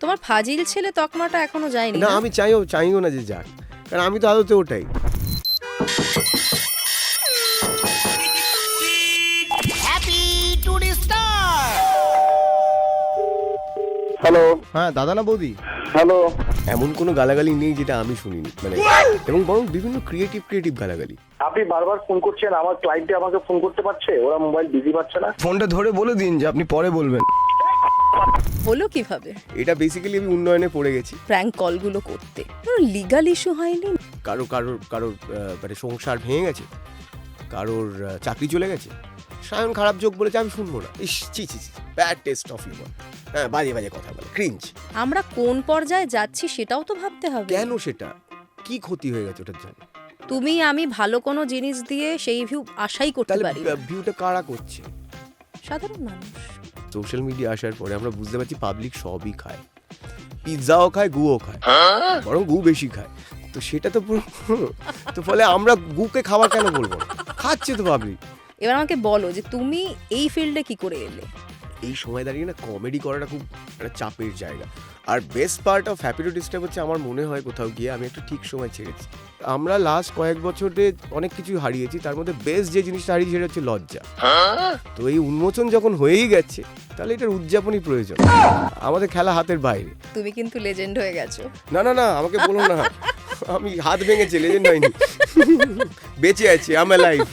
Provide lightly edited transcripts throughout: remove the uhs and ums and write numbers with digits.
তোমার ফাজিল ছেলে তকমাটা এখনো যায়নি না, না? আমি চাইও না যে যাক, কারণ আমি তো আদতে ওটাই। হ্যালো। হ্যাঁ দাদা না বৌদি? হ্যালো। এমন কোনো গালাগালি নেই যেটা আমি শুনিনি, মানে এবং বরং বিভিন্ন ক্রিয়েটিভ গালাগালি। আপনি বারবার ফোন করছেন, আমার ক্লায়েন্টে আমাকে ফোন করতে পারছে, ওরা মোবাইল বিজি পাচ্ছে না। ফোনটা ধরে বলে দিন যে আপনি পরে বলবেন। হলো কিভাবে এটা বেসিক্যালি আমি উন্নয়নে পড়ে গেছি। প্র্যাঙ্ক কলগুলো করতে? লিগাল ইস্যু হয়নি? কারোর মানে সংসার ভেঙে গেছে, কারোর চাকরি চলে গেছে, সায়ন খারাপ যোগ বলেছে, আমি শুনবো না। ইস ছি ব্যাড টেস্ট অফ হিউমার। হ্যাঁ, বাজে কথা বলে, ক্রিঞ্জ। আমরা কোন পর্যায়ে যাচ্ছি সেটাও তো ভাবতে হবে। কেন? সেটা কি ক্ষতি হয়ে গেছে ওটার জন্য? তুমি আমি ভালো কোনো জিনিস দিয়ে সেই ভিউ আশাই করতে তাহলে পারি না। ভিউটা কারা করছে? সাধারণ মানুষ। সোশ্যাল মিডিয়া আসার পরে আমরা বুঝতে পারছি পাবলিক সবই খায়, পিৎজাও খায়, গুও খায়, বরং গু বেশি খায়। তো সেটা তো তো ফলে আমরা গুকে খাবার কেন বলবো? খাচ্ছে তো পাবলিক। এবার আমাকে বলো যে তুমি এই ফিল্ডে কি করে এলে? এই সময় দাঁড়িয়ে না কমেডি করাটা খুব একটা চাপের জায়গা। আর best part of happy to disturb হচ্ছে, আমার মনে হয় কোথাও গিয়ে আমি একটা ঠিক সময় ছেড়েছি। আমরা লাস্ট কয়েক বছরে অনেক কিছু হারিয়েছি, তার মধ্যে বেস্ট যে জিনিসটা হারিয়েছি সেটা হচ্ছে লজ্জা। তো এই উন্মোচন যখন হয়েই গেছে, তাহলে এটার উদযাপনই প্রয়োজন। আমাদের খেলা হাতের বাইরে। তুমি কিন্তু লেজেন্ড হয়ে গেছো। না, আমাকে বলো না, আমি হাত ভেঙেছি, লেজেন্ড হয়নি, বেঁচে আছি, আই এম অ্যালাইভ।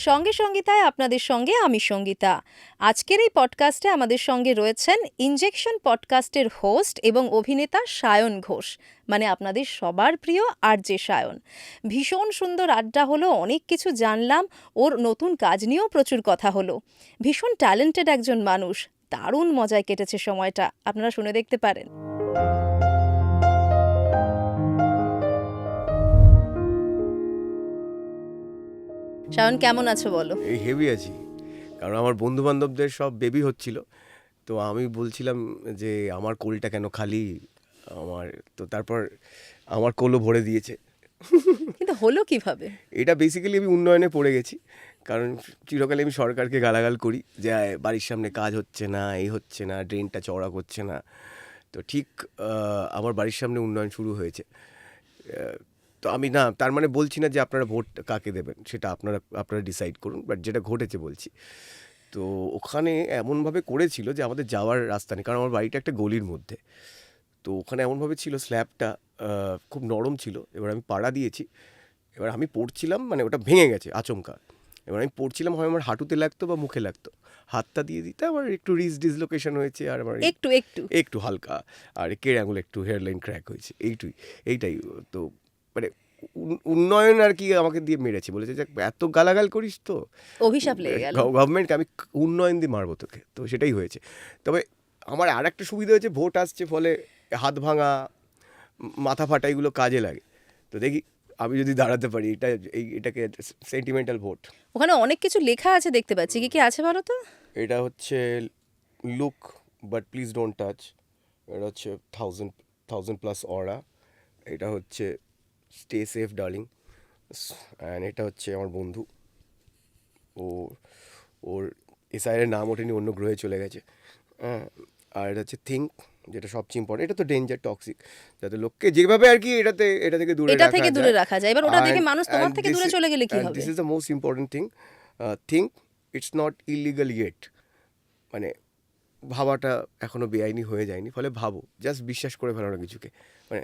সঙ্গে সঙ্গীতায় আপনাদের সঙ্গে আমি সঙ্গীতা। আজকের এই পডকাস্টে আমাদের সঙ্গে রয়েছেন ইনজেকশন পডকাস্টের হোস্ট এবং অভিনেতা সায়ন ঘোষ, মানে আপনাদের সবার প্রিয় আরজে সায়ন। ভীষণ সুন্দর আড্ডা হলো, অনেক কিছু জানলাম, ওর নতুন কাজ নিয়েও প্রচুর কথা হলো। ভীষণ ট্যালেন্টেড একজন মানুষ, দারুণ মজায় কেটেছে সময়টা, আপনারা শুনে দেখতে পারেন। সায়ন কেমন আছো বলো? এই হেভি আছি, কারণ আমার বন্ধু বান্ধবদের সব বেবি হচ্ছিল, তো আমি বলছিলাম যে আমার কোলটা কেন খালি আমার, তো তারপর আমার কোলও ভরে দিয়েছে। কিন্তু হলো কিভাবে? এটা বেসিক্যালি আমি উন্নয়নে পড়ে গেছি, কারণ চিরকালে আমি সরকারকে গালাগাল করি যে বাড়ির সামনে কাজ হচ্ছে না, এই হচ্ছে না, ড্রেনটা চওড়া করছে না। তো ঠিক আমার বাড়ির সামনে উন্নয়ন শুরু হয়েছে। তো আমি না, তার মানে বলছি না যে আপনারা ভোট কাকে দেবেন, সেটা আপনারা ডিসাইড করুন, বাট যেটা ঘটেছে বলছি। তো ওখানে এমনভাবে করেছিল যে আমাদের যাওয়ার রাস্তা নেই, কারণ আমার বাড়িটা একটা গলির মধ্যে। তো ওখানে এমনভাবে ছিল, স্ল্যাবটা খুব নরম ছিল। এবার আমি পাড়া দিয়েছি, এবার আমি পড়ছিলাম, মানে ওটা ভেঙে গেছে আচমকা। এবার আমি পড়ছিলাম, হয় আমার হাঁটুতে লাগতো বা মুখে লাগতো, হাতটা দিয়ে দিতে আমার একটু ডিসলোকেশন হয়েছে, আর আমার একটু হালকা, আর কেড়ে আঙুল একটু হেয়ারলাইন ক্র্যাক হয়েছে, এইটাই। তো মানে উন্নয়ন আর কি আমাকে দিয়ে মেরেছে, বলেছে যে এত গালাগাল করিস তো অভিশাপ লেগে গেল গভর্নমেন্টকে, আমি উন্নয়ন দিয়ে মারবো তোকে। তো সেটাই হয়েছে। তবে আমার আর একটা সুবিধা হয়েছে, ভোট আসছে, ফলে হাত ভাঙা, মাথা ফাটা এগুলো কাজে লাগে। তো দেখি আমি যদি দাঁড়াতে পারি, এটাকে সেন্টিমেন্টাল ভোট। ওখানে অনেক কিছু লেখা আছে দেখতে পাচ্ছি, কি কি আছে বলো তো? এটা হচ্ছে look but please don't touch, এটা হচ্ছে 1000+ অরা, এটা হচ্ছে স্টে সেফ ডার্লিং, অ্যান্ড এটা হচ্ছে আমার বন্ধু, ওর এসআইয়ের নাম ওঠেনি, অন্য গ্রহে চলে গেছে। হ্যাঁ, আর এটা হচ্ছে থিঙ্ক, যেটা সবচেয়ে ইম্পর্টেন্ট। এটা তো ডেঞ্জার, টক্সিক, যাতে লোককে যেভাবে আর কি এটা থেকে দূরে রাখা যায়। এবার ওটা দেখে মানুষ তোমার থেকে দূরে চলে গেলে কি হবে? This is the most important thing, think it's not illegal yet, মানে ভাবাটা এখনো বেআইনি হয়ে যায়নি, ফলে ভাবো, জাস্ট বিশ্বাস করে ফেলো না কিছুকে, মানে।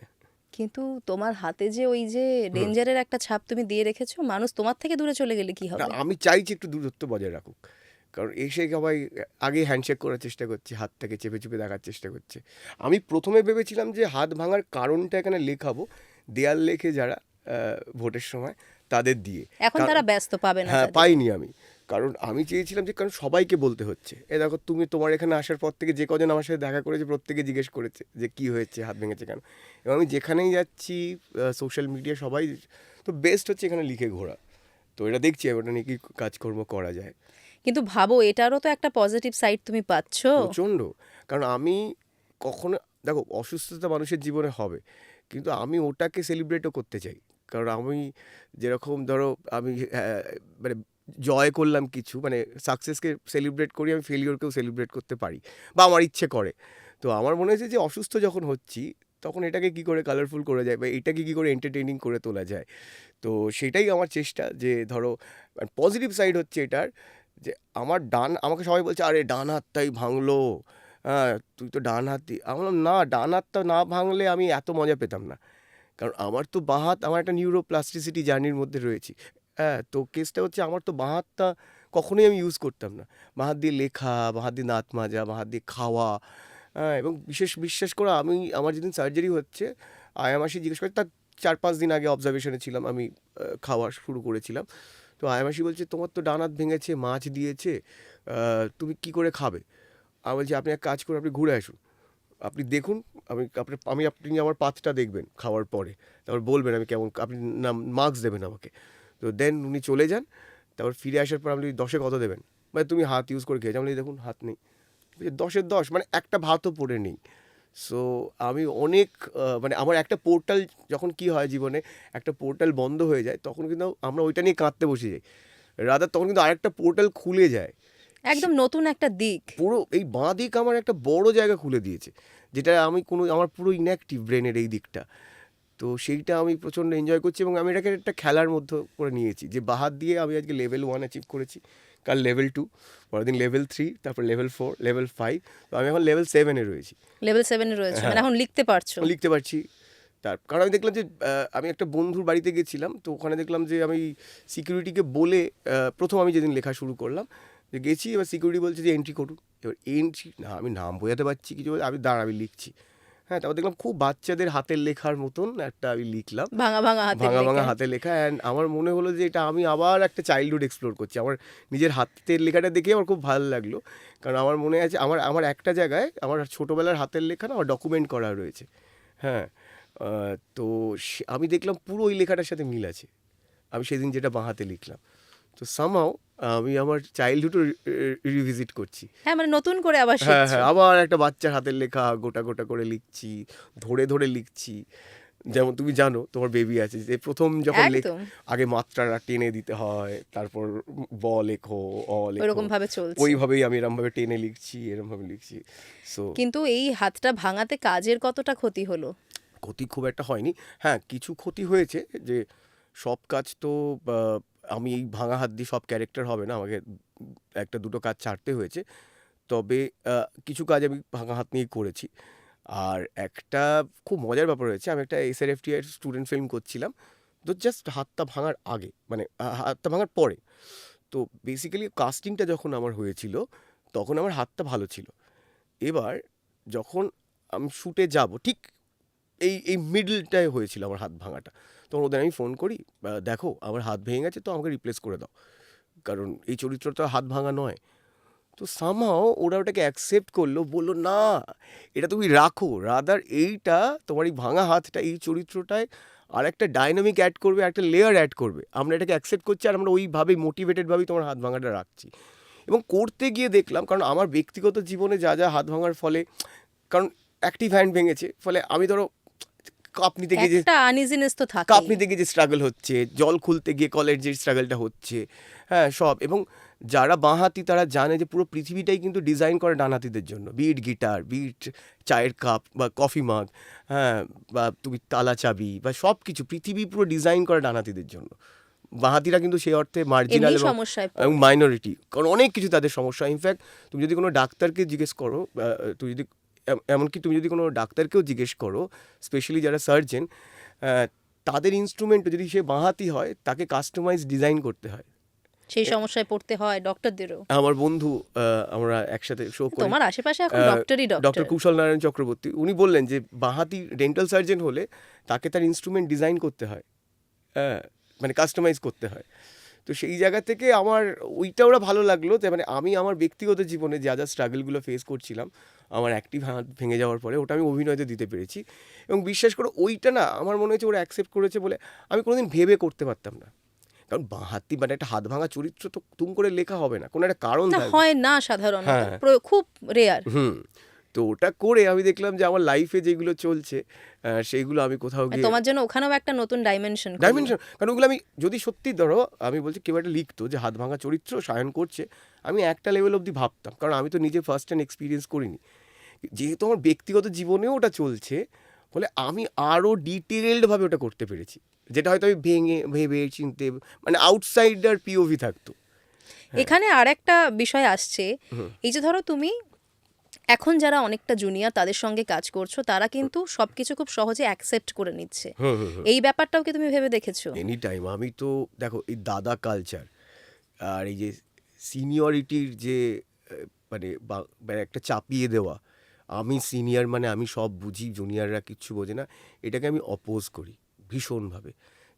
কিন্তু তোমার হাতে যে ওই যে ডেঞ্জারের একটা ছাপ তুমি দিয়ে রেখেছো, মানুষ তোমার থেকে দূরে চলে গেলে কি হবে? আমি চাইছি একটু দূরত্ব বজায় রাখুক, কারণ এসে সবাই আগে হ্যান্ডশেক করার চেষ্টা করছে, হাতটাকে চেপে চেপে দেখার চেষ্টা করছে। আমি প্রথমে ভেবেছিলাম যে হাত ভাঙার কারণটা এখানে লেখাবো, দেয়াল লেখে যারা ভোটের সময় তাদের দিয়ে। এখন তারা ব্যস্ত, পাবে না। হ্যাঁ, পাইনি আমি, কারণ আমি চেয়েছিলাম যে, কারণ সবাইকে বলতে হচ্ছে, দেখো তোমার এখানে আসার পর থেকে যে কজন আমার সাথে দেখা করেছে প্রত্যেকে জিজ্ঞেস করেছে যে কি হয়েছে, হাত ভেঙেছে কেন। এবং আমি যেখানেই যাচ্ছি সোশ্যাল মিডিয়া সবাই, তো বেস্ট হচ্ছে এখানে লিখে ঘোরা। তো এটা দেখছি ওটা নিয়ে কি কাজকর্ম করা যায়। কিন্তু ভাবো, এটারও তো একটা পজিটিভ সাইড তুমি পাচ্ছ। প্রচণ্ড, কারণ আমি কখনো, দেখো, অসুস্থতা মানুষের জীবনে হবে, কিন্তু আমি ওটাকে সেলিব্রেটও করতে চাই। কারণ আমি যেরকম, ধরো, আমি মানে জয় করলাম কিছু, মানে সাকসেসকে সেলিব্রেট করি, আমি ফেলিওরকেও সেলিব্রেট করতে পারি বা আমার ইচ্ছে করে। তো আমার মনে হয়েছে যে অসুস্থ যখন হচ্ছি তখন এটাকে কি করে কালারফুল করা যায় বা এটাকে কি করে এন্টারটেইনিং করে তোলা যায়। তো সেটাই আমার চেষ্টা, যে ধরো পজিটিভ সাইড হচ্ছে এটার, যে আমাকে সবাই বলছে আরে ডান হাতটাই ভাঙলো, হ্যাঁ তুই তো ডান হাতি। আমি বললাম না, ডান হাতটা না ভাঙলে আমি এত মজা পেতাম না, কারণ আমার তো বাঁ হাত, আমার একটা নিউরোপ্লাস্টিসিটি জার্নির মধ্যে রয়েছি। হ্যাঁ, তো কেসটা হচ্ছে আমার তো বাঁ হাতটা কখনোই আমি ইউজ করতাম না। বাঁ হাত দিয়ে লেখা, বাঁ হাত দিয়ে দাঁত মাজা, বাঁ হাত দিয়ে খাওয়া। হ্যাঁ, এবং বিশ্বাস করে আমার যেদিন সার্জারি হচ্ছে, আয়া মাসি জিজ্ঞেস করে, তার 4-5 দিন আগে অবজারভেশনে ছিলাম, আমি খাওয়া শুরু করেছিলাম। তো আয়া মাসি বলছে তোমার তো ডান হাত ভেঙেছে, মাছ দিয়েছে, তুমি কি করে খাবে? আমি বলছি আপনি এক কাজ করুন, আপনি ঘুরে আসুন, আপনি দেখুন, আপনি আমার পাতটা দেখবেন খাওয়ার পরে, তারপর বলবেন আমি কেমন, আপনি না মার্কস দেবেন আমাকে। তো দেন উনি চলে যান। তারপর ফিরে আসার পর আপনি 10-এ কত দেবেন, মানে তুমি হাত ইউজ করে খেয়েছো? আমি বলি, দেখুন হাত নেই। 10-এর 10, মানে একটা ভাতও পড়ে নেই। সো আমি অনেক মানে আমার একটা পোর্টাল, যখন কি হয় জীবনে, একটা পোর্টাল বন্ধ হয়ে যায় তখন কিন্তু আমরা ওইটা নিয়ে কাঁদতে বসে যাই, রাদার তখন কিন্তু আরেকটা পোর্টাল খুলে যায়। একদম নতুন একটা দিক। পুরো এই বাঁ দিক আমার একটা বড় জায়গা খুলে দিয়েছে, যেটা আমার পুরো ইনঅ্যাক্টিভ ব্রেনের এই দিকটা। তো সেইটা আমি প্রচণ্ড এনজয় করছি, এবং আমি এটাকে একটা খেলার মধ্যে করে নিয়েছি, যে বাঁ হাত দিয়ে আমি আজকে লেভেল 1 অ্যাচিভ করেছি, কাল লেভেল 2, পরের দিন লেভেল 3, তারপর লেভেল 4, লেভেল 5, তো আমি এখন লেভেল 7-এ রয়েছি। লেভেল 7 রয়েছে, মানে হ্যাঁ। এখন লিখতে পারছো। লিখতে পারছি। কারণ আমি দেখলাম যে আমি একটা বন্ধুর বাড়িতে গেছিলাম, তো ওখানে দেখলাম যে আমি সিকিউরিটিকে বলে, প্রথম আমি যেদিন লেখা শুরু করলাম, যে গেছি, এবার সিকিউরিটি বলছে যে এন্ট্রি করুন। এবার এন্ট্রি না, আমি নাম বোঝাতে পারছি কিছু, আমি আমি লিখছি। হ্যাঁ, তারপর দেখলাম খুব বাচ্চাদের হাতের লেখার মতন একটা আমি লিখলাম, ভাঙা ভাঙা হাতে ভাঙা হাতে লেখা। অ্যান্ড আমার মনে হলো যে এটা আমি আবার একটা চাইল্ডহুড এক্সপ্লোর করছি। আমার নিজের হাতের লেখাটা দেখে আমার খুব ভালো লাগলো, কারণ আমার মনে আছে আমার একটা জায়গায় আমার ছোটোবেলার হাতের লেখা না আমার ডকুমেন্ট করা রয়েছে। হ্যাঁ, তো আমি দেখলাম পুরো ওই লেখাটার সাথে মিল আছে, আমি সেদিন যেটা বাঁ হাতে লিখলাম। তো সামহাও আমি আমার চাইল্ডহুডও রিভিজিট করছি। হ্যাঁ, মানে নতুন করে আবার হ্যাঁ, শিখছো। আবার একটা বাচ্চার হাতের লেখা গোটা গোটা করে লিখছি, ধরে লিখছি। যেমন তুমি জানো তোমার বেবি আছে, যে প্রথম যখন একদম আগে মাত্রাটা টেনে দিতে হয়, তারপর ব লেখো, অ লেখো, ওইরকম ভাবে চলছে। ওইভাবেই আমি এরমভাবে টেনে লিখছি, এরমভাবে লিখছি। সো কিন্তু এই হাতটা ভাঙাতে কাজের কতটা ক্ষতি হলো? ক্ষতি খুব একটা হয়নি। হ্যাঁ, কিছু ক্ষতি হয়েছে, যে সব কাজ তো আমি এই ভাঙা হাত দিয়ে সব ক্যারেক্টার হবে না, আমাকে একটা দুটো কাজ ছাড়তে হয়েছে। তবে কিছু কাজ আমি ভাঙা হাত নিয়েই করেছি। আর একটা খুব মজার ব্যাপার হয়েছে, আমি একটা SRFTI এর স্টুডেন্ট ফিল্ম করছিলাম, তো জাস্ট হাতটা ভাঙার আগে, মানে হাতটা ভাঙার পরে, তো বেসিক্যালি কাস্টিংটা যখন আমার হয়েছিল তখন আমার হাতটা ভালো ছিল। এবার যখন আমি শ্যুটে যাব, ঠিক এই মিডলটায় হয়েছিল আমার হাত ভাঙাটা, তখন ওদের আমি ফোন করি, দেখো আমার হাত ভেঙে গেছে, তো আমাকে রিপ্লেস করে দাও, কারণ এই চরিত্রটা হাত ভাঙা নয়। তো সামহাও ওরা ওটাকে অ্যাকসেপ্ট করলো, বললো না এটা তুমি রাখো, রাদার এইটা তোমার এই ভাঙা হাতটা এই চরিত্রটায় আর একটা ডাইনামিক অ্যাড করবে, একটা লেয়ার অ্যাড করবে, আমরা এটাকে অ্যাকসেপ্ট করছি, আর আমরা ওইভাবেই মোটিভেটেডভাবেই তোমার হাত ভাঙাটা রাখছি। এবং করতে গিয়ে দেখলাম, কারণ আমার ব্যক্তিগত জীবনে যা হাত ভাঙার ফলে, কারণ অ্যাক্টিভ হ্যান্ড ভেঙেছে, ফলে আমি ধরো কাপ নিতে গিয়ে যে একটা আনইজিনেস তো থাকে। কাপ নিতে গিয়ে যে স্ট্রাগল হচ্ছে, জল খুলতে গিয়ে কলের যে স্ট্রাগলটা হচ্ছে, হ্যাঁ সব। এবং যারা বাঁহাতি তারা জানে যে পুরো পৃথিবীটাই কিন্তু ডিজাইন করে ডানহাতিদের জন্য, বিট গিটার, বিট চায়ের কাপ বা কফি মাগ, হ্যাঁ, বা তুমি তালা চাবি বা সব কিছু, পৃথিবী পুরো ডিজাইন করে ডানহাতিদের জন্য। বাঁহাতিরা কিন্তু সেই অর্থে মার্জিনাল এমনি সমস্যায় এবং মাইনরিটি, কারণ অনেক কিছু তাদের সমস্যা। ইনফ্যাক্ট তুমি যদি কোনো ডাক্তারকে জিজ্ঞেস করো, তুই যদি এমনকি তুমি যদি কোনো ডাক্তারকেও জিজ্ঞেস করো, স্পেশালি যারা সার্জেন, তাদের ইনস্ট্রুমেন্টও যদি সে বাঁহাতি হয় তাকে কাস্টমাইজ ডিজাইন করতে হয়। সেই সমস্যায় পড়তে হয় ডক্টরদেরও। আমার বন্ধু, আমরা একসাথে শো করি, তোমার আশেপাশে এখন ডক্টরই ডক্টর ডক্টর। কুশল নারায়ণ চক্রবর্তী, উনি বললেন যে বাঁহাতি ডেন্টাল সার্জন হলে তাকে তার ইনস্ট্রুমেন্ট ডিজাইন করতে হয়, মানে কাস্টমাইজ করতে হয়। তো সেই জায়গা থেকে আমার ওইটা ওরা ভালো লাগলো, যে মানে আমি আমার ব্যক্তিগত জীবনে যা স্ট্রাগলগুলো ফেস করছিলাম আমার অ্যাক্টিভ হাত ভেঙে যাওয়ার পরে, ওটা আমি অভিনয়তে দিতে পেরেছি। এবং বিশ্বাস করো ওইটা না আমার মনে হয়েছে ওরা অ্যাকসেপ্ট করেছে বলে আমি কোনোদিন ভেবে করতে পারতাম না, কারণ বাঁহাতি মানে একটা হাত ভাঙা চরিত্র তো তুম করে লেখা হবে না, কোনো একটা কারণ না থাকবে। হয় না সাধারণত, হ্যাঁ। খুব রেয়ার। তো ওটা করে আমি দেখলাম যে আমার লাইফে যেগুলো চলছে সেইগুলো আমি কোথাও গিয়ে তোমার জন্য ওখানেও একটা নতুন ডাইমেনশন কারণ ওগুলো আমি যদি সত্যি ধরো আমি বলছি কেউ একটা লিখতো যে হাত ভাঙা চরিত্র সায়ন করছে, আমি একটা লেভেল অবধি ভাবতাম, কারণ আমি তো নিজে ফার্স্ট হ্যান্ড এক্সপিরিয়েন্স করিনি। যেহেতু আমার ব্যক্তিগত জীবনেও ওটা চলছে, ফলে আমি আরও ডিটেলডভাবে ওটা করতে পেরেছি, যেটা হয়তো আমি ভেবে চিনতে মানে আউটসাইডার পিওভি থাকতো। এখানে আর একটা বিষয় আসছে, এই যে ধরো তুমি এখন যারা অনেকটা জুনিয়র তাদের সঙ্গে কাজ করছো, তারা কিন্তু সবকিছু খুব সহজে অ্যাকসেপ্ট করে নিচ্ছে। এই ব্যাপারটাও কি তুমি ভেবে দেখেছো? এনি টাইম আমি তো দেখো এই দাদা কালচার আর এই যে সিনিয়রিটির যে মানে একটা চাপিয়ে দেওয়া, আমি সিনিয়র মানে আমি সব বুঝি, জুনিয়ররা কিচ্ছু বোঝে না, এটাকে আমি অপোজ করি ভীষণভাবে।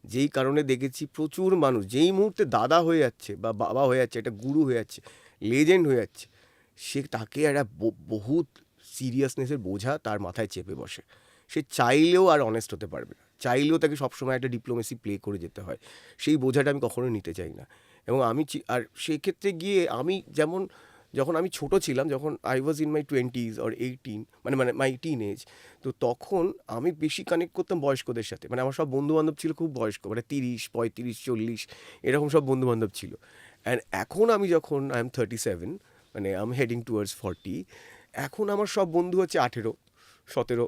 যেই কারণে দেখেছি প্রচুর মানুষ যেই মুহূর্তে দাদা হয়ে যাচ্ছে বা বাবা হয়ে যাচ্ছে, একটা গুরু হয়ে যাচ্ছে, লেজেন্ড হয়ে যাচ্ছে, সে তাকে একটা বহুত সিরিয়াসনেসের বোঝা তার মাথায় চেপে বসে। সে চাইলেও আর অনেস্ট হতে পারবে না, চাইলেও তাকে সবসময় একটা ডিপ্লোমেসি প্লে করে যেতে হয়। সেই বোঝাটা আমি কখনো নিতে চাই না। এবং আমি আর সেক্ষেত্রে গিয়ে আমি যেমন যখন আমি ছোট ছিলাম, যখন I was in my 20s or 18 মানে মাই টিন এজ, তো তখন আমি বেশি কানেক্ট করতাম বয়স্কদের সাথে। মানে আমার সব বন্ধুবান্ধব ছিল খুব বয়স্ক, মানে 30, 35, 40 এরকম সব বন্ধুবান্ধব ছিল। অ্যান্ড এখন আমি যখন আই এম 37, মানে আই এম হেডিং টুয়ার্ডস 40, এখন আমার সব বন্ধু হচ্ছে 18, 17,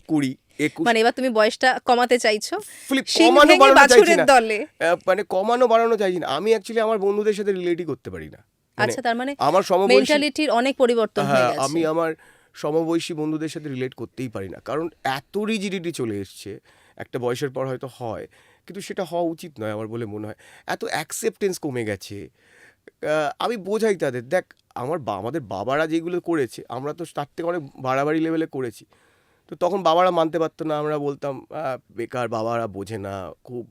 20, 21। মানে এবার তুমি বয়সটা কমাতে চাইছো, শিং কমানো ভেঙে বাড়ানো চাইছি বাছুরের না, দলে। মানে কমানো বাড়ানো চাইছি না, আমি অ্যাকচুয়ালি আমার বন্ধুদের সাথে রিলেটই করতে পারি না। আচ্ছা, তার মানে আমার সমবয়সী, মেন্টালিটির অনেক পরিবর্তন হয়ে গেছে। আমি আমার সমবয়সী বন্ধুদের সাথে রিলেট করতেই পারি না, কারণ এত রিজিডিটি চলে এসছে। একটা বয়সের পর হয়তো হয়, কিন্তু সেটা হওয়া উচিত নয় আমার বলে মনে হয়। এত অ্যাকসেপ্টেন্স কমে গেছে। আমি বোঝাই তাদের, দেখ আমাদের বাবারা যেগুলো করেছে আমরা তো তার থেকে অনেক বাড়াবাড়ি লেভেলে করেছি। তো তখন বাবারা মানতে পারতো না, আমরা বলতাম বেকার, বাবারা বোঝে না, খুব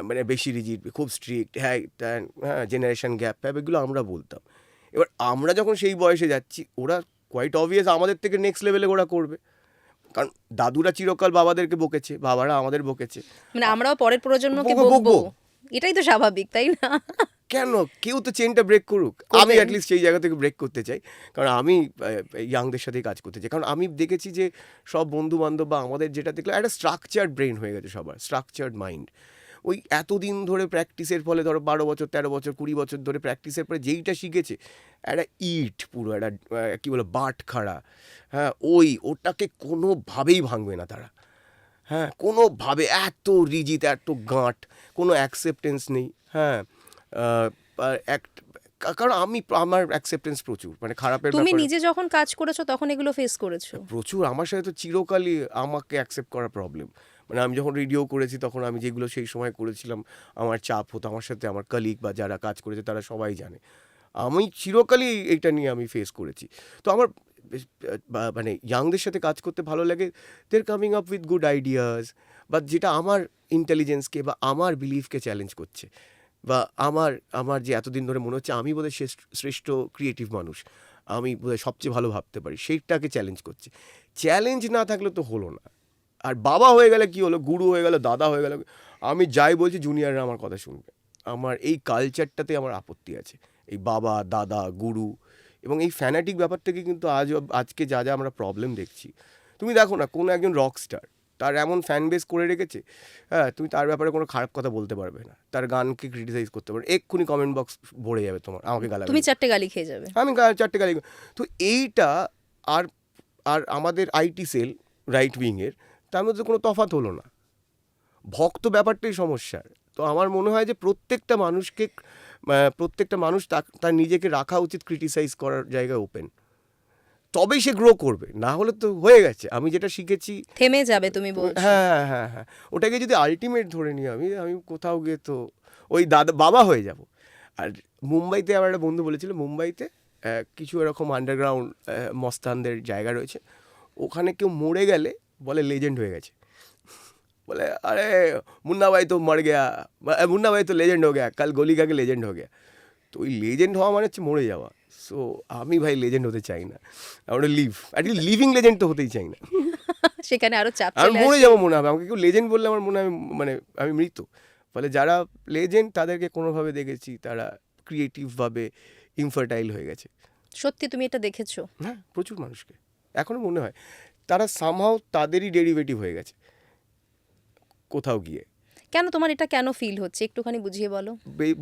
মানে বেশি রিজিড, খুব স্ট্রিক্ট, হ্যাঁ জেনারেশন গ্যাপ এগুলো আমরা বলতাম। এবার আমরা যখন সেই বয়সে যাচ্ছি, ওরা কোয়াইট অবভিয়াস আমাদের থেকে নেক্সট লেভেলে ওরা করবে, কারণ দাদুরা চিরকাল বাবাদেরকে বকেছে, বাবারা আমাদের বকেছে, মানে আমরাও পরের প্রজন্মকে বকবো। বকবো, এটাই তো স্বাভাবিক, তাই না? কেন কেউ তো চেনটা ব্রেক করুক, আমি অ্যাটলিস্ট সেই জায়গা থেকে ব্রেক করতে চাই, কারণ আমি ইয়াংদের সাথেই কাজ করতে চাই। কারণ আমি দেখেছি যে সব বন্ধু বান্ধব বা আমাদের যেটা দেখলাম, একটা স্ট্রাকচার্ড ব্রেন হয়ে গেছে সবার, স্ট্রাকচার্ড মাইন্ড। ওই এতদিন ধরে প্র্যাকটিসের ফলে, ধরো 12 বছর 13 বছর 20 বছর ধরে প্র্যাকটিসের পরে যেইটা শিখেছে, একটা ইট পুরো একটা কী বলে বাট খাড়া, হ্যাঁ ওটাকে কোনোভাবেই ভাঙবে না তারা, হ্যাঁ কোনোভাবে। এত রিজিত, এত গাঁট, কোনো অ্যাকসেপ্টেন্স নেই। হ্যাঁ কারণ আমার অ্যাকসেপ্টেন্স প্রচুর, মানে খারাপের তুমি ব্যাপারে নিজে যখন কাজ করেছো তখন এগুলো ফেস করেছো? প্রচুর। আমার সাথে তো চিরকালই আমাকে অ্যাকসেপ্ট করা প্রবলেম। মানে আমি যখন রেডিও করেছি তখন আমি যেগুলো সেই সময় করেছিলাম, আমার চাপ হতো, আমার সাথে আমার কলিগ বা যারা কাজ করেছে তারা সবাই জানে। আমি চিরকালই এইটা নিয়ে আমি ফেস করেছি। তো আমার মানে ইয়াংদের সাথে কাজ করতে ভালো লাগে, they're coming up with good ideas, বা যেটা আমার ইন্টেলিজেন্সকে বা আমার বিলিফকে চ্যালেঞ্জ করছে, বা আমার যে এতদিন ধরে মনে হচ্ছে আমি বোধহয় শ্রেষ্ঠ ক্রিয়েটিভ মানুষ, আমি বোধহয় সবচেয়ে ভালো ভাবতে পারি, সেইটাকে চ্যালেঞ্জ করছে। চ্যালেঞ্জ না থাকলে তো হলো না। আর বাবা হয়ে গেলে কি হলো, গুরু হয়ে গেল, দাদা হয়ে গেল, আমি যাই বলছি জুনিয়ররা আমার কথা শুনবে। আমার এই কালচারটাতে আমার আপত্তি আছে, এই বাবা দাদা গুরু এবং এই ফ্যানাটিক ব্যাপারটাকে কিন্তু আজকে যা আমরা প্রবলেম দেখছি। তুমি দেখো না, কোনো একজন রক স্টার তার এমন ফ্যান বেস করে রেখেছে, হ্যাঁ তুমি তার ব্যাপারে কোনো খারাপ কথা বলতে পারবে না, তার গানকে ক্রিটিসাইজ করতে পারবে, এক্ষুনি কমেন্ট বক্স ভরে যাবে তোমার, আমাকে তুমি 4টে গালি খেয়ে যাবে। আমি 4টে গালি। তো এইটা আর আর আমাদের আইটি সেল রাইট উইংয়ের, তার মধ্যে কোনো তফাৎ হলো না। ভক্ত ব্যাপারটাই সমস্যার। তো আমার মনে হয় যে প্রত্যেকটা মানুষ তার নিজেকে রাখা উচিত ক্রিটিসাইজ করার জায়গায় ওপেন, তবেই সে গ্রো করবে, না হলে তো হয়ে গেছে। আমি যেটা শিখেছি থেমে যাবে তুমি বলছো। হ্যাঁ ওটাকে যদি আলটিমেট ধরে নিই আমি কোথাও গিয়ে তো ওই বাবা হয়ে যাব। আর মুম্বাইতে আমার একটা বন্ধু বলেছিল, মুম্বাইতে কিছু এরকম আন্ডারগ্রাউন্ড মস্তানদের জায়গা রয়েছে, ওখানে কেউ মরে গেলে বলে লেজেন্ড হয়ে গেছে, বলে আরে মুন্না ভাই তো মর গেয়া, মুন্না ভাই তো লেজেন্ড হয়ে গেয়া, কাল গলি খাকে লেজেন্ড হয়ে গেয়া। তো ওই লেজেন্ড হওয়া মানে হচ্ছে মরে যাওয়া। সো আমি ভাই লেজেন্ড হতে চাই না, আমরা লিভিং লেজেন্ড তো হতেই চাই না। সেখানে আরো চাপ আমি চলে মরে আসে। যাবো মনে হবে, আমাকে কেউ লেজেন্ড বললে আমার মনে হয় মানে আমি মৃত। ফলে যারা লেজেন্ড তাদেরকে কোনোভাবে দেখেছি তারা ক্রিয়েটিভভাবে ইনফার্টাইল হয়ে গেছে, সত্যি তুমি এটা দেখেছো? হ্যাঁ, প্রচুর মানুষকে এখনও মনে হয় তারা সামহাও তাদেরই ডেরিভেটিভ হয়ে গেছে কোথাও গিয়ে। কেন তোমার এটা কেন ফিল হচ্ছে একটুখানি বুঝিয়ে বলো।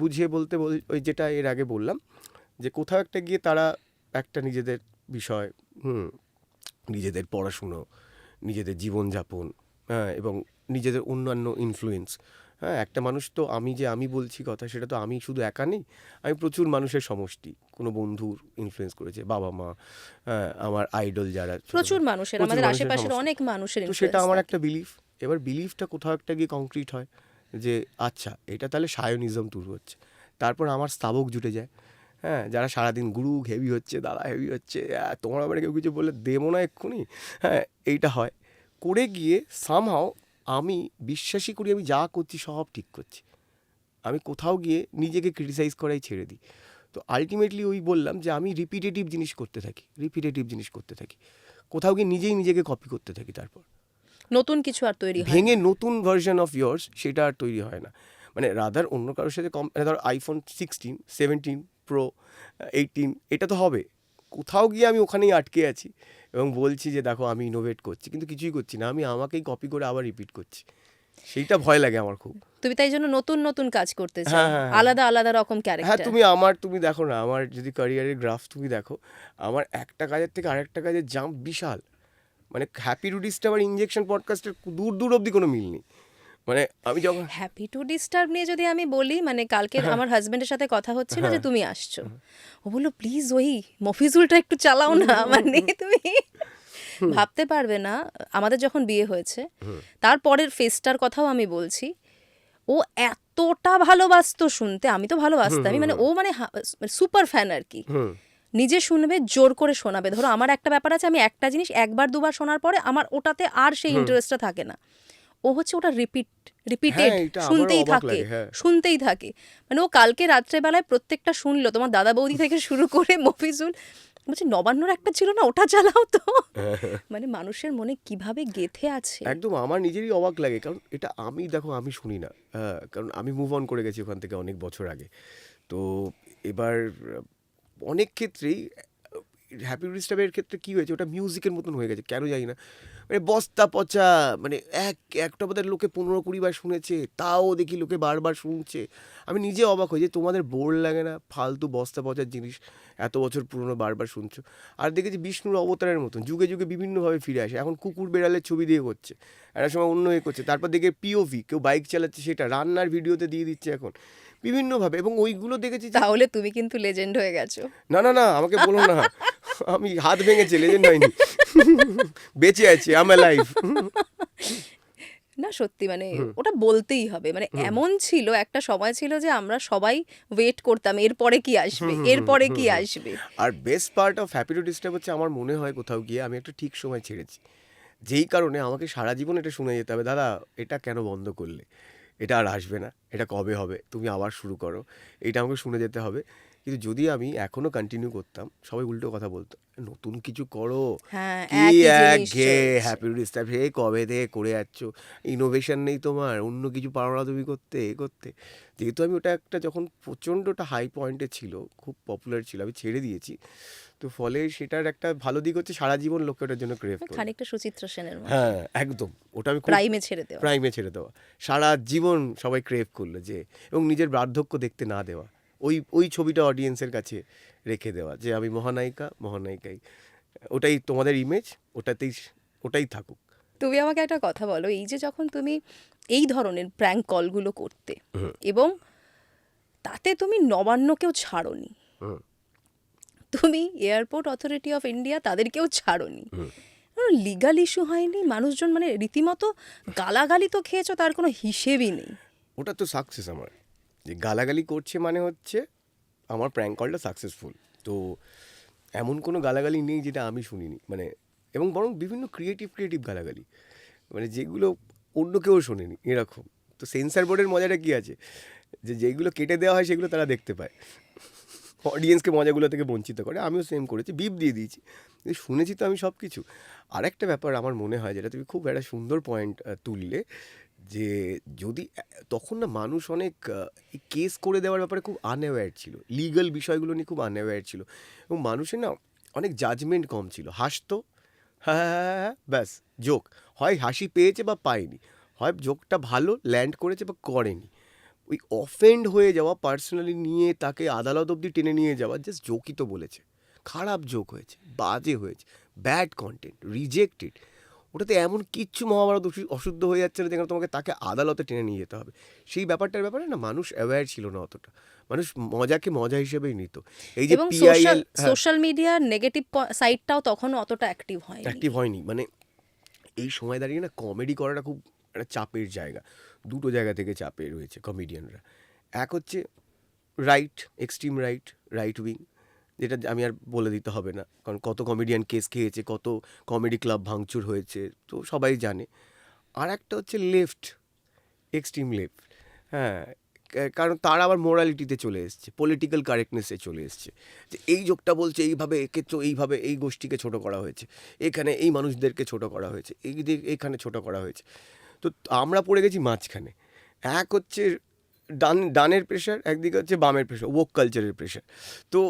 বুঝিয়ে বলতে ওই যেটা এর আগে বললাম, যে কোথাও একটা গিয়ে তারা একটা নিজেদের বিষয়, নিজেদের পড়াশুনো, নিজেদের জীবনযাপন, হ্যাঁ, এবং নিজেদের অন্যান্য ইনফ্লুয়েন্স, হ্যাঁ, একটা মানুষ তো আমি বলছি কথা, সেটা তো আমি শুধু একা নেই, আমি প্রচুর মানুষের সমষ্টি। কোনো বন্ধুর ইনফ্লুয়েন্স করেছে, বাবা মা, হ্যাঁ, আমার আইডল যারা, প্রচুর মানুষের, আমাদের আশেপাশের অনেক মানুষের তো সেটা ইনফ্লুয়েন্স আমার থাকে। একটা বিলিফ। এবার বিলিফটা কোথাও একটা গিয়ে কংক্রিট হয় যে আচ্ছা এটা তাহলে সায়নিজম শুরু হচ্ছে। তারপর আমার স্তাবক জুটে যায়, হ্যাঁ, যারা সারাদিন গুরু হেভি হচ্ছে, দাদা হেভি হচ্ছে, তোমার আবার কেউ কিছু বললে দেবো না এক্ষুনি, হ্যাঁ, এইটা হয়। করে গিয়ে সামহাও আমি বিশ্বাসই করি আমি যা করছি সব ঠিক করছি। আমি কোথাও গিয়ে নিজেকে ক্রিটিসাইজ করাই ছেড়ে দিই। তো আলটিমেটলি ওই বললাম যে আমি রিপিটেটিভ জিনিস করতে থাকি, কোথাও গিয়ে নিজেই নিজেকে কপি করতে থাকি, তারপর নতুন কিছু আর তৈরি হয় ভেঙে না। নতুন ভার্সন অফ ইয়ার্স সেটা আর তৈরি হয় না। মানে রাদার অন্য কারোর সাথে ধর আইফোন 16, 17 প্রো, 18 এটা তো হবে, কোথাও গিয়ে আমি ওখানেই আটকে আছি এবং বলছি যে দেখো আমি ইনোভেট করছি, কিন্তু কিছুই করছি না, আমি আমাকেই কপি করে আবার রিপিট করছি। সেইটা ভয় লাগে আমার খুব। তুমি তাই জন্য নতুন নতুন কাজ করতে চাও, হ্যাঁ, হ্যাঁ, হ্যাঁ। আলাদা আলাদা রকম হ্যাঁ, ক্যারেক্টার। তুমি দেখো না, আমার যদি ক্যারিয়ারের গ্রাফ তুমি দেখো, আমার একটা কাজের থেকে আরেকটা কাজের জাম্প বিশাল। মানে হ্যাপি টু ডিস্টার্ব আর ইনজেকশন পডকাস্টের দূর দূর অবধি কোনো মিল নেই। মানে আমি যখন হ্যাপি টু ডিস্টার্ব নিয়ে যদি আমি বলি, মানে কালকে আমার হাজবেন্ডের সাথে কথা হচ্ছিল যে তুমি আসছো, ও বললো প্লিজ ওই মফিজুলটা একটু চালাও না, মানে তুমি ভাবতে পারবে না, আমাদের যখন বিয়ে হয়েছে তারপরের ফেসটার কথাও আমি বলছি, ও এতটা ভালোবাসতো শুনতে, আমি তো ভালোবাসতামই, মানে ও মানে সুপার ফ্যান আর কি। নিজে শুনবে, জোর করে শোনাবে। ধরো আমার একটা ব্যাপার আছে, আমি একটা জিনিস একবার দুবার শোনার পরে আমার ওটাতে আর সেই ইন্টারেস্টটা থাকে না। ও হচ্ছে ওটা রিপিটেড হ্যাঁ, এটা আমারও শুনতেই অবাক থাকে, লাগে, হ্যাঁ। শুনতেই থাকে। মানে ও কালকে রাত্রেবেলায় প্রত্যেকটা শুনলো, তোমার দাদা বৌদি থেকে শুরু করে মফিজুল, বলছি নবান্নর একটা ছিল না, ওটা চালাও তো। মানে মানুষের মনে কিভাবে গেঁথে আছে। একদম আমার নিজেরই অবাক লাগে, কারণ এটা আমি শুনি না, কারণ আমি মুভ অন করে গেছি ওখান থেকে অনেক বছর আগে। তো এবার অনেক ক্ষেত্রেই হ্যাপি ডিস্টার্বের ক্ষেত্রে কী হয়েছে, ওটা মিউজিকের মতন হয়ে গেছে, কেন জানি না। মানে বস্তা পচা, মানে একটা বোধহয় লোকে 15-20 বার শুনেছে, তাও দেখি লোকে বারবার শুনছে। আমি নিজে অবাক হই যে তোমাদের বোর লাগে না ফালতু বস্তা পচার জিনিস এত বছর পুরনো বারবার শুনছো। আর দেখেছি বিষ্ণুর অবতারের মতন যুগে যুগে বিভিন্নভাবে ফিরে আসে। এখন কুকুর বেড়ালের ছবি দিয়ে করছে, একটা সময় অন্য করছে, তারপর দেখে পিওভি, কেউ বাইক চালাচ্ছে সেটা রান্নার ভিডিওতে দিয়ে দিচ্ছে এখন বিভিন্নভাবে, এবং ওইগুলো দেখেছি। তাহলে তুমি কিন্তু লেজেন্ড হয়ে গেছো। না না না, আমাকে বলো না, আমি হাত ভেঙেছে, লেজেন্ড হয়নি, বেঁচে আছি, আম অ্যালাইভ। না সত্যি, মানে ওটা বলতেই হবে। মানে এমন ছিল, একটা সময় ছিল যে আমরা সবাই ওয়েট করতাম এরপরে কি আসবে, এরপরে কি আসবে। আর best part of happy to disturb হচ্ছে, আমার মনে হয় কোথাও গিয়ে আমি একটা ঠিক সময় ছেড়েছি, যেই কারণে আমাকে সারা জীবন এটা শুনে যেতে হবে, দাদা এটা কেন বন্ধ করলে, এটা আর আসবে না, এটা কবে হবে, তুমি আবার শুরু করো, এটা আমাকে শুনে যেতে হবে। কিন্তু যদি আমি এখনও কন্টিনিউ করতাম, সবাই উল্টো কথা বলতো, নতুন কিছু করো, হ্যাঁ, কি একই জিনিস একঘেয়ে চলছে। হ্যাপি টু ডিস্টার্ব, হে কবে থেকে করে যাচ্ছ, ইনোভেশন নেই তোমার, অন্য কিছু পারো না তুমি করতে। যেহেতু আমি ওটা একটা যখন প্রচণ্ডটা হাই পয়েন্টে ছিল, খুব পপুলার ছিল, আমি ছেড়ে দিয়েছি। তো ফলে সেটার একটা ভালো দিক হচ্ছে সারা জীবন লোকে ওটার জন্য ক্রেভ করে। খানিকটা সুচিত্রা সেনের মতো, হ্যাঁ, একদম, ওটা আমি প্রাইমে ছেড়ে দেওয়া। প্রাইমে ছেড়ে দেওয়া, সারা জীবন সবাই ক্রেভ করলো যে, এবং নিজের বার্ধক্য দেখতে না দেওয়া, ওই ছবিটা অডিয়েন্সের কাছে রেখে দেওয়া যে আমি মহানায়িকাই, ওটাই তোমাদের ইমেজ, ওটাই থাকুক। তুমি আমাকে একটা কথা বলো, এই যে যখন তুমি এই ধরনের প্র্যাঙ্ক কলগুলো করতে এবং তাতে তুমি নবান্নকেও ছাড়োনি, তুমি এয়ারপোর্ট অথরিটি অফ ইন্ডিয়া তাদেরকেও ছাড়োনি, লিগাল ইস্যু হয়নি? মানুষজন মানে রীতিমতো গালাগালি তো খেয়েছো, তার কোনো হিসেবই নেই। ওটা তো সাকসেস আমার, যে গালাগালি করছে মানে হচ্ছে আমার প্র্যাঙ্ক কলটা সাকসেসফুল। তো এমন কোনো গালাগালি নেই যেটা আমি শুনিনি, মানে, এবং বরং বিভিন্ন ক্রিয়েটিভ গালাগালি, মানে যেগুলো অন্য কেউ শোনেনি এরকম। তো সেন্সার বোর্ডের মজাটা কী আছে, যে যেগুলো কেটে দেওয়া হয় সেগুলো তারা দেখতে পায়, অডিয়েন্সকে মজাগুলো থেকে বঞ্চিত করে। আমিও সেম করেছি, বিপ দিয়ে দিয়েছি, শুনেছি তো আমি সব কিছু। আরেকটা ব্যাপার আমার মনে হয়, যেটা তুমি খুব একটা সুন্দর পয়েন্ট তুললে, যে যদি তখন না মানুষ অনেক কেস করে দেওয়ার ব্যাপারে খুব আনঅ্যাওয়্যার ছিল, লিগ্যাল বিষয়গুলো নিয়ে খুব আনঅ্যাওয়্যার ছিল, এবং মানুষের না অনেক জাজমেন্ট কম ছিল। হাসতো, হ্যাঁ হ্যাঁ হ্যাঁ হ্যাঁ, ব্যাস জোক, হয় হাসি পেয়েছে বা পায়নি, হয় জোকটা ভালো ল্যান্ড করেছে বা করেনি। ওই অফেন্ড হয়ে যাওয়া, পার্সোনালি নিয়ে তাকে আদালত অবধি টেনে নিয়ে যাওয়া, জাস্ট জোকই তো বলেছে, খারাপ জোক হয়েছে, বাজে হয়েছে, ব্যাড কন্টেন্ট, রিজেক্টেড, ওটাতে এমন কিচ্ছু মহাভারত অশুদ্ধ হয়ে যাচ্ছে না যেখানে তোমাকে তাকে আদালতে টেনে নিয়ে যেতে হবে। সেই ব্যাপারটার ব্যাপারে না মানুষ অ্যাওয়্যার ছিল না অতটা, মানুষ মজাকে মজা হিসেবেই নিত। এই যে এবং পিআইএল সোশ্যাল মিডিয়ার নেগেটিভ সাইডটাও তখন অতটা অ্যাক্টিভ হয়নি। অ্যাক্টিভ হয়নি, মানে এই সময় দাঁড়িয়ে না কমেডি করাটা খুব একটা চাপের জায়গা। দুটো জায়গা থেকে চাপে রয়েছে কমেডিয়ানরা। এক হচ্ছে right, extreme right, right wing, যেটা আমি আর বলে দিতে হবে না, কারণ কত কমেডিয়ান কেস খেয়েছে, কত কমেডি ক্লাব ভাঙচুর হয়েছে, তো সবাই জানে। আর একটা হচ্ছে লেফট, এক্সট্রিম লেফট, হ্যাঁ, কারণ তারা আবার মোরালিটিতে চলে এসছে, পলিটিক্যাল কারেক্টনেসে চলে এসছে, যে এই যোগটা বলছে এইভাবে, একে তো এইভাবে এই গোষ্ঠীকে ছোট করা হয়েছে, এখানে এই মানুষদেরকে ছোট করা হয়েছে, এইখানে ছোট করা হয়েছে। তো আমরা পড়ে গেছি মাঝখানে। এক হচ্ছে ডানের প্রেশার, একদিকে হচ্ছে বামের প্রেশার, ওক কালচারের প্রেশার। তো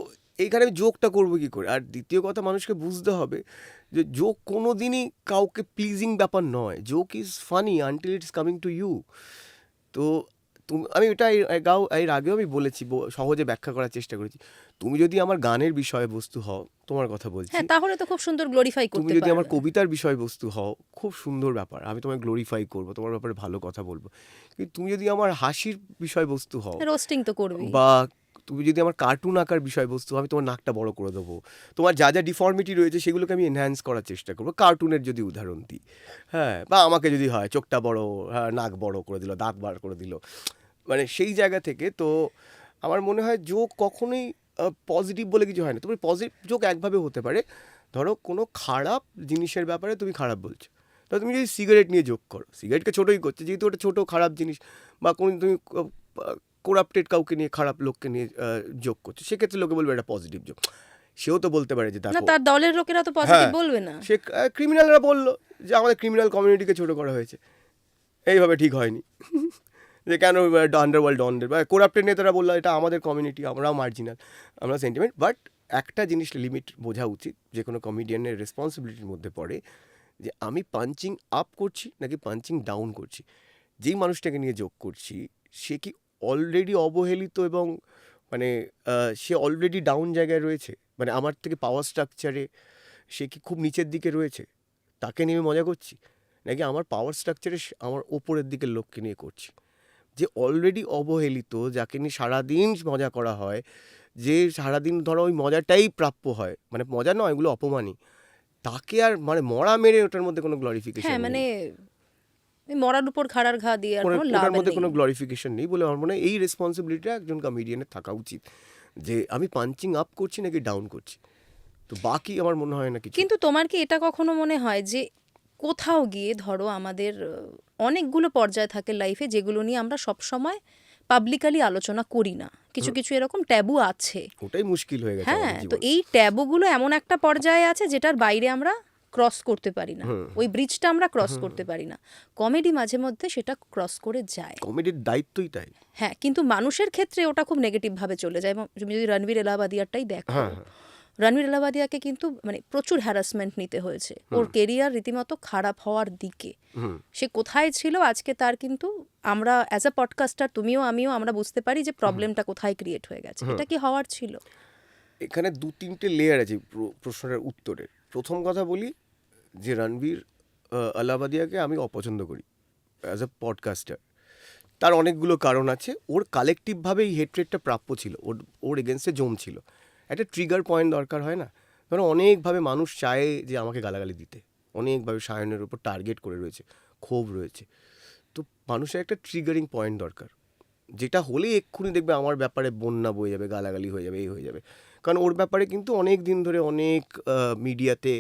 এইখানে আমি জোকটা করবো কী করে? আর দ্বিতীয় কথা, মানুষকে বুঝতে হবে যে জোক কোনো দিনই কাউকে প্লিজিং ব্যাপার নয়। Joke is funny until it's coming to you. তো আমি এটা এর আগেও আমি বলেছি, সহজে ব্যাখ্যা করার চেষ্টা করেছি। তুমি যদি আমার গানের বিষয়বস্তু হও, তোমার কথা বলছি, হ্যাঁ, তাহলে তো খুব সুন্দর গ্লোরিফাই তুমি করতে যদি আমার পারবে। কবিতার বিষয়বস্তু হও, খুব সুন্দর ব্যাপার, আমি তোমায় গ্লোরিফাই করবো, তোমার ব্যাপারে ভালো কথা বলবো। কিন্তু তুমি যদি আমার হাসির বিষয়বস্তু হও, রোস্টিং তো করবি। বা তুমি যদি আমার কার্টুন আঁকার বিষয়বস্তু, আমি তোমার নাকটা বড় করে দেবো, তোমার যা যা ডিফর্মিটি রয়েছে সেগুলোকে আমি এনহ্যান্স করার চেষ্টা করবো, কার্টুনের যদি উদাহরণ দিই, হ্যাঁ, বা আমাকে যদি হয় চোখটা বড়, হ্যাঁ, নাক বড় করে দিল, দাঁত বার করে দিল, মানে সেই জায়গা থেকে। তো আমার মনে হয় জোক কখনোই পজিটিভ বলে কিছু হয় না। তুমি পজিটিভ জোক একভাবে হতে পারে, ধরো কোনো খারাপ জিনিসের ব্যাপারে তুমি খারাপ বলছো, তো তুমি যদি সিগারেট নিয়ে জোক করো, সিগারেটকে ছোটোই করছে যেহেতু ওটা ছোটো খারাপ জিনিস, বা কোনো তুমি করাপ্টেড কাউকে নিয়ে, খারাপ লোককে নিয়ে জোক করছো, সেক্ষেত্রে লোকে বলবে এটা পজিটিভ জোক। সেও তো বলতে পারে যে না, দেখো, তার দলের লোকেরা তো পজিটিভ হ্যাঁ, বলবে না। সে ক্রিমিনালরা বললো যে আমাদের ক্রিমিনাল কমিউনিটিকে ছোটো করা হয়েছে, এইভাবে ঠিক হয়নি। যে কেন আন্ডারওয়ার্ল্ড ডনদের বা করাপ্টেড নেতারা বললো এটা আমাদের কমিউনিটি, আমরাও মার্জিনাল, আমরা সেন্টিমেন্ট। বাট একটা জিনিস লিমিট বোঝা উচিত, যে কোনো কমেডিয়ানের রেসপন্সিবিলিটির মধ্যে পড়ে যে আমি পাঞ্চিং আপ করছি নাকি পাঞ্চিং ডাউন করছি। যেই মানুষটাকে নিয়ে যোগ করছি সে কি অলরেডি অবহেলিত, এবং মানে সে অলরেডি ডাউন জায়গায় রয়েছে, মানে আমার থেকে পাওয়ার স্ট্রাকচারে সে কি খুব নিচের দিকে রয়েছে, তাকে নিয়ে মজা করছি, নাকি আমার পাওয়ার স্ট্রাকচারে আমার ওপরের দিকের লোককে নিয়ে করছি, যে অলরেডি অবহেলিত, যাকে নিয়ে সারাদিন মজা করা হয়, যে সারাদিন ধরো ওই মজাটাই প্রাপ্য হয়, মানে মজা নয়, এগুলো অপমানই, তাকে আর মানে মরা মেরে ওটার মধ্যে কোনো গ্লোরিফিকেশন হ্যাঁ, নেই, মানে ওই মরার উপর খাড়ার ঘা দিয়ে আর কোনো লাভ ওটার মধ্যে নেই। কোনো গ্লোরিফিকেশন নেই বলে আমার মনে হয় এই রেসপন্সিবিলিটিটা একজন কমেডিয়ানের থাকা উচিত, যে আমি পাঞ্চিং আপ করছি নাকি ডাউন করছি। তো বাকি আমার মনে হয় না কিছু। কিন্তু তোমার কি এটা কখনো মনে হয় যে কোথাও গিয়ে ধরো আমাদের অনেকগুলো পর্যায় থাকে লাইফে যেগুলো নিয়ে আমরা সব সময় পাবলিকালি আলোচনা করি না, কিছু কিছু এরকম ট্যাবু আছে। ওটাই মুশকিল হয়ে গেছে হ্যাঁ, আমাদের তো জীবনে। এই ট্যাবুগুলো এমন একটা পর্যায়ে আছে যেটার বাইরে আমরা ক্রস করতে পারি না, ওই ব্রিজটা আমরা ক্রস করতে পারি না। কমেডি মাঝে মধ্যে সেটা ক্রস করে যায়। কমেডির দায়িত্বই তাই। হ্যাঁ, কিন্তু মানুষের ক্ষেত্রে ওটা খুব নেগেটিভ ভাবে চলে যায়। এবং তুমি যদি রণবীর এলাহাবাদিয়ারটাই দেখো, হ্যাঁ, রণবীর এলাহাবাদিয়াকে কিন্তু মানে প্রচুর হ্যারাসমেন্ট নিতে হয়েছে, ওর কেরিয়ার রীতিমতো খারাপ হওয়ার দিকে। সে কোথায় ছিল আজকে তার কিন্তু আমরা অ্যাজ আ পডকাস্টার, তুমিও আমিও, আমরা বুঝতে পারি যে প্রবলেমটা কোথায় ক্রিয়েট হয়ে গেছে। এটা কি হওয়ার ছিল? এখানে 2-3টে লেয়ার আছে প্রশ্নটার উত্তরের। প্রথম কথা বলি যে রণবীর আলাহাবাদিয়াকে আমি অপছন্দ করি অ্যাজ আ পডকাস্টার। তার অনেকগুলো কারণ আছে। ওর কালেকটিভভাবে এই হেট্রেটটা প্রাপ্য ছিল, ওর এগেনস্টে জমছিল। একটা ট্রিগার পয়েন্ট দরকার হয় না? ধরো অনেকভাবে মানুষ চায় যে আমাকে গালাগালি দিতে, অনেকভাবে সায়নের উপর টার্গেট করে রয়েছে, ক্ষোভ রয়েছে। তো মানুষের একটা ট্রিগারিং পয়েন্ট দরকার, যেটা হলেই এক্ষুনি দেখবে আমার ব্যাপারে বন্যা বয়ে যাবে, গালাগালি হয়ে যাবে, এই হয়ে যাবে। কারণ ওর ব্যাপারে কিন্তু অনেক দিন ধরে অনেক মিডিয়াতে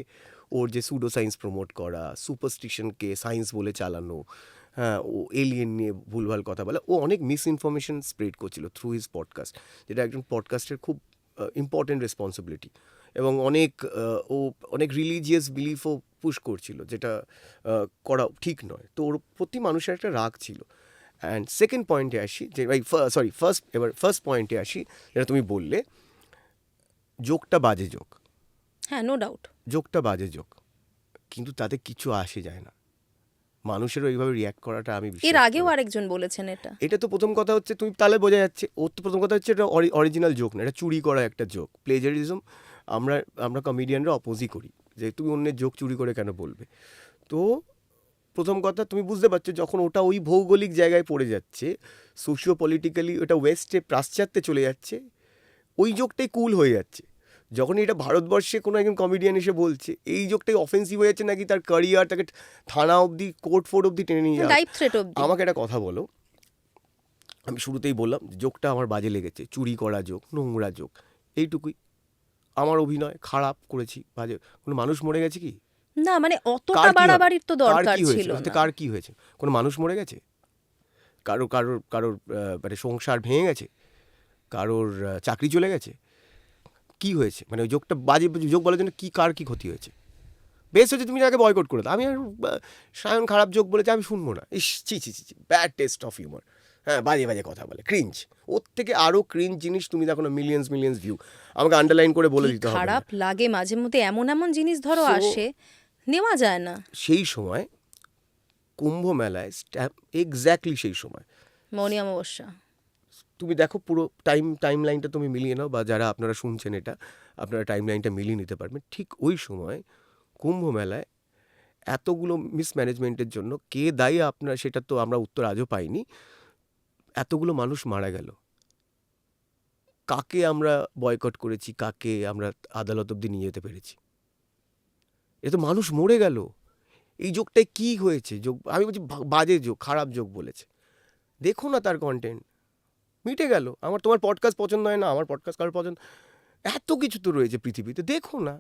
ওর যে সুডো সায়েন্স প্রমোট করা, সুপারস্টিশনকে সায়েন্স বলে চালানো, হ্যাঁ, ও এলিয়েন নিয়ে ভুলভাল কথা বলা, ও অনেক মিস ইনফরমেশন স্প্রেড করছিল থ্রু হিজ পডকাস্ট, যেটা একজন পডকাস্টের খুব ইম্পর্টেন্ট রেসপন্সিবিলিটি। এবং ও অনেক রিলিজিয়াস বিলিফও পুশ করছিল, যেটা করা ঠিক নয়। তো ওর প্রতি মানুষের একটা রাগ ছিল। অ্যান্ড সেকেন্ড পয়েন্টে আসি, যে ফার্স্ট পয়েন্টে আসি, যেটা তুমি বললে, জোকটা বাজে জোক, হ্যাঁ, নো ডাউট। জোকটা বাজে জোক, কিন্তু তাতে কিছু আসে যায় না। মানুষের ওইভাবে রিয়াক্ট করাটা আমি বিশ্বাস এর করি আগেও না। আরেকজন বলেছেন এটা। এটা তো প্রথম কথা হচ্ছে, তুমি তাহলে বোঝা যাচ্ছে, ওর তো প্রথম কথা হচ্ছে এটা অরিজিনাল জোক না, এটা চুরি করা একটা জোক, প্লেজারিজম। আমরা আমরা কমেডিয়ানরা অপোজই করি, যে তুমি অন্যের জোক চুরি করে কেন বলবে। তো প্রথম কথা, তুমি বুঝতে পারছো যখন ওটা ওই ভৌগোলিক জায়গায় পড়ে যাচ্ছে, সোশিও পলিটিক্যালি ওটা ওয়েস্টে প্রাশ্চাত্যে চলে যাচ্ছে, ওই জোকটাই কুল হয়ে যাচ্ছে। যখন এটা ভারতবর্ষে কোনো একজন কমেডিয়ান এসে বলছে, এই জোকটাই অফেন্সিভ হয়ে যাচ্ছে, নাকি তার ক্যারিয়ার, তাকে থানা অবধি, কোর্ট ফোর্ট অবধি টেনে নিয়ে যাচ্ছে। লাইফ থ্রেট অবধি। আমাকে একটা কথা বলো, আমি শুরুতেই বললাম জোকটা আমার বাজে লেগেছে, চুরি করা জোক, নোংরা জোক, এইটুকুই। আমার অভিনয় খারাপ করেছি, বাজে, কোনো মানুষ মরে গেছে কি? না মানে কার অতটা কি হবে? বাড়াবাড়ির তো কার দরকার কি হয়েছে? ছিল তাতে না। কার কি হয়েছে? কোনো মানুষ মরে গেছে? কারোর কারোর কারোর মানে সংসার ভেঙে গেছে? কারোর চাকরি চলে গেছে? কি হয়েছে? মানে ওই জোকটা বাজে জোক বলার জন্য কার কি ক্ষতি হয়েছে? বেশ হচ্ছে তুমি তাকে বয়কট করে দাও। আমি আর সায়ন খারাপ জোক বলেছে আমি শুনবো না, ইস ছি ছি ছি, ব্যাড টেস্ট অফ হিউমার, হ্যাঁ, বাজে বাজে কথা বলে, ক্রিঞ্জ। ওর থেকে আরও ক্রিঞ্জ জিনিস তুমি দেখো না, মিলিয়ন্স ভিউ। আমাকে আন্ডারলাইন করে বলে কি দিতে হবে না। খারাপ লাগে মাঝে মধ্যে, এমন এমন জিনিস ধরো So, আসে, নেওয়া যায় না। সেই সময় কুম্ভ মেলায় এক্স্যাক্টলি সেই সময় মৌনি অমাবস্যা। তুমি দেখো পুরো টাইম লাইনটা তুমি মিলিয়ে নাও, বা যারা আপনারা শুনছেন এটা, আপনারা টাইম লাইনটা মিলিয়ে নিতে পারবেন। ঠিক ওই সময় কুম্ভ মেলায় এতগুলো মিসম্যানেজমেন্টের জন্য কে দায়ী আপনার, সেটা তো আমরা উত্তর আজও পাইনি। এতগুলো মানুষ মারা গেল, কাকে আমরা বয়কট করেছি, কাকে আমরা আদালত অবধি নিয়ে যেতে পেরেছি? এ তো মানুষ মরে গেল। এই জোকটায় কি হয়েছে? জোক আমি বলছি বাজে জোক, খারাপ জোক বলেছে, দেখো না তার কন্টেন্ট, মিটে গেল। তোমার পডকাস্ট পছন্দ হয় না, আমার পডকাস্ট কারোর পছন্দ, এত কিছু তো রয়েছে পৃথিবীতে, দেখো না।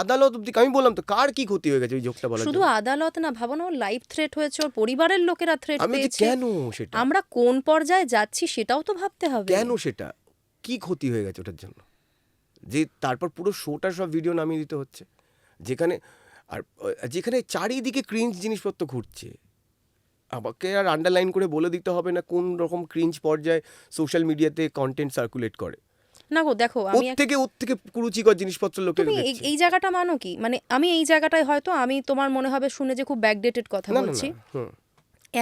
আদালত অব্দি, আমি বললাম তো, কার কি ক্ষতি হয়ে গেছে ওই জোকটা বলার শুধু জন্য? আদালত না, ভাবো না, ওর লাইফ থ্রেট হয়েছে, ওর পরিবারের লোকেরা থ্রেট আমি বলছি পেয়েছে। কেন সেটা, আমরা কোন পর্যায়ে যাচ্ছি সেটাও তো ভাবতে হবে। কেন সেটা, কি ক্ষতি হয়ে গেছে ওটার জন্য, যে তারপর পুরো শোটার সব ভিডিও নামিয়ে দিতে হচ্ছে, যেখানে যেখানে চারিদিকে ক্রিঞ্জ জিনিসপত্র ঘুরছে। আমাকে আর আন্ডারলাইন করে বলে দিতে হবে না কোন রকম ক্রিঞ্জ পর্যায়ে সোশ্যাল মিডিয়াতে কন্টেন্ট সার্কুলেট করে। না গো, দেখো আমি ওর থেকে কুরুচিকর জিনিসপত্র লোকে তুমি এই জায়গাটা মানো কি, মানে আমি এই জায়গাটায় হয়তো আমি তোমার মনে হবে শুনে যে খুব ব্যাকডেটেড কথা না না বলছি, না, হুম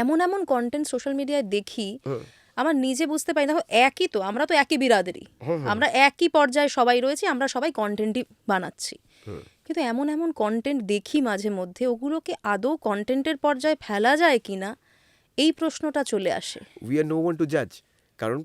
এমন এমন কন্টেন্ট সোশ্যাল মিডিয়ায় দেখি, হুম আমার নিজে বুঝতে পারি, দেখো একই তো, আমরা তো একই বিরাদেরই, হুম হুম, আমরা একই পর্যায়ে সবাই রয়েছি, আমরা সবাই কন্টেন্টই বানাচ্ছি, হুম। কিন্তু এমন এমন কন্টেন্ট দেখি মাঝে মধ্যে, ওগুলোকে আদৌ কন্টেন্টের পর্যায়ে ফেলা যায় কিনা এই প্রশ্নটা চলে আসে। We are no one to জাজ। কারণ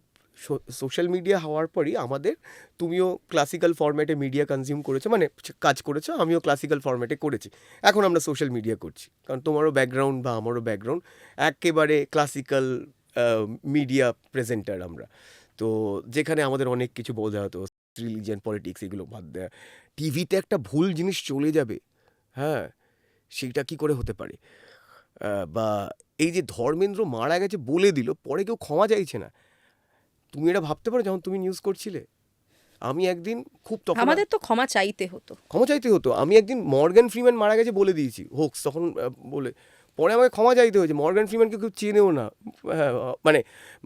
সোশ্যাল মিডিয়া হওয়ার পরই আমাদের, তুমিও ক্লাসিক্যাল ফরম্যাটে মিডিয়া কনজিউম করেছো, মানে কাজ করেছো, আমিও ক্লাসিক্যাল ফরম্যাটে করেছি, এখন আমরা সোশ্যাল মিডিয়া করছি। কারণ তোমারও ব্যাকগ্রাউন্ড বা আমারও ব্যাকগ্রাউন্ড একেবারে ক্লাসিক্যাল মিডিয়া প্রেজেন্টার আমরা। তো যেখানে আমাদের অনেক কিছু বোঝা হতো, রিলিজিয়ান, পলিটিক্স, এগুলো বাদ দেয়, টিভিতে একটা ভুল জিনিস চলে যাবে, হ্যাঁ, সেইটা কি করে হতে পারে? বা এই যে ধর্মেন্দ্র মারা গেছে বলে দিল, পরে কেউ ক্ষমা চাইছে না। তুমি এটা ভাবতে পারো, যখন তুমি নিউজ করছিলে, আমি একদিন খুব তখন আমাদের তো ক্ষমা চাইতে হতো। ক্ষমা চাইতে হতো। আমি একদিন মর্গ্যান ফ্রিম্যান মারা গেছে বলে দিয়েছি, হোক্স তখন বলে, পরে আমাকে ক্ষমা চাইতে হয়েছে। মর্গ্যান ফ্রিম্যানকে কেউ চেনেও না, হ্যাঁ, মানে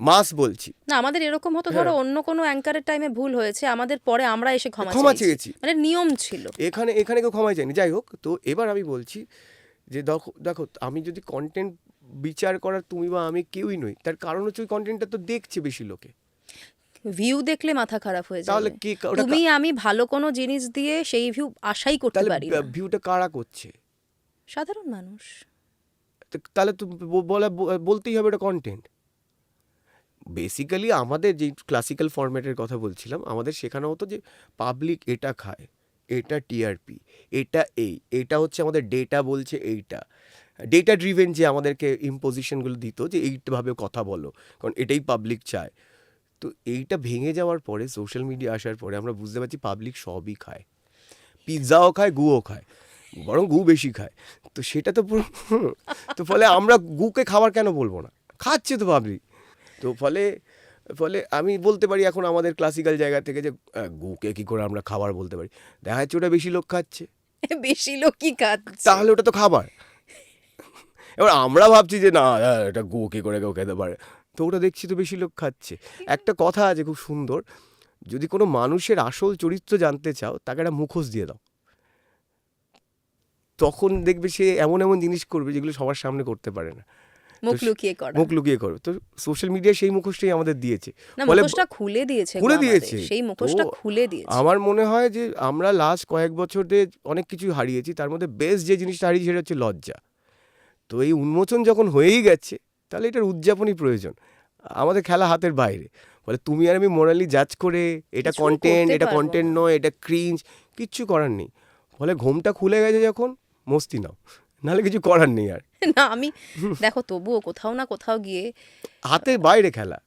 মাস বলছি। না, আমাদের এরকম হতো, ধরো অন্য কোনো অ্যাঙ্কারের টাইমে ভুল হয়েছে, আমাদের পরে আমরা এসে ক্ষমা চেয়েছি, মানে নিয়ম ছিল। এখানে কেউ ক্ষমা চাইনি। যাই হোক, তো এবার আমি বলছি যে দেখো দেখো, আমি যদি কন্টেন্ট বিচার করার তুমি বা আমি কেউই নই, তার কারণ হচ্ছে ওই কন্টেন্টটা তো দেখছে বেশি লোকে। ভিউ দেখলে মাথা খারাপ হয়ে তাহলে যাবে। কি ওটা তুমি আমি ভালো কোনো জিনিস দিয়ে সেই ভিউ আশাই করতে তাহলে পারি না। ভিউটা কারা করছে? সাধারণ মানুষ। তাহলে তো বলতেই হবে এটা কন্টেন্ট। বেসিক্যালি আমাদের যে ক্লাসিক্যাল ফরম্যাটের কথা বলছিলাম, আমাদের শেখানো হতো যে পাবলিক এটা খায়, এটা টিআরপি, এটা হচ্ছে আমাদের ডেটা বলছে, ডেটা ড্রিভেন যে আমাদেরকে ইম্পোজিশনগুলো দিত, যে এইভাবে কথা বলো, কারণ এটাই পাবলিক চায়। তো এইটা ভেঙে যাওয়ার পরে, সোশ্যাল মিডিয়া আসার পরে আমরা বুঝতে পারছি পাবলিক সবই খায়, পিৎজাও খায়, গুও খায়, বরং গু বেশি খায়। তো সেটা তো পুরো তো ফলে আমরা গুকে খাবার কেন বলবো না, খাচ্ছে তো পাবলিক। তো ফলে আমি বলতে পারি এখন আমাদের ক্লাসিক্যাল জায়গা থেকে যে গুকে কী করে আমরা খাবার বলতে পারি, দেখা যাচ্ছে ওটা বেশি লোক খাচ্ছে, বেশি লোকই খাচ্ছে। তাহলে ওটা তো খাবার। এবার আমরা ভাবছি যে না এটা কে করে কেউ খেতে পারে, তো ওটা দেখছি তো বেশি লোক খাচ্ছে। একটা কথা আছে খুব সুন্দর, যদি কোনো মানুষের আসল চরিত্র জানতে চাও তাকে একটা মুখোশ দিয়ে দাও, তখন দেখবে সে এমন এমন জিনিস করবে যেগুলো সবার সামনে করতে পারে না, মুখ লুকিয়ে করা। মুখ লুকিয়ে করবে। তো সোশ্যাল মিডিয়ায় সেই মুখোশটাই আমাদের দিয়েছে। না, ফলে মুখোশটা খুলে দিয়েছে গো খুলে আমাদের। দিয়েছে। সেই মুখোশটা তো খুলে দিয়েছে। আমার মনে হয় যে আমরা লাস্ট কয়েক বছর ধরে অনেক কিছু হারিয়েছি, তার মধ্যে বেস্ট যে জিনিসটা হারিয়েছি সেটা হচ্ছে লজ্জা। তো এই উন্মোচন যখন হয়েই গেছে তাহলে এটার উদযাপনই প্রয়োজন। আমাদের খেলা হাতের বাইরে, বলে তুমি আর আমি মোরালি জাজ করে এটা কিছুই কন্টেন্ট, করতে এটা পারবো কন্টেন্ট না। নয়, এটা ক্রিঞ্জ, কিচ্ছু করার নেই। ফলে ঘুমটা খুলে গেছে যখন, মস্তি নাও, নাহলে কিছু করার নেই আর। না আমি দেখো তবুও কোথাও না কোথাও গিয়ে হাতের বাইরে খেলা।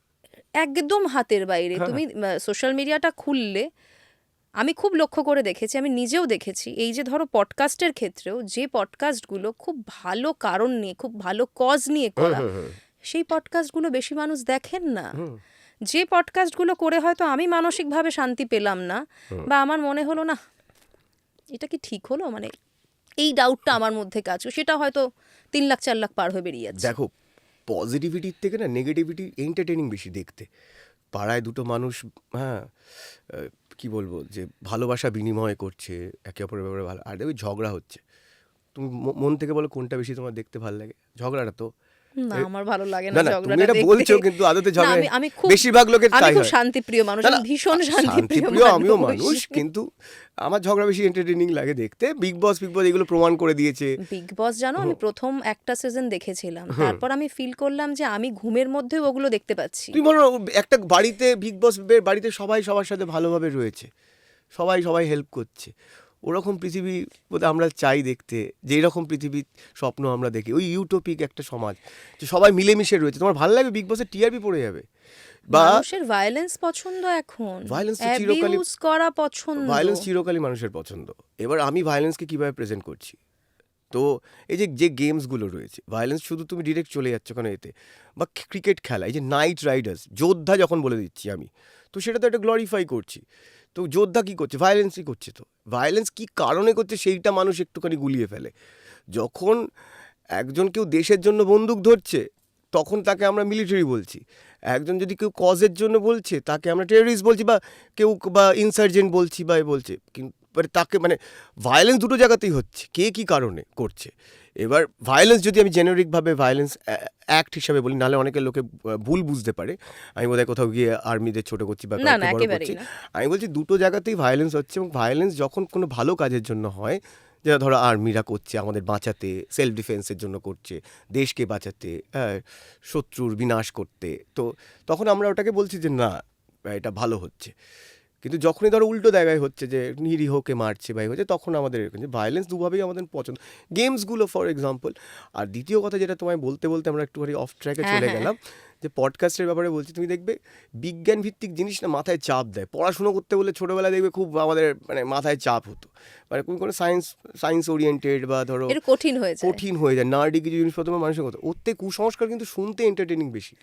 একদম হাতের বাইরে। তুমি সোশ্যাল মিডিয়াটা খুললে আমি খুব লক্ষ্য করে দেখেছি, আমি নিজেও দেখেছি, এই যে ধরো পডকাস্টের ক্ষেত্রেও যে পডকাস্টগুলো খুব ভালো কারণ নিয়ে, খুব ভালো কজ নিয়ে করা, সেই পডকাস্টগুলো বেশি মানুষ দেখেন না। যে পডকাস্টগুলো করে হয়তো আমি মানসিকভাবে শান্তি পেলাম না, বা আমার মনে হলো না এটা কি ঠিক হলো, মানে এই ডাউটটা আমার মধ্যে কাজ করে, সেটা হয়তো 3 লাখ 4 লাখ পার হয়ে বেরিয়ে যাচ্ছে। দেখো, পজিটিভিটির থেকে না নেগেটিভিটি এন্টারটেনিং বেশি দেখতে। পাড়ায় দুটো মানুষ, হ্যাঁ কি বলবো, যে ভালোবাসা বিনিময় করছে একে অপরের ব্যাপারে, ভালো, আর দেখো ঝগড়া হচ্ছে, তুমি মন থেকে বলো কোনটা বেশি তোমার দেখতে ভালো লাগে? ঝগড়াটা তো। না আমার ভালো লাগে না না না, তুমি ঝগড়াটা এটা দেখতে। বলছো কিন্তু আদতে না, ঝগড়া আমি খুব বেশিরভাগ লোকের আমি তাই খুব হয়। শান্তিপ্রিয় মানুষ, না, আমি না, ভীষণ শান্তিপ্রিয় আমিও মানুষ, কিন্তু আমার ঝগড়া বেশি এন্টারটেনিং লাগে দেখতে। বিগ বস এগুলো প্রমাণ করে দিয়েছে। বিগ বস জানো, আমি প্রথম একটা সিজন দেখেছিলাম, তারপর আমি ফিল করলাম যে আমি ঘুমের মধ্যেও ওগুলো দেখতে পাচ্ছি। তুমি বলো একটা বাড়িতে, বিগ বস বাড়িতে সবাই সবার সাথে ভালোভাবে রয়েছে, সবাই হেল্প করছে, ওরকম পৃথিবী বোধহয় আমরা চাই দেখতে, যে এরকম পৃথিবীর স্বপ্ন আমরা দেখি, ওই ইউটোপিক একটা সমাজ, যে সবাই মিলেমিশে রয়েছে। তোমার ভালো লাগবে বিগ বসের টিআরপি পড়ে যাবে, বা মানুষের ভায়োলেন্স পছন্দ এখন, ভায়োলেন্স তো চিরকালই, অ্যাবিউজ করা পছন্দ। ভায়োলেন্স চিরকালই মানুষের পছন্দ। এবার আমি ভায়োলেন্সকে কীভাবে প্রেজেন্ট করছি, তো এই যে গেমসগুলো রয়েছে, ভায়োলেন্স শুধু তুমি ডিরেক্ট চলে যাচ্ছ কেন এতে, বা ক্রিকেট খেলা, এই যে নাইট রাইডার্স, যোদ্ধা যখন বলে দিচ্ছি আমি, তো সেটা তো একটা গ্লোরিফাই করছি। তো যোদ্ধা কী করছে? ভায়োলেন্সই করছে। তো ভায়োলেন্স কী কারণে করছে সেইটা মানুষ একটুখানি গুলিয়ে ফেলে। যখন একজন কেউ দেশের জন্য বন্দুক ধরছে তখন তাকে আমরা মিলিটারি বলছি, একজন যদি কেউ কজের জন্য বলছে তাকে আমরা টেররিস্ট বলছি, বা কেউ বা ইনসার্জেন্ট বলছি, বা বলছে। কিন্তু তাকে মানে ভায়োলেন্স দুটো জায়গাতেই হচ্ছে, কে কী কারণে করছে। এবার ভায়োলেন্স যদি আমি জেনারিকভাবে ভায়োলেন্স অ্যাক্ট হিসাবে বলি, নাহলে অনেকের লোকে ভুল বুঝতে পারে আমি বোধহয় কোথাও গিয়ে আর্মিদের ছোটো করছি বা না, কাউকে বড় একেবারেই করছি। না। আমি বলছি দুটো জায়গাতেই ভায়োলেন্স হচ্ছে, এবং ভায়োলেন্স যখন কোনো ভালো কাজের জন্য হয়, যেটা ধরো আর্মিরা করছে আমাদের বাঁচাতে, সেলফ ডিফেন্সের জন্য করছে, দেশকে বাঁচাতে, হ্যাঁ, শত্রুর বিনাশ করতে, তো তখন আমরা ওটাকে বলছি যে না এটা ভালো হচ্ছে। কিন্তু যখনই ধরো উল্টো জায়গায় হচ্ছে, যে নিরীহকে মারছে বা হচ্ছে, তখন আমাদের এরকম যে ভায়োলেন্স দুভাবেই আমাদের পছন্দ, গেমসগুলো ফর এক্সাম্পল। আর দ্বিতীয় কথা যেটা তোমায় বলতে আমরা একটুখানি অফ ট্র্যাকে চলে গেলাম, যে পডকাস্টের ব্যাপারে বলছি, তুমি দেখবে বিজ্ঞান ভিত্তিক জিনিস না মাথায় চাপ দেয়। পড়াশুনো করতে বলে ছোটোবেলায় দেখবে খুব আমাদের মানে মাথায় চাপ হতো, মানে কোনো সায়েন্স ওরিয়েন্টেড বা ধরো এটা কঠিন হয়ে যায়, নার্ডি কিছু জিনিসপত্র মানুষের কথা, ওতে কুসংস্কার কিন্তু শুনতে এন্টারটেনিং বেশি।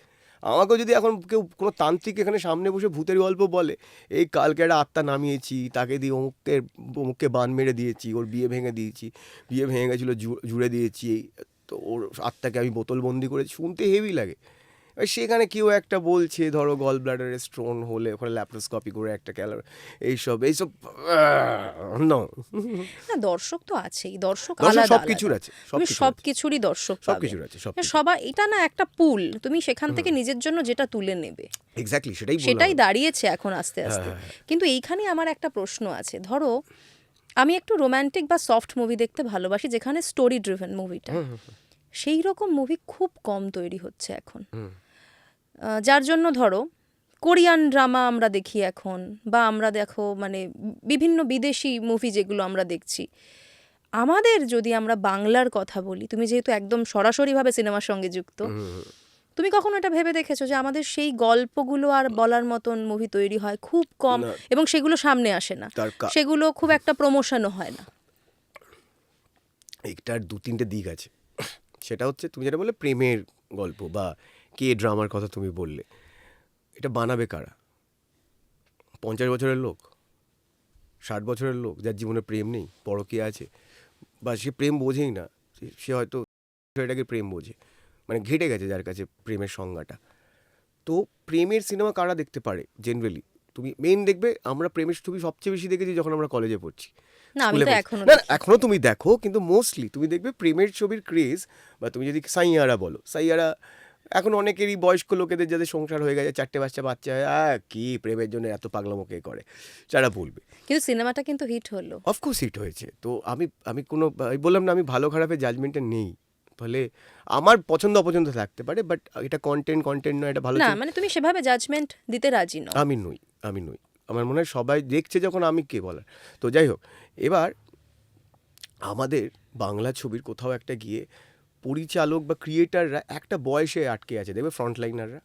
আমাকেও যদি এখন কেউ কোনো তান্ত্রিক এখানে সামনে বসে ভূতের গল্প বলে, এই কালকে একটা আত্মা নামিয়েছি, তাকে দিয়ে অমুককে বান মেরে দিয়েছি, ওর বিয়ে ভেঙে দিয়েছি, বিয়ে ভেঙে গেছিলো জুড়ে দিয়েছি, তো ওর আত্মাকে আমি বোতলবন্দি করেছি, শুনতে হেভি লাগে। সেখানে কেউ একটা বলছে ধরো গল ব্লাডারে স্টোন হলে ওখানে ল্যাপ্রোস্কোপি করে একটা এইসব না। দর্শক তো আছেই, দর্শক দর্শক আলাদা সবকিছুর আলাদা। আছে, তুমি সবকিছুরই দর্শক পাবে। সবকিছুর আছে, সবাই, এটা না একটা পুল, তুমি সেখান থেকে নিজের জন্য যেটা তুলে নেবে, এক্স্যাক্টলি সেটাই দাঁড়িয়েছে এখন আস্তে আস্তে। কিন্তু এইখানে আমার একটা প্রশ্ন আছে, ধরো আমি একটু রোম্যান্টিক বা সফট মুভি দেখতে ভালোবাসি, যেখানে স্টোরি ড্রিভেন মুভিটা, সেই রকম মুভি খুব কম তৈরি হচ্ছে এখন। যার জন্য ধরো কোরিয়ান ড্রামা আমরা দেখি এখন, বা আমরা দেখো মানে বিভিন্ন বিদেশি মুভি যেগুলো আমরা দেখছি। আমাদের যদি আমরা বাংলার কথা বলি, তুমি যেহেতু একদম সরাসরিভাবে সিনেমার সঙ্গে যুক্ত, তুমি কখনো এটা ভেবে দেখেছো যে আমাদের সেই গল্পগুলো আর বলার মতন মুভি তৈরি হয় খুব কম, এবং সেগুলো সামনে আসে না, সেগুলো খুব একটা প্রমোশনও হয় না? এটার 2-3টে দিক আছে। সেটা হচ্ছে তুমি যেটা বললে প্রেমের গল্প বা কে ড্রামার কথা তুমি বললে, এটা বানাবে কারা? 50 বছরের লোক? 60 বছরের লোক যার জীবনে প্রেম নেই, পরকীয়া আছে, বা সে প্রেম বোঝেই না, সে হয়তো এটাকে প্রেম বোঝে, মানে ঘেটে গেছে যার কাছে প্রেমের সংজ্ঞাটা। তো প্রেমের সিনেমা কারা দেখতে পারে জেনারেলি? তুমি মেইন দেখবে, আমরা প্রেমের ছবি সবচেয়ে বেশি দেখেছি যখন আমরা কলেজে পড়ছি, না আমি স্কুলে তো পড়ছি। এখনো না দেখি। এখনো তুমি দেখো, কিন্তু মোস্টলি তুমি দেখবে প্রেমের ছবির ক্রেজ, বা তুমি যদি সাইয়ারা বলো, সাইয়ারা এখন অনেকেরই বয়স্ক লোকেদের যাদের সংসার হয়ে গেছে, 4টে বাচ্চা হয়, কি প্রেমের জন্য এত পাগলামোকে করে, যারা বলবে। কিন্তু সিনেমাটা কিন্তু হিট হলো। অফকোর্স হিট হয়েছে। তো আমি কোনো, আমি বললাম না, আমি ভালো খারাপের জাজমেন্টে নেই, ফলে আমার পছন্দ অপছন্দ থাকতে পারে, বাট এটা কন্টেন্ট নয়, এটা ভালো না ছবি। মানে তুমি সেভাবে জাজমেন্ট দিতে রাজি নও। আমি নই। আমার মনে হয় সবাই দেখছে যখন, আমি কে বলার। তো যাই হোক, এবার আমাদের বাংলা ছবির কোথাও একটা গিয়ে পরিচালক বা ক্রিয়েটাররা একটা বয়সে আটকে আছে, দেখবে ফ্রন্টলাইনাররা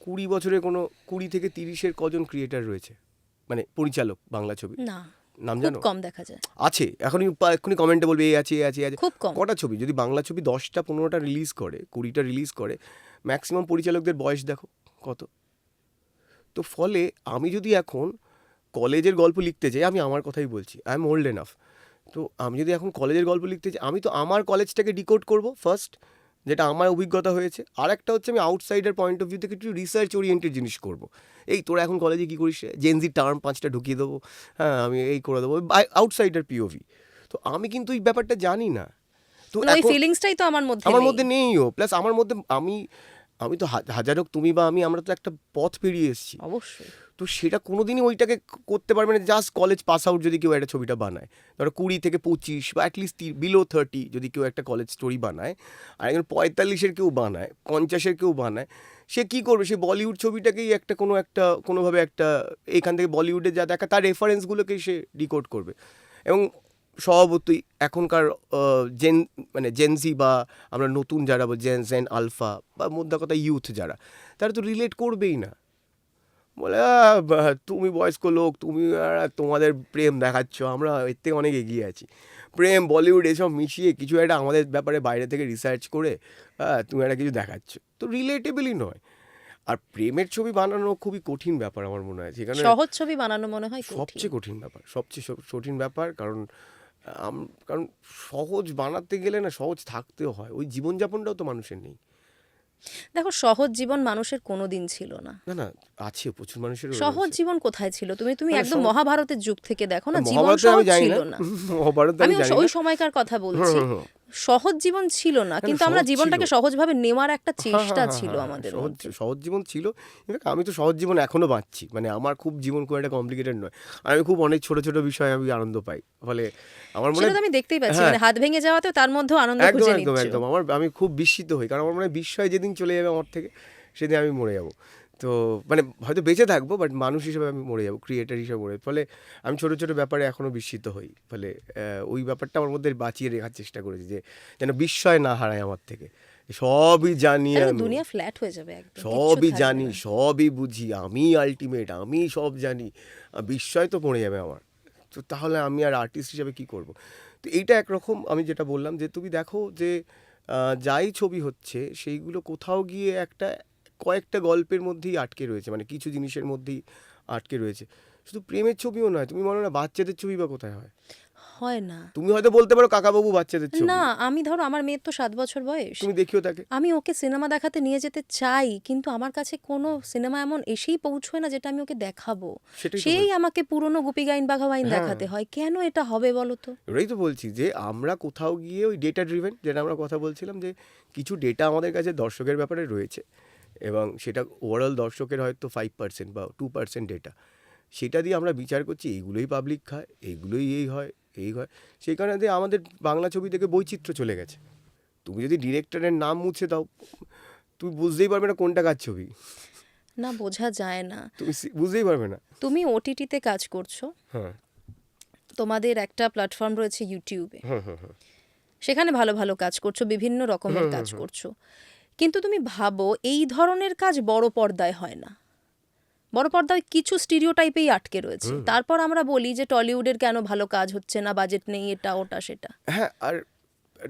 20 বছরে, কোনো 20 থেকে 30-এর কজন ক্রিয়েটার রয়েছে, মানে পরিচালক বাংলা ছবি, না নাম খুব জানো? কম দেখা যায়, আছে, এখনই কমেন্টে বলবে এ আছে, খুব কম। কটা ছবি, যদি বাংলা ছবি 10টা 15টা রিলিজ করে, 20টা রিলিজ করে, ম্যাক্সিমাম পরিচালকদের বয়স দেখো কত। তো ফলে আমি যদি এখন কলেজের গল্প লিখতে চাই, আমি আমার কথাই বলছি, আই এম ওল্ড এনাফ, তো আমি যদি এখন কলেজের গল্প লিখতে চাই, আমি তো আমার কলেজটাকে ডিকোড করব ফার্স্ট, যেটা আমার অভিজ্ঞতা হয়েছে। আর একটা হচ্ছে আমি আউটসাইডার পয়েন্ট অফ ভিউ থেকে একটু রিসার্চ ওরিয়েন্টেড জিনিস করব। এই তোরা এখন কলেজে কী করিস, জেনজি টার্ম 5টা ঢুকিয়ে দেবো, হ্যাঁ আমি এই করে দেবো, আউটসাইডার পিওভি। তো আমি কিন্তু এই ব্যাপারটা জানি না, তো মানে ওই এখন ফিলিংসটাই তো আমার মধ্যে আমার নেই। মধ্যে নেইও, প্লাস আমার মধ্যে আমি তো হাজার হোক তুমি বা আমরা তো একটা পথ পেরিয়ে এসেছি, অবশ্যই। তো সেটা কোনোদিনই ওইটাকে করতে পারবে না। জাস্ট কলেজ পাস আউট যদি কেউ একটা ছবিটা বানায়, ধরো 20 থেকে 25 বা অ্যাটলিস্ট বিলো 30 যদি কেউ একটা কলেজ স্টোরি বানায়, আর একজন 45-এর কেউ বানায়, 50-এর কেউ বানায়, সে কী করবে? সে বলিউড ছবিটাকেই কোনোভাবে একটা এখান থেকে বলিউডে যা দেখা তার রেফারেন্সগুলোকেই সে ডিকোড করবে। এবং স্বভাবতই এখনকার জেনজি বা আমরা নতুন যারা জেন আলফা বা মোদ্দা কথা ইউথ যারা, তারা তো রিলেট করবেই না। বলে তুমি বয়স্ক লোক, তুমি তোমাদের প্রেম দেখাচ্ছ, আমরা এর থেকে অনেক এগিয়ে আছি। প্রেম বলিউড এসব মিশিয়ে কিছু একটা আমাদের ব্যাপারে বাইরে থেকে রিসার্চ করে তুমি একটা কিছু দেখাচ্ছ, তো রিলেটেবলই নয়। আর প্রেমের ছবি বানানো খুবই কঠিন ব্যাপার আমার মনে হয়, সেখানে সহজ ছবি বানানো মনে হয় কঠিন। সবচেয়ে কঠিন ব্যাপার, কারণ সহজ বানাতে গেলে না সহজ থাকতেও হয়, ওই জীবনযাপনটাও তো মানুষের নেই। দেখো সহজ জীবন মানুষের কোনোদিন ছিল না। না আছে, প্রচুর মানুষেরও সহজ রয়েছে। জীবন কোথায় ছিল? তুমি মানে একদম মহাভারতের যুগ থেকে দেখো না, জীবন মহাভারতে সহজ আমি জানি ছিল না, না। মহাভারতে আমি আমি জানি ওই না। সময়কার কথা বলছি। হুম। সহজ জীবন ছিল না, না, কিন্তু আমরা সহজ জীবনটাকে ছিল। সহজভাবে নেওয়ার একটা চেষ্টা হ্যাঁ, ছিল আমাদের মধ্যে। সহজ জীবন ছিল। ইনফ্যাক্ট আমি তো সহজ জীবন এখনো বাঁচছি, মানে আমার খুব জীবন খুব একটা কমপ্লিকেটেড নয়, আর আমি খুব অনেক ছোট ছোট বিষয়ে আমি আনন্দ পাই, ফলে আমার মনে সেটা হয় তো আমি দেখতেই পাচ্ছি, হ্যাঁ, মানে হাত ভেঙে যাওয়াতেও তার মধ্যেও আনন্দ একদম খুঁজে একদম নিচ্ছ। একদম আমি খুব বিস্মিত হই, কারণ আমার মনে হয় বিস্ময় যেদিন চলে যাবে আমার থেকে, সেদিন আমি মরে যাব। তো মানে হয়তো বেঁচে থাকবো, বাট মানুষ হিসেবে আমি মরে যাবো, ক্রিয়েটার হিসেবে মরে যাবো। ফলে আমি ছোটো ছোটো ব্যাপারে এখনও বিস্মিত হই, ফলে ওই ব্যাপারটা আমার মধ্যে বাঁচিয়ে রাখার চেষ্টা করেছি, যে যেন বিস্ময় না হারায় আমার থেকে। সবই জানি তাহলে তো আমি, দুনিয়া ফ্ল্যাট হয়ে যাবে একদম, কিচ্ছু সবই থাকবে জানি, না। সবই বুঝি, আমি আলটিমেট, আমি সব জানি, বিস্ময় তো পড়ে যাবে আমার। তো তাহলে আমি আর আর্টিস্ট হিসেবে কি করব? তো এইটা একরকম, আমি যেটা বললাম, যে তুমি দেখো যে যাই ছবি হচ্ছে সেইগুলো কোথাও গিয়ে কয়েকটা গল্পের মধ্যেই আটকে রয়েছে, মানে কিছু জিনিসের মধ্যেই আটকে রয়েছে। শুধু প্রেমের ছবিও নয়, তুমি মনে না বাচ্চাদের ছবি বা কোথায় হয়? হয় না। তুমি হয়তো বলতে পারো কাকাবাবু বাচ্চাদের ছবি, না আমি ধরো আমার মেয়ের তো 7 বছর বয়স, তুমি দেখিও তাকে। আমি ওকে সিনেমা দেখাতে নিয়ে যেতে চাই, কিন্তু আমার কাছে কোনো সিনেমা এমন এসেই পৌঁছয় না যেটা আমি ওকে দেখাবো। সেটাই তো সেই বলছি। আমাকে পুরনো গুপি গাইন বাঘা বাইন হ্যাঁ। দেখাতে হয়, কেন এটা হবে বলো তো? এটাই তো বলছি, যে আমরা কোথাও গিয়ে ওই ডেটা ড্রিভেন, যেটা আমরা কথা বলছিলাম, যে কিছু ডেটা আমাদের কাছে দর্শকের ব্যাপারে রয়েছে, এবং সেটা ওভারঅল দর্শকের হয়তো 5% বা 2% ডেটা, সেটা দিয়ে আমরা বিচার করছি এইগুলোই পাবলিক খায়, এইগুলোই এই হয়। সেই কারণে আমাদের বাংলা ছবি থেকে বৈচিত্র্য চলে গেছে। তুমি যদি ডিরেক্টরের নাম মুছে দাও, তুমি বুঝতেই পারবে না কোনটা কার ছবি, না বোঝা যায় না। তুমি বুঝতেই পারবে না। তুমি ওটিটিতে কাজ করছো, হ্যাঁ তোমাদের একটা প্ল্যাটফর্ম রয়েছে ইউটিউবে, হ্যাঁ হ্যাঁ হ্যাঁ সেখানে ভালো ভালো কাজ করছো, বিভিন্ন রকমের কাজ করছো, কিন্তু তুমি ভাবো এই ধরনের কাজ বড় পর্দায় হয় না। বড় পর্দায় কিছু স্টিরিওটাইপেই আটকে রয়েছে। তারপর আমরা বলি যে টলিউডের কেন ভালো কাজ হচ্ছে না, বাজেট নেই, এটা ওটা সেটা। হ্যাঁ। আর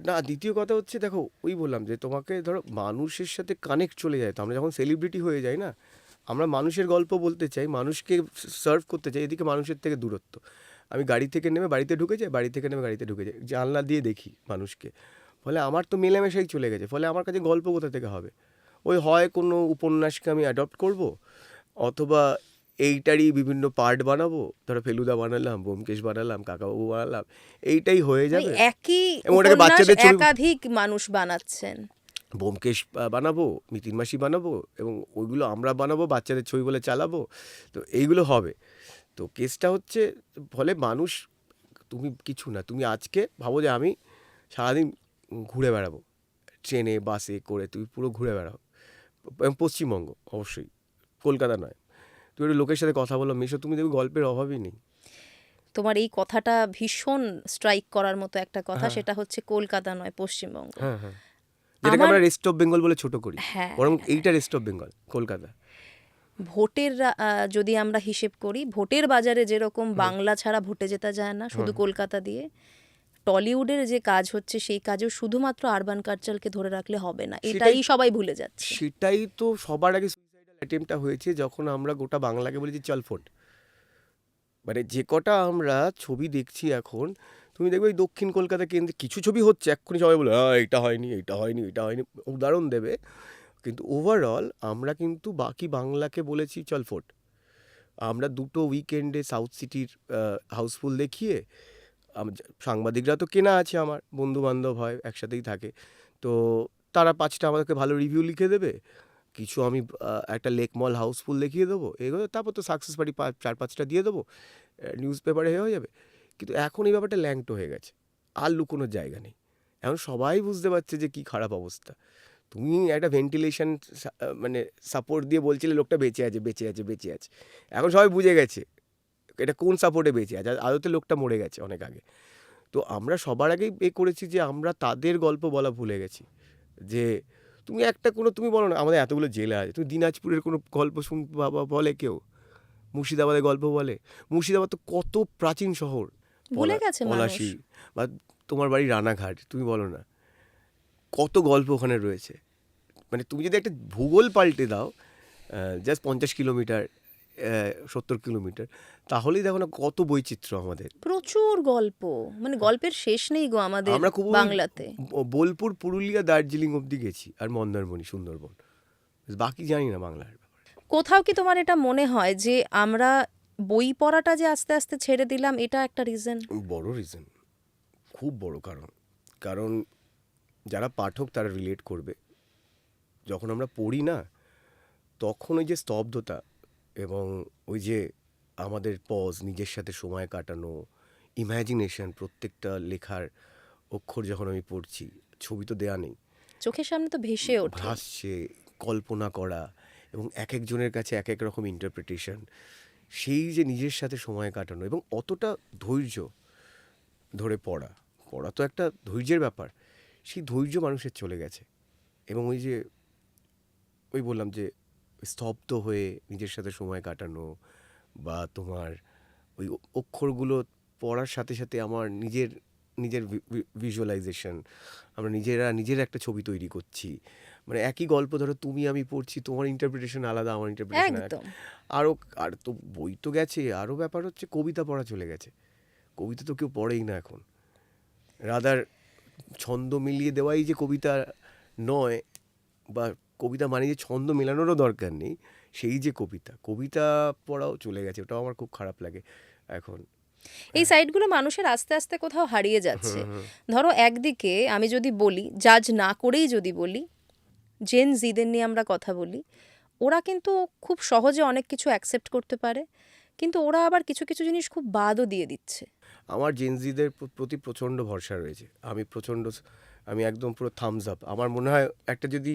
না, দ্বিতীয় কথা হচ্ছে, দেখো ওই বললাম যে তোমাকে ধরো মানুষের সাথে কানেক্ট চলে যায়, তো আমরা যখন সেলিব্রিটি হয়ে যাই না, আমরা মানুষের গল্প বলতে চাই, মানুষকে সার্ভ করতে চাই, এদিকে মানুষের থেকে দূরত্ব। আমি গাড়ি থেকে নেমে বাড়িতে ঢুকে যাই, বাড়ি থেকে নেমে গাড়িতে ঢুকে যাই, জানলা দিয়ে দেখি মানুষকে, ফলে আমার তো মেলামেশাই চলে গেছে, ফলে আমার কাছে গল্প কোথা থেকে হবে? ওই হয় কোনো উপন্যাসকে আমি অ্যাডপ্ট করব, অথবা এইটারই বিভিন্ন পার্ট বানাবো, ধরো ফেলুদা বানালাম, ব্যোমকেশ বানালাম, কাকাবাবু বানালাম, এইটাই হয়ে মানে যাবে। একই এবং ওটাকে উপন্যাস বাচ্চাদের ছবি- একাধিক মানুষ বানাচ্ছেন। ব্যোমকেশ বানাবো, মিতিন মাসি বানাবো, এবং ওইগুলো আমরা বানাবো, বাচ্চাদের ছবি বলে চালাবো, তো এইগুলো হবে। তো কেসটা হচ্ছে, ফলে মানুষ, তুমি কিছু না, তুমি আজকে ভাবো যে আমি সারাদিন ঘুরে বেড়াবো, ট্রেনে বাসে করে তুমি পুরো ঘুরে বেড়াও, এবং পশ্চিমবঙ্গ অবশ্যই, কলকাতা নয়। তুমি একটু লোকের সাথে কথা বলো, মেশো, তুমি দেখবে গল্পের অভাবই নেই। তোমার এই কথাটা ভীষণ স্ট্রাইক করার মতো একটা কথা, হ্যাঁ। সেটা হচ্ছে কলকাতা নয়, পশ্চিমবঙ্গ। হ্যাঁ হ্যাঁ, যেটাকে আমার- আমরা রেস্ট অফ বেঙ্গল বলে ছোট করি, হ্যাঁ, বরং এইটা রেস্ট অফ বেঙ্গল, কলকাতা। ভোটের যদি আমরা হিসেব করি, ভোটের বাজারে যেরকম বাংলা ছাড়া ভোটে যেতে যায় না, শুধু কলকাতা দিয়ে, টলিউডের যে কাজ হচ্ছে সেই কাজেও শুধুমাত্র আরবান কালচারকে ধরে রাখলে হবে না, এটাই সবাই ভুলে যাচ্ছে। সেটাই তো সবার আগে সুইসাইডাল অ্যাটেম্পটা হয়েছে, যখন আমরা গোটা বাংলাকে বলেছি চল ফোট। মানে যে কটা আমরা ছবি দেখছি এখন, তুমি দেখবে ওই দক্ষিণ কলকাতা কেন্দ্রে কিছু ছবি হচ্ছে, এক্ষুনি সবাই বলে এটা হয়নি, এটা হয়নি, এটা হয়নি, উদাহরণ দেবে। কিন্তু ওভারঅল আমরা কিন্তু বাকি বাংলাকে বলেছি চল ফোট। আমরা দুটো উইকেন্ডে সাউথ সিটির হাউসফুল দেখিয়ে, সাংবাদিকরা তো কেনা আছে, আমার বন্ধু বান্ধব হয়, একসাথেই থাকে, তো তারা 5টা আমাদেরকে ভালো রিভিউ লিখে দেবে, কিছু আমি একটা লেক মল হাউসফুল দেখিয়ে দেবো, এগুলো, তারপর তো সাকসেস পার্টি 4-5টা দিয়ে দেবো, নিউজ পেপারে হয়ে যাবে। কিন্তু এখন এই ব্যাপারটা ল্যাংটো হয়ে গেছে, আর লুকোনোর জায়গা নেই। এখন সবাই বুঝতে পারছে যে কী খারাপ অবস্থা। তুমি একটা ভেন্টিলেশন মানে সাপোর্ট দিয়ে বলছিলে লোকটা বেঁচে আছে, বেঁচে আছে, বেঁচে আছে, এখন সবাই বুঝে গেছে এটা কোন সাপোর্টে বেঁচে আছে, আদতে লোকটা মরে গেছে অনেক আগে। তো আমরা সবার আগেই করেছি যে আমরা তাদের গল্প বলা ভুলে গেছি। যে তুমি একটা কোনো, তুমি বলো না আমাদের এতগুলো জেলা আছে, তুমি দিনাজপুরের কোনো গল্প বলে কেউ? মুর্শিদাবাদের গল্প বলে? মুর্শিদাবাদ তো কত প্রাচীন শহর, ভুলে গেছে মানুষ। পলাশী, বা তোমার বাড়ি রানাঘাট, তুমি বলো না কত গল্প ওখানে রয়েছে। মানে তুমি যদি একটা ভূগোল পাল্টে দাও, জাস্ট 50 কিলোমিটার, 70 কিলোমিটার, তাহলেই দেখো না কত বৈচিত্র্য আমাদের। প্রচুর গল্প, মানে গল্পের শেষ নেই গো আমাদের আমরা খুব বাংলাতে। বোলপুর, পুরুলিয়া, দার্জিলিং অবধি গেছি, আর মন্দারমণি, সুন্দরবন, বাকি জানি না বাংলার ব্যাপারে। কোথাও কি তোমার এটা মনে হয় যে আমরা বই পড়াটা যে আস্তে আস্তে ছেড়ে দিলাম, এটা একটা রিজন? বড় রিজন, খুব বড় কারণ। কারণ যারা পাঠক তারা রিলেট করবে, যখন আমরা পড়ি না, তখন ওই যে স্তব্ধতা, এবং ওই যে আমাদের পজ, নিজের সাথে সময় কাটানো, ইমাজিনেশন, প্রত্যেকটা লেখার অক্ষর যখন আমি পড়ছি, ছবি তো দেয়া নেই, চোখের সামনে তো ভেসে ওঠে। ভাসছে, কল্পনা করা, এবং এক একজনের কাছে এক এক রকম ইন্টারপ্রিটেশন, সেই যে নিজের সাথে সময় কাটানো, এবং অতটা ধৈর্য ধরে পড়া, পড়া তো একটা ধৈর্যের ব্যাপার, সেই ধৈর্য মানুষের চলে গেছে। এবং ওই যে ওই বললাম যে স্তব্ধ হয়ে নিজের সাথে সময় কাটানো, বা তোমার ওই অক্ষরগুলো পড়ার সাথে সাথে আমার নিজের নিজের ভিজুয়ালাইজেশন, আমরা নিজের একটা ছবি তৈরি করছি। মানে একই গল্প ধরো তুমি আমি পড়ছি, তোমার ইন্টারপ্রিটেশন আলাদা, আমার ইন্টারপ্রিটেশন একদম। আর তো বই তো গেছে, আরও ব্যাপার হচ্ছে কবিতা পড়া চলে গেছে। কবিতা তো কেউ পড়েই না এখন, রাদার ছন্দ মিলিয়ে দেওয়াই যে কবিতা নয়, বা কবিতা মানে যে ছন্দ মেলানোরও দরকার নেই, সেই যে কবিতা পড়াও চলে গেছে, ওটাও আমার খুব খারাপ লাগে এখন। এই সাইডগুলো মানুষের আস্তে আস্তে কোথাও হারিয়ে যাচ্ছে। ধরো একদিকে আমি যদি বলি, জাজ না করেই যদি বলি, জেন জিদের নিয়ে আমরা কথা বলি, ওরা কিন্তু খুব সহজে অনেক কিছু অ্যাকসেপ্ট করতে পারে, কিন্তু ওরা আবার কিছু কিছু জিনিস খুব বাদও দিয়ে দিচ্ছে। আমার জেনজিদের প্রতি প্রচণ্ড ভরসা রয়েছে, আমি একদম পুরো থামস আপ। আমার মনে হয় একটা যদি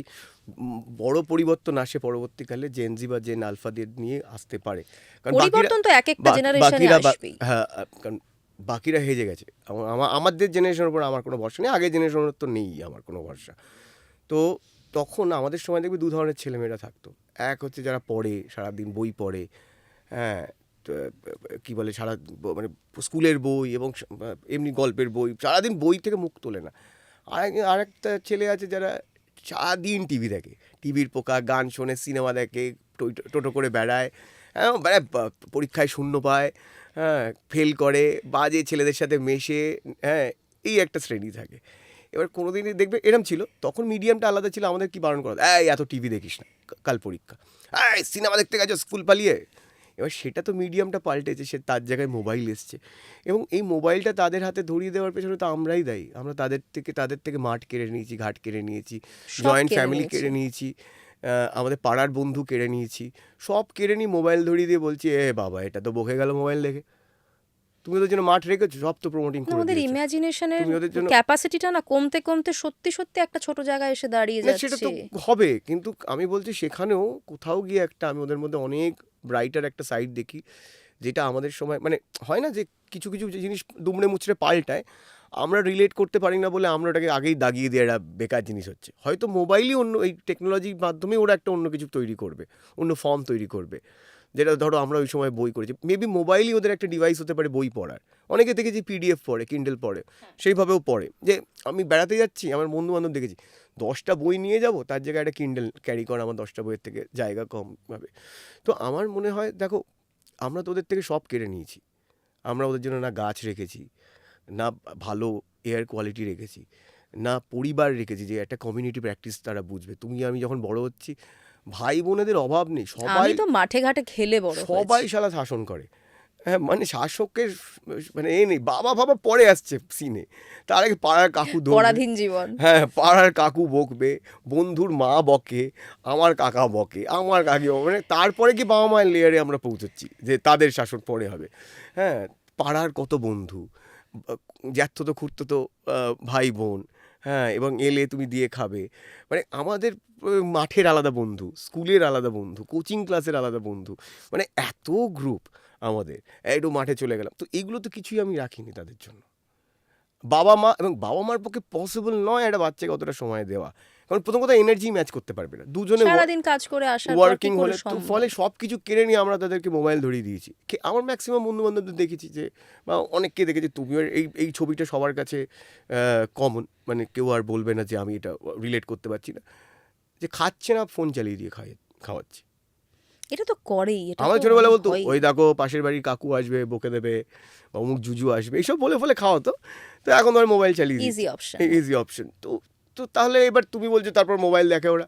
বড় পরিবর্তন আসে পরবর্তীকালে, জেনজি বা জেন আলফাদের নিয়ে আসতে পারে, কারণ পরিবর্তন তো এক একটা জেনারেশনে আসবেই। হ্যাঁ, কারণ বাকিরা হেজে গেছে। আমাদের জেনারেশনের উপর আমার কোনো ভরসা নেই, আগের জেনারেশনের তো নেই আমার কোনো ভরসা। তো তখন আমাদের সময় দেখবি দু ধরনের ছেলেমেয়েরা থাকতো। এক হচ্ছে যারা পড়ে, সারাদিন বই পড়ে, হ্যাঁ, কী বলে, মানে স্কুলের বই এবং এমনি গল্পের বই, সারাদিন বই থেকে মুখ তোলে না। আরেকটা ছেলে আছে যারা সারাদিন টিভি দেখে, টিভির পোকা, গান শোনে, সিনেমা দেখে, টোটো করে বেড়ায়, হ্যাঁ মানে পরীক্ষায় শূন্য পায়, হ্যাঁ ফেল করে, বাজে ছেলেদের সাথে মেশে, হ্যাঁ এই একটা শ্রেণী থাকে। এবার কোনো দিনই দেখবে এরম ছিল, তখন মিডিয়ামটা আলাদা ছিল, আমাদের কি বারণ করা, এই এত টিভি দেখিস না, কাল পরীক্ষা, এই সিনেমা দেখতে গেছো স্কুল পালিয়ে। এবার সেটা তো মিডিয়ামটা পাল্টেছে, সে তার জায়গায় মোবাইল এসছে, এবং এই মোবাইলটা তাদের হাতে ধরিয়ে দেওয়ার পেছনে তো আমরাই দায়ী। আমরা তাদের থেকে মাঠ কেড়ে নিয়েছি, ঘাট কেড়ে নিয়েছি, সব জয়েন্ট কেড়ে ফ্যামিলি নিয়েছি। কেড়ে নিয়েছি, আমাদের পাড়ার বন্ধু কেড়ে নিয়েছি, সব কেড়ে নিয়ে মোবাইল ধরিয়ে দিয়ে বলছি এ বাবা এটা তো বকে গেল মোবাইল দেখে, তুমি ওদের জন্য মাঠ রেখেছো, সব তো প্রমোটিং করে আমাদের দিয়েছো। ইমাজিনেশনের তুমি ওদের জন্য ক্যাপাসিটিটা না কমতে কমতে সত্যি সত্যি একটা ছোট জায়গায় এসে দাঁড়িয়ে না, সেটা তো যাচ্ছে। হবে, কিন্তু আমি বলছি সেখানেও কোথাও গিয়ে একটা আমি ওদের মধ্যে অনেক ব্রাইটার একটা সাইড দেখি, যেটা আমাদের সময় মানে হয় না যে কিছু কিছু যে জিনিস দুমড়ে মুচড়ে পাল্টায়, আমরা রিলেট করতে পারি না বলে আমরা ওটাকে আগেই দাগিয়ে দিয়ে একটা বেকার জিনিস হচ্ছে। হয়তো মোবাইলই অন্য, এই টেকনোলজির মাধ্যমে ওরা একটা অন্য কিছু তৈরি করবে, অন্য ফর্ম তৈরি করবে, যেটা ধরো আমরা ওই সময় বই করেছি, মেবি মোবাইলই ওদের একটা ডিভাইস হতে পারে বই পড়ার। অনেকে দেখেছি পিডিএফ পড়ে, কিন্ডেল পড়ে, সেইভাবেও পড়ে। যে আমি বেড়াতে যাচ্ছি, আমার বন্ধু বান্ধব দেখেছি 10টা বই নিয়ে যাব, তার জায়গায় একটা কিন্ডেল ক্যারি করা, আমার 10টা বইয়ের থেকে জায়গা কম হবে। তো আমার মনে হয় দেখো, আমরা তো ওদের থেকে সব কেড়ে নিয়েছি। আমরা ওদের জন্য না গাছ রেখেছি, না ভালো এয়ার কোয়ালিটি রেখেছি, না পরিবার রেখেছি যে একটা কমিউনিটি প্র্যাকটিস তারা বুঝবে। তুমি আমি যখন বড় হচ্ছি, ভাই বোনেদের অভাব নেই, সবাই আমি তো মাঠে ঘাটে খেলে বড় সবাই হয়েছি। শালা শাসন করে। হ্যাঁ মানে শাসকের মানে এ নেই, বাবা বাবা পরে আসছে সিনে, তার আগে পাড়ার কাকু ধরবে, পরাধীন জীবন। হ্যাঁ পাড়ার কাকু বকবে, বন্ধুর মা বকে, আমার কাকা বকে, আমার কাকি বকে, মানে তারপরে কি বাবা মায়ের লেয়ারে আমরা পৌঁছচ্ছি যে তাদের শাসন পরে হবে। হ্যাঁ পাড়ার কত বন্ধু, জ্যাঠতো তো খুঁড়তো তো ভাই বোন, হ্যাঁ এবং এলে তুমি দিয়ে খাবে, মানে আমাদের মাঠের আলাদা বন্ধু, স্কুলের আলাদা বন্ধু, কোচিং ক্লাসের আলাদা বন্ধু, মানে এত গ্রুপ আমাদের, একটু মাঠে চলে গেলাম, তো এগুলো তো কিছুই আমি রাখিনি তাদের জন্য। বাবা মা, এবং বাবা মার পক্ষে পসিবল নয় একটা বাচ্চাকে অতটা সময় দেওয়া, কারণ প্রথম কথা এনার্জি ম্যাচ করতে পারবে না দুজনে, সারাদিন কাজ করে আসার পর কি ওয়ার্কিং করে হলে, তো সম্ভব? ফলে সব কিছু কেড়ে নিয়ে আমরা তাদেরকে মোবাইল ধরিয়ে দিয়েছি। আমার ম্যাক্সিমাম বন্ধু বান্ধবদের দেখেছি যে, বা অনেককে দেখেছি, তুমিও এই এই ছবিটা সবার কাছে কমন, মানে কেউ আর বলবে না যে আমি এটা রিলেট করতে পারছি না, যে খাচ্ছে না ফোন চালিয়ে দিয়ে খাওয়াচ্ছে। এটা তো করেই, এটা আমাদের তো ছোটবেলা বলতো হয়ই। ওই দেখো পাশের বাড়ির কাকু আসবে বকে দেবে, বা অমুক জুজু আসবে, এইসব বলে ফলে খাওয়াতো। তো এখন ধর মোবাইল চালিয়ে ইজি দিচ্ছে, অপশন। Easy option. তো তো তাহলে এবার তুমি বলছো তারপর মোবাইল দেখে ওরা,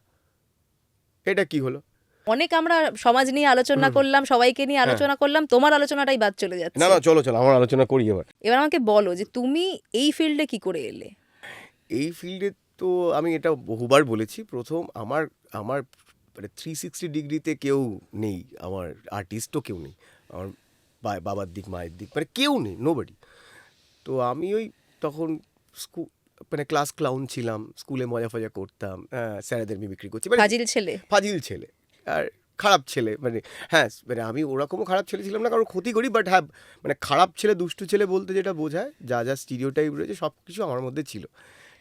এটা কি হলো? অনেক আমরা সমাজ নিয়ে আলোচনা করলাম, সবাইকে নিয়ে আলোচনা করলাম, তোমার আলোচনাটাই বাদ চলে না যাচ্ছে। না চলো চলো আমার আলোচনা করি এবার। এবার আমাকে বলো যে তুমি এই ফিল্ডে কি করে এলে? এই ফিল্ডে তো আমি এটা বহুবার বলেছি, প্রথম আমার আমার মানে 360 ডিগ্রিতে কেউ নেই, আমার আর্টিস্টও কেউ নেই, আমার বাবার দিক মায়ের দিক মানে কেউ নেই, নোবডি। তো আমি ওই তখন মানে ক্লাস ক্লাউন ছিলাম, স্কুলে মজা ফজা করতাম, স্যারেদের মিমিক্রি করছি, মানে ফাজিল ছেলে। ফাজিল ছেলে আর খারাপ ছেলে, মানে হ্যাঁ মানে আমি ওরকমও খারাপ ছেলে ছিলাম না, কারণ ক্ষতি করি, বাট হ্যাঁ মানে খারাপ ছেলে দুষ্টু ছেলে বলতে যেটা বোঝায়, যা যা স্টিরিওটাইপ রয়েছে সব কিছু আমার মধ্যে ছিল,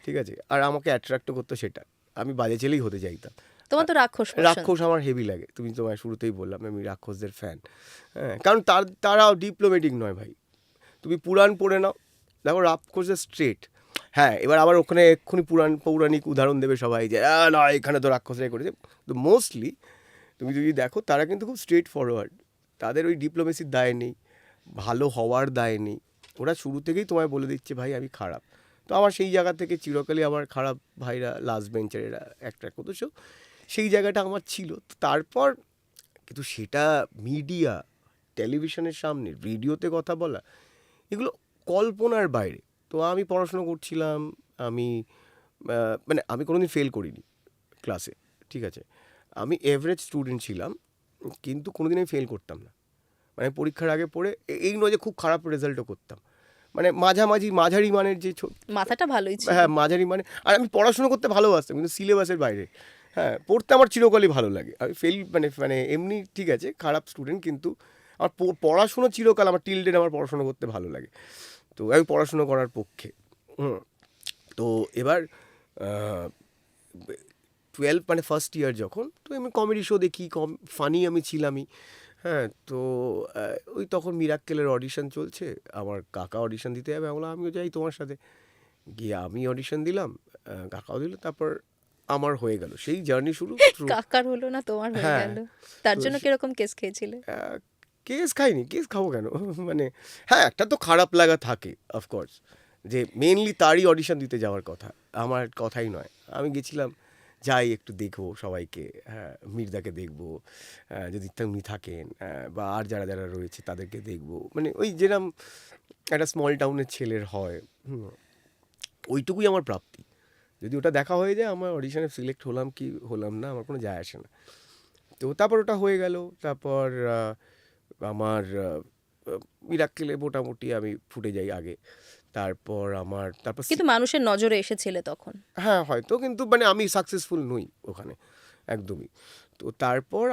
ঠিক আছে। আর আমাকে অ্যাট্রাক্টও করতো সেটা, আমি বাজে ছেলেই হতে চাইতাম। তোমার তো রাক্ষস পছন্দ। রাক্ষস আমার হেভি লাগে, তুমি তোমায় শুরুতেই বললাম আমি রাক্ষসদের ফ্যান, হ্যাঁ কারণ তারাও ডিপ্লোমেটিক নয় ভাই, তুমি পুরাণ পড়ে নাও, দেখো রাক্ষসদের স্ট্রেট, হ্যাঁ এবার আবার ওখানে এক্ষুনি পৌরাণিক উদাহরণ দেবে সবাই যে না এখানে তো রাক্ষসরাই করেছে, তো মোস্টলি তুমি যদি দেখো তারা কিন্তু খুব স্ট্রেট ফরওয়ার্ড, তাদের ওই ডিপ্লোমেসির দায় নেই, ভালো হওয়ার দায় নেই, ওরা শুরু থেকেই তোমায় বলে দিচ্ছে ভাই আমি খারাপ। তো আমার সেই জায়গা থেকে চিরকালই আমার খারাপ ভাইরা লাস্ট বেঞ্চের এরা একটা করতো, সেই জায়গাটা আমার ছিল। তো তারপর কিন্তু সেটা মিডিয়া, টেলিভিশনের সামনে, রেডিওতে কথা বলা, এগুলো কল্পনার বাইরে। তো আমি পড়াশুনো করছিলাম, আমি মানে আমি কোনোদিন ফেল করিনি ক্লাসে, ঠিক আছে, আমি এভারেজ স্টুডেন্ট ছিলাম, কিন্তু কোনোদিন আমি ফেল করতাম না, মানে পরীক্ষার আগে পড়ে এই নয় যে খুব খারাপ রেজাল্টও করতাম, মানে মাঝারি মানের যে মাথাটা ভালোই ছিল। হ্যাঁ মাঝারি মানে, আর আমি পড়াশুনো করতে ভালোবাসতাম কিন্তু সিলেবাসের বাইরে, হ্যাঁ পড়তে আমার চিরকালই ভালো লাগে, আমি ফেল মানে মানে এমনি ঠিক আছে খারাপ স্টুডেন্ট, কিন্তু আমার পড়াশুনো চিরকাল, আমার টিল ডেট আমার পড়াশুনো করতে ভালো লাগে, তো আমি পড়াশুনো করার পক্ষে। তো এবার 12 মানে ফার্স্ট ইয়ার যখন, তো আমি কমেডি শো দেখি, ফানি আমি ছিলামই, হ্যাঁ তো ওই তখন মিরাক্কেলের অডিশন চলছে, আমার কাকা অডিশন দিতে যাবে, আমি বললাম আমিও যাই তোমার সাথে, গিয়ে আমি অডিশন দিলাম, কাকাও দিল, তারপর আমার হয়ে গেল, সেই জার্নি শুরু through- কাকার হলো না, তোমার হয়ে হ্যাঁ, গেল। তার তো জন্য কিরকম কেস খেয়েছিলে? কেস খাইনি, কেস খাবো কেন? মানে হ্যাঁ, একটা তো খারাপ লাগা থাকে অফকোর্স, যে মেনলি তারই অডিশন দিতে যাওয়ার কথা, আমার কথাই নয়। আমি গেছিলাম, যাই একটু দেখবো সবাইকে, হ্যাঁ, মির্জাকে দেখবো, যদি উনি থাকেন, বা আর যারা যারা রয়েছে তাদেরকে দেখবো, মানে ওই যেরকম একটা স্মল টাউনের ছেলের হয়, ওইটুকুই আমার প্রাপ্তি। যদি ওটা দেখা হয়ে যায়, আমার অডিশনে সিলেক্ট হলাম কি হলাম না আমার কোনো যায় আসে না। তো তারপর ওটা হয়ে গেল, তারপর আমার মিরাক্কেলে মোটামুটি আমি ফুটে যাই আগে। তারপর কিন্তু মানুষের নজরে এসেছিলে তখন। হ্যাঁ হয়তো, কিন্তু মানে আমি সাকসেসফুল নই ওখানে একদমই। তো তারপর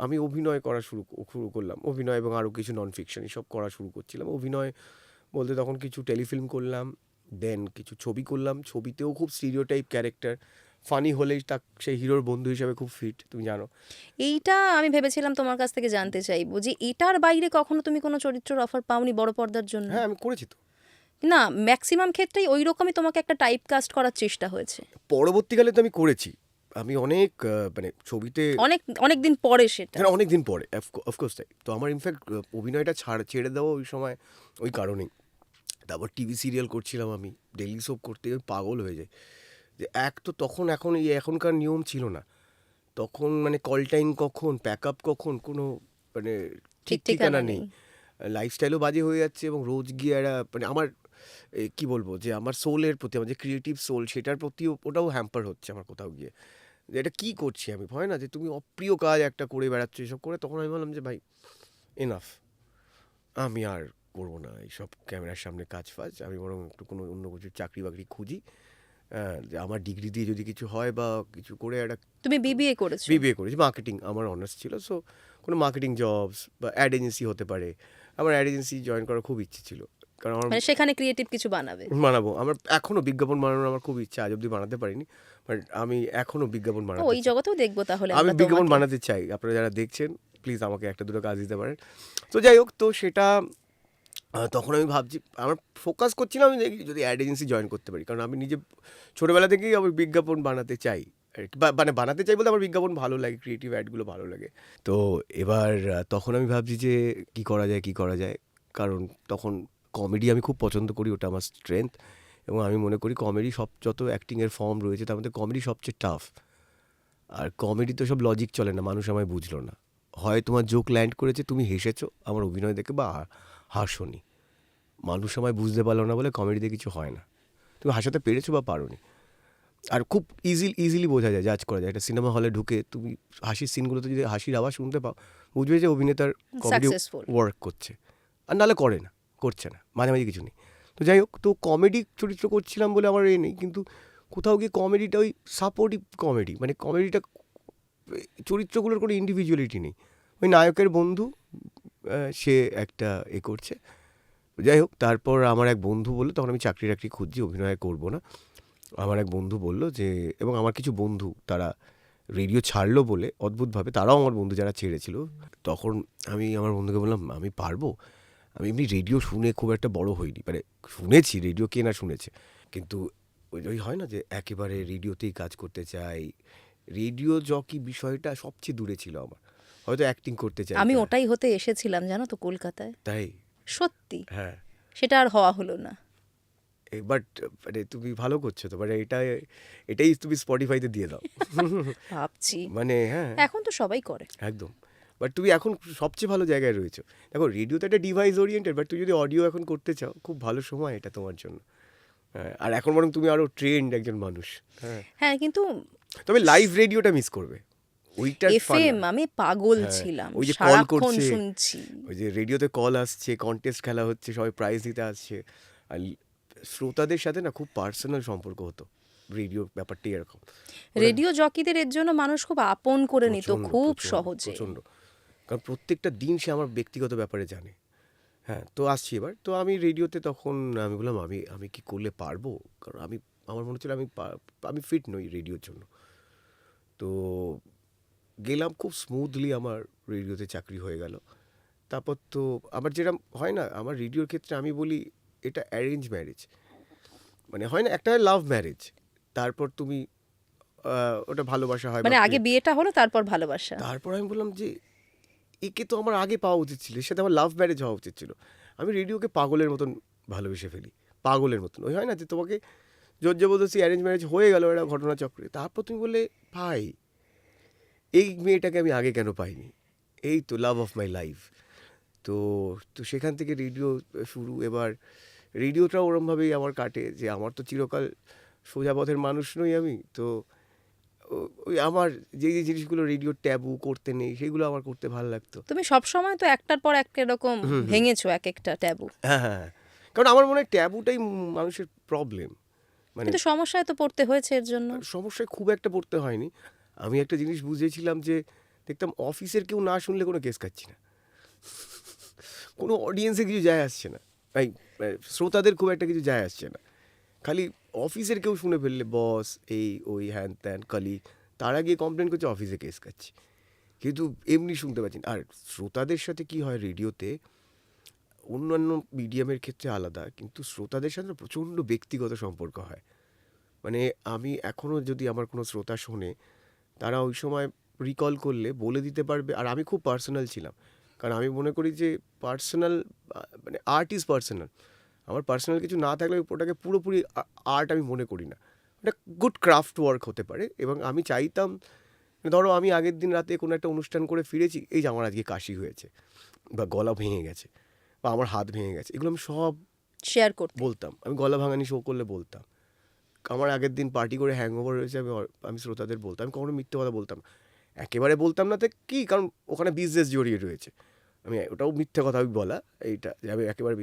আমি অভিনয় করা শুরু করলাম, অভিনয় এবং আরও কিছু নন ফিকশন এসব করা শুরু করছিলাম। অভিনয় বলতে তখন কিছু টেলিফিল্ম করলাম, দেন কিছু ছবি করলাম। ছবিতেও খুব স্টিরিওটাইপ ক্যারেক্টার, ফানি হলেই সেই হিরোর বন্ধু হিসেবে খুব ফিট, তুমি জানো। এইটা আমি ভেবেছিলাম তোমার কাছ থেকে জানতে চাইবো যে এটার বাইরে কখনো তুমি কোনো চরিত্রের অফার পাওনি বড় পর্দার জন্য? হ্যাঁ, আমি করেছি তো। না, ম্যাক্সিমাম ক্ষেত্রেই ওই রকমই তোমাকে একটা টাইপ কাস্ট করার চেষ্টা হয়েছে। পরবর্তীকালে তো আমি করেছি, আমি অনেক মানে ছবিতে অনেক অনেক দিন পরে সেটা। হ্যাঁ, অনেক দিন পরে, অফকোর্স তাই তো। আমার ইনফ্যাক্ট অভিনয়টা ছেড়ে দেওয়া ওই সময় ওই কারণেই। তারপর টিভি সিরিয়াল করছিলাম, আমি ডেইলি সোপ করতে আমি পাগল হয়ে যাই। যে তো তখন এখনকার নিয়ম ছিল না তখন, মানে কল টাইম কখন, প্যাক আপ কখন, কোনো মানে ঠিক ঠিকানা নেই। লাইফস্টাইলও বাজে হয়ে যাচ্ছে, এবং রোজ গিয়ে মানে আমার কি বলবো, যে আমার সোলের প্রতি, আমার যে ক্রিয়েটিভ সোল, সেটার প্রতিও ওটাও হ্যাম্পার হচ্ছে আমার কোথাও গিয়ে, যে এটা কী করছি আমি। হয় না যে তুমি অপ্রিয় কাজ একটা করে বেড়াচ্ছ এসব করে, তখন আমি বললাম যে ভাই এনাফ, আমি আর করবো না এইসব ক্যামেরার সামনে কাজ ফাজ, আমি বরং একটু কোনো অন্য কিছু চাকরি বাকরি খুঁজি। যে আমার ডিগ্রি দিয়ে যদি কিছু হয় বা কিছু করে একটা, তুমি বিবিএ করেছো? বিবিএ করেছি, মার্কেটিং আমার অনার্স ছিল। সো কোনো মার্কেটিং জবস বা অ্যাড এজেন্সি হতে পারে। আমার অ্যাড এজেন্সি জয়েন করার খুব ইচ্ছে ছিল, কারণ আমার মানে সেখানে ক্রিয়েটিভ কিছু বানাবে? বানাবো, আমার এখনও বিজ্ঞাপন বানানোর আমার খুব ইচ্ছা, আজ অব্দি বানাতে পারিনি, বাট আমি এখনও বিজ্ঞাপন ও, বানাতে ওই চাই। জগতেও দেখবো তাহলে আমি আমরা বিজ্ঞাপন তোমাকে। বানাতে চাই, আপনারা যারা দেখছেন প্লিজ আমাকে একটা দুটো কাজ দিতে পারেন। তো যাই হোক, তো সেটা তখন আমি ভাবছি, আমার ফোকাস করছিলাম আমি দেখি যদি অ্যাড এজেন্সি জয়েন করতে পারি, কারণ আমি নিজে ছোটোবেলা থেকেই আমার বিজ্ঞাপন বানাতে চাই আর কি। মানে বানাতে চাই বলতে আমার বিজ্ঞাপন ভালো লাগে, ক্রিয়েটিভ অ্যাডগুলো ভালো লাগে। তো এবার তখন আমি ভাবছি যে কী করা যায়, কারণ তখন কমেডি আমি খুব পছন্দ করি, ওটা আমার স্ট্রেংথ, এবং আমি মনে করি কমেডি যত অ্যাক্টিংয়ের ফর্ম রয়েছে তার মধ্যে কমেডি সবচেয়ে টাফ। আর কমেডি তো সব লজিক চলে না, মানুষ আমায় বুঝলো না, হয় তোমার জোক ল্যান্ড করেছে, তুমি হেসেছো আমার অভিনয় দেখে, বা হাসোনি, মানুষ আমায় বুঝতে পারলো না বলে কমেডিতে কিছু হয় না। তুমি হাসাতে পেরেছো বা পারোনি। আর খুব ইজিলি বোঝা যায়, জাজ করা যায়। একটা সিনেমা হলে ঢুকে তুমি হাসির সিনগুলোতে যদি হাসির আওয়াজ শুনতে পাও, বুঝবে যে অভিনেতার কমেডি সাকসেসফুল। ওয়ার্ক করছে। আর নাহলে করছে না, মাঝামাঝি কিছু নেই। তো যাই হোক, তো কমেডি চরিত্র করছিলাম বলে আমার নেই, কিন্তু কোথাও গিয়ে কমেডিটা ওই সাপোর্টিভ কমেডি, মানে কমেডিটা চরিত্রগুলোর কোনো ইন্ডিভিজুয়ালিটি নেই, ওই নায়কের বন্ধু, সে একটা করছে। যাই হোক, তারপর আমার এক বন্ধু বললো, তখন আমি চাকরি খুঁজছি, অভিনয় করবো না। আমার এক বন্ধু বললো যে, এবং আমার কিছু বন্ধু তারা রেডিও ছাড়লো বলে অদ্ভুতভাবে, তারাও আমার বন্ধু যারা ছেড়েছিল, তখন আমি আমার বন্ধুকে বললাম আমি পারবো। আমি এমনি রেডিও শুনে খুব একটা বড় হইনি, মানে শুনেছি রেডিও, কে না শুনেছে, কিন্তু ওই হয় না যে একেবারে রেডিওতেই কাজ করতে চাই। রেডিও জকি বিষয়টা সবচেয়ে দূরে ছিল আমার, হয়তো অ্যাক্টিং করতে চাই আমি ওটাই হতে এসেছিলাম জানো তো কলকাতায়, তাই। সত্যি। হ্যাঁ, সেটা আর হওয়া হলো না। বাট মানে তুমি ভালো করছো তো, মানে এটাই তুমি স্পটিফাইতে দিয়ে দাও। ভাবছি, মানে হ্যাঁ, এখন তো সবাই করে। একদম। বাট তুমি এখন সবচেয়ে ভালো জায়গায় রয়েছো। দেখো, রেডিও তো একটা ডিভাইস ওরিয়েন্টেড, বাট তুমি যদি অডিও এখন করতে চাও, খুব ভালো সময় এটা তোমার জন্য। হ্যাঁ, আর এখন বরং তুমি আরও ট্রেন্ড একজন মানুষ। হ্যাঁ, হ্যাঁ, কিন্তু তবে লাইভ রেডিওটা মিস করবে, ওইটার ফান। এফএম আমি পাগল হ্যাঁ, ছিলাম, ওই যে কল সারাক্ষণ করছে, শুনছি। ওই যে রেডিওতে কল আসছে, কন্টেস্ট খেলা হচ্ছে, সবাই প্রাইজ দিতে আসছে, আর শ্রোতাদের সাথে না খুব পার্সোনাল সম্পর্ক হতো। রেডিও ব্যাপারটাই এরকম। রেডিও জকিদের এর জন্য মানুষ খুব আপন করে নিত প্রচণ্ড, খুব প্রচণ্ড, সহজে। প্রচণ্ড। কারণ প্রত্যেকটা দিন সে আমার ব্যক্তিগত ব্যাপারে জানে। হ্যাঁ, তো আসছি এবার। তো আমি রেডিওতে তখন আমি বললাম আমি কি করলে পারবো? কারণ আমার মনে হচ্ছিল আমি ফিট নই রেডিওর জন্য। তো গেলাম, খুব স্মুথলি আমার রেডিওতে চাকরি হয়ে গেল। তারপর তো আমার যেরকম হয় না, আমার রেডিওর ক্ষেত্রে আমি বলি এটা অ্যারেঞ্জ ম্যারেজ। মানে হয় না, একটা লাভ ম্যারেজ, তারপর তুমি ওটা ভালোবাসা হয় মানে বা আগে প্রেম। বিয়েটা হলো তারপর ভালোবাসা। তারপর আমি বললাম যে একে তো আমার আগে পাওয়া উচিত ছিল, এর সাথে আমার লাভ ম্যারেজ হওয়া উচিত ছিল। আমি রেডিওকে পাগলের মতন ভালোবেসে ফেলি, পাগলের মতন। ওই হয় না যে তোমাকে জোর জবরদস্তি অ্যারেঞ্জ ম্যারেজ হয়ে গেল একটা ঘটনাচক্রে, তারপর তুমি বললে ভাই এই মেয়েটাকে আমি আগে কেন পাইনি, এই তো লাভ অফ মাই লাইফ। তো তো সেখান থেকে রেডিও শুরু। এবার রেডিওটাও ওরমভাবেই আমার কাটে যে আমার তো চিরকাল সোজা পথের মানুষ নই আমি। তো ওই আমার যে যে জিনিসগুলো রেডিও ট্যাবু করতে নেই সেগুলো আমার করতে ভালো লাগতো। তুমি সবসময় তো একটার পর একটা এরকম ভেঙেছো এক একটা ট্যাবু, হ্যাঁ হ্যাঁ, কারণ আমার মনে হয় ট্যাবুটাই মানুষের প্রবলেম। মানে কিন্তু সমস্যায় তো পড়তে হয়েছে এর জন্য। সমস্যায় খুব একটা পড়তে হয়নি। আমি একটা জিনিস বুঝেছিলাম যে দেখতাম অফিসের কেউ না শুনলে কোনো কেস খাচ্ছি না, কোনো অডিয়েন্সে কিছু যায় আসছে না, এই শ্রোতাদের খুব একটা কিছু যায় আসছে না। খালি অফিসের কেউ শুনে ফেললে, বস এই ওই হ্যান ত্যান কলিগ, তারা গিয়ে কমপ্লেন করছে, অফিসে কেস খাচ্ছি। কিন্তু এমনি শুনতে পাচ্ছি না। আর শ্রোতাদের সাথে কি হয় রেডিওতে, অন্যান্য মিডিয়ামের ক্ষেত্রে আলাদা, কিন্তু শ্রোতাদের সাথে প্রচণ্ড ব্যক্তিগত সম্পর্ক হয়। মানে আমি এখনও যদি আমার কোনো শ্রোতা শোনে, তারা ওই সময় রিকল করলে বলে দিতে পারবে। আর আমি খুব পার্সোনাল ছিলাম, কারণ আমি মনে করি যে পার্সোনাল মানে আর্ট ইজ পার্সোনাল। আমার পার্সোনাল কিছু না থাকলে ওটাকে পুরোপুরি আর্ট আমি মনে করি না। ওটা গুড ক্রাফট ওয়ার্ক হতে পারে। এবং আমি চাইতাম, ধরো আমি আগের দিন রাতে কোনো একটা অনুষ্ঠান করে ফিরেছি, এই যে আমার আজকে কাশি হয়েছে বা গলা ভেঙে গেছে বা আমার হাত ভেঙে গেছে, এগুলো আমি সব শেয়ার করতে। বলতাম। আমি গলা ভাঙানি শো করলে বলতাম। আমার আগের দিন পার্টি করে হ্যাংওভার হয়েছে, আমি শ্রোতাদের বলতাম। আমি কখনো মিথ্যে কথা বলতাম না, একেবারে বলতাম না। তো কি, কারণ ওখানে বিজনেস জড়িয়ে রয়েছে। আমি ওটাও মিথ্যে কথা আমি বলা, এইটা যে আমি একেবারে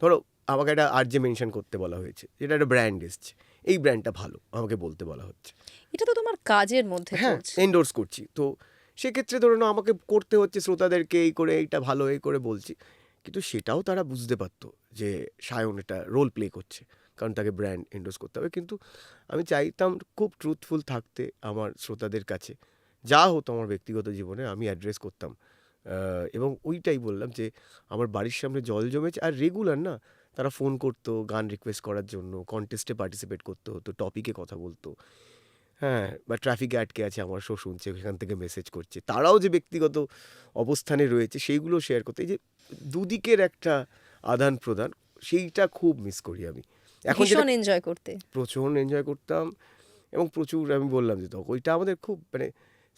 ধরো আমাকে একটা আরজে মেনশন করতে বলা হয়েছে, যেটা একটা ব্র্যান্ড এসছে, এই ব্র্যান্ডটা ভালো আমাকে বলতে বলা হচ্ছে। এটা তো তোমার কাজের মধ্যে হ্যাঁ, পড়ছে। এন্ডোর্স করছি। তো সেক্ষেত্রে ধরো না আমাকে করতে হচ্ছে শ্রোতাদেরকে এই করে, এইটা ভালো এই করে বলছি। কিন্তু সেটাও তারা বুঝতে পারতো যে সায়ন এটা রোল প্লে করছে, কারণ তাকে ব্র্যান্ড এন্ডোর্স করতে হবে। কিন্তু আমি চাইতাম খুব ট্রুথফুল থাকতে আমার শ্রোতাদের কাছে। যা হতো আমার ব্যক্তিগত জীবনে আমি অ্যাড্রেস করতাম। এবং ওইটাই বললাম যে আমার বাড়ির সামনে জল জমেছে, আর রেগুলার না তারা ফোন করতো গান রিকোয়েস্ট করার জন্য, কন্টেস্টে পার্টিসিপেট করতে হতো, টপিকে কথা বলতো। হ্যাঁ, বা ট্রাফিকে আটকে আছে আমার শো শুনছে, সেখান থেকে মেসেজ করছে। তারাও যে ব্যক্তিগত অবস্থানে রয়েছে সেইগুলো শেয়ার করতে, এই যে দুদিকের একটা আদান প্রদান, সেইটা খুব মিস করি আমি এখন। যেটা ভীষণ এনজয় করতে। প্রচণ্ড এনজয় করতাম, এবং প্রচুর আমি বললাম যে তখন ওইটা আমাদের খুব মানে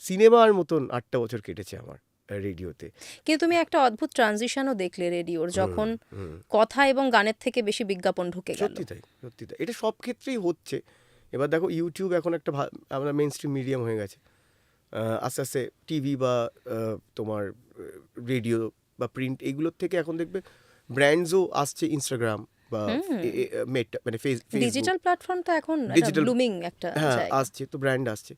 সিনেমার মতন 8টা বছর কেটেছে আমার রেডিওতে। কিন্তু তুমি একটা অদ্ভুত ট্রানজিশনও দেখলে রেডিওর, যখন কথা এবং গানের থেকে বেশি বিজ্ঞাপন ঢুকে গেল। সত্যি তাই, সত্যি তাই। এটা সব ক্ষেত্রেই হচ্ছে। এবার দেখো ইউটিউব এখন একটা আমরা মেন স্ট্রিম মিডিয়াম হয়ে গেছে। আস্তে আস্তে টিভি বা তোমার রেডিও বা প্রিন্ট এইগুলোর থেকে এখন দেখবে ব্র্যান্ডসও আসছে, ইনস্টাগ্রাম বা মেটা মানে ফেসবুক, ডিজিটাল প্ল্যাটফর্ম তো এখন Digital- ব্লুমিং একটা হ্যাঁ জায়গা। আসছে, তো ব্র্যান্ড আসছে।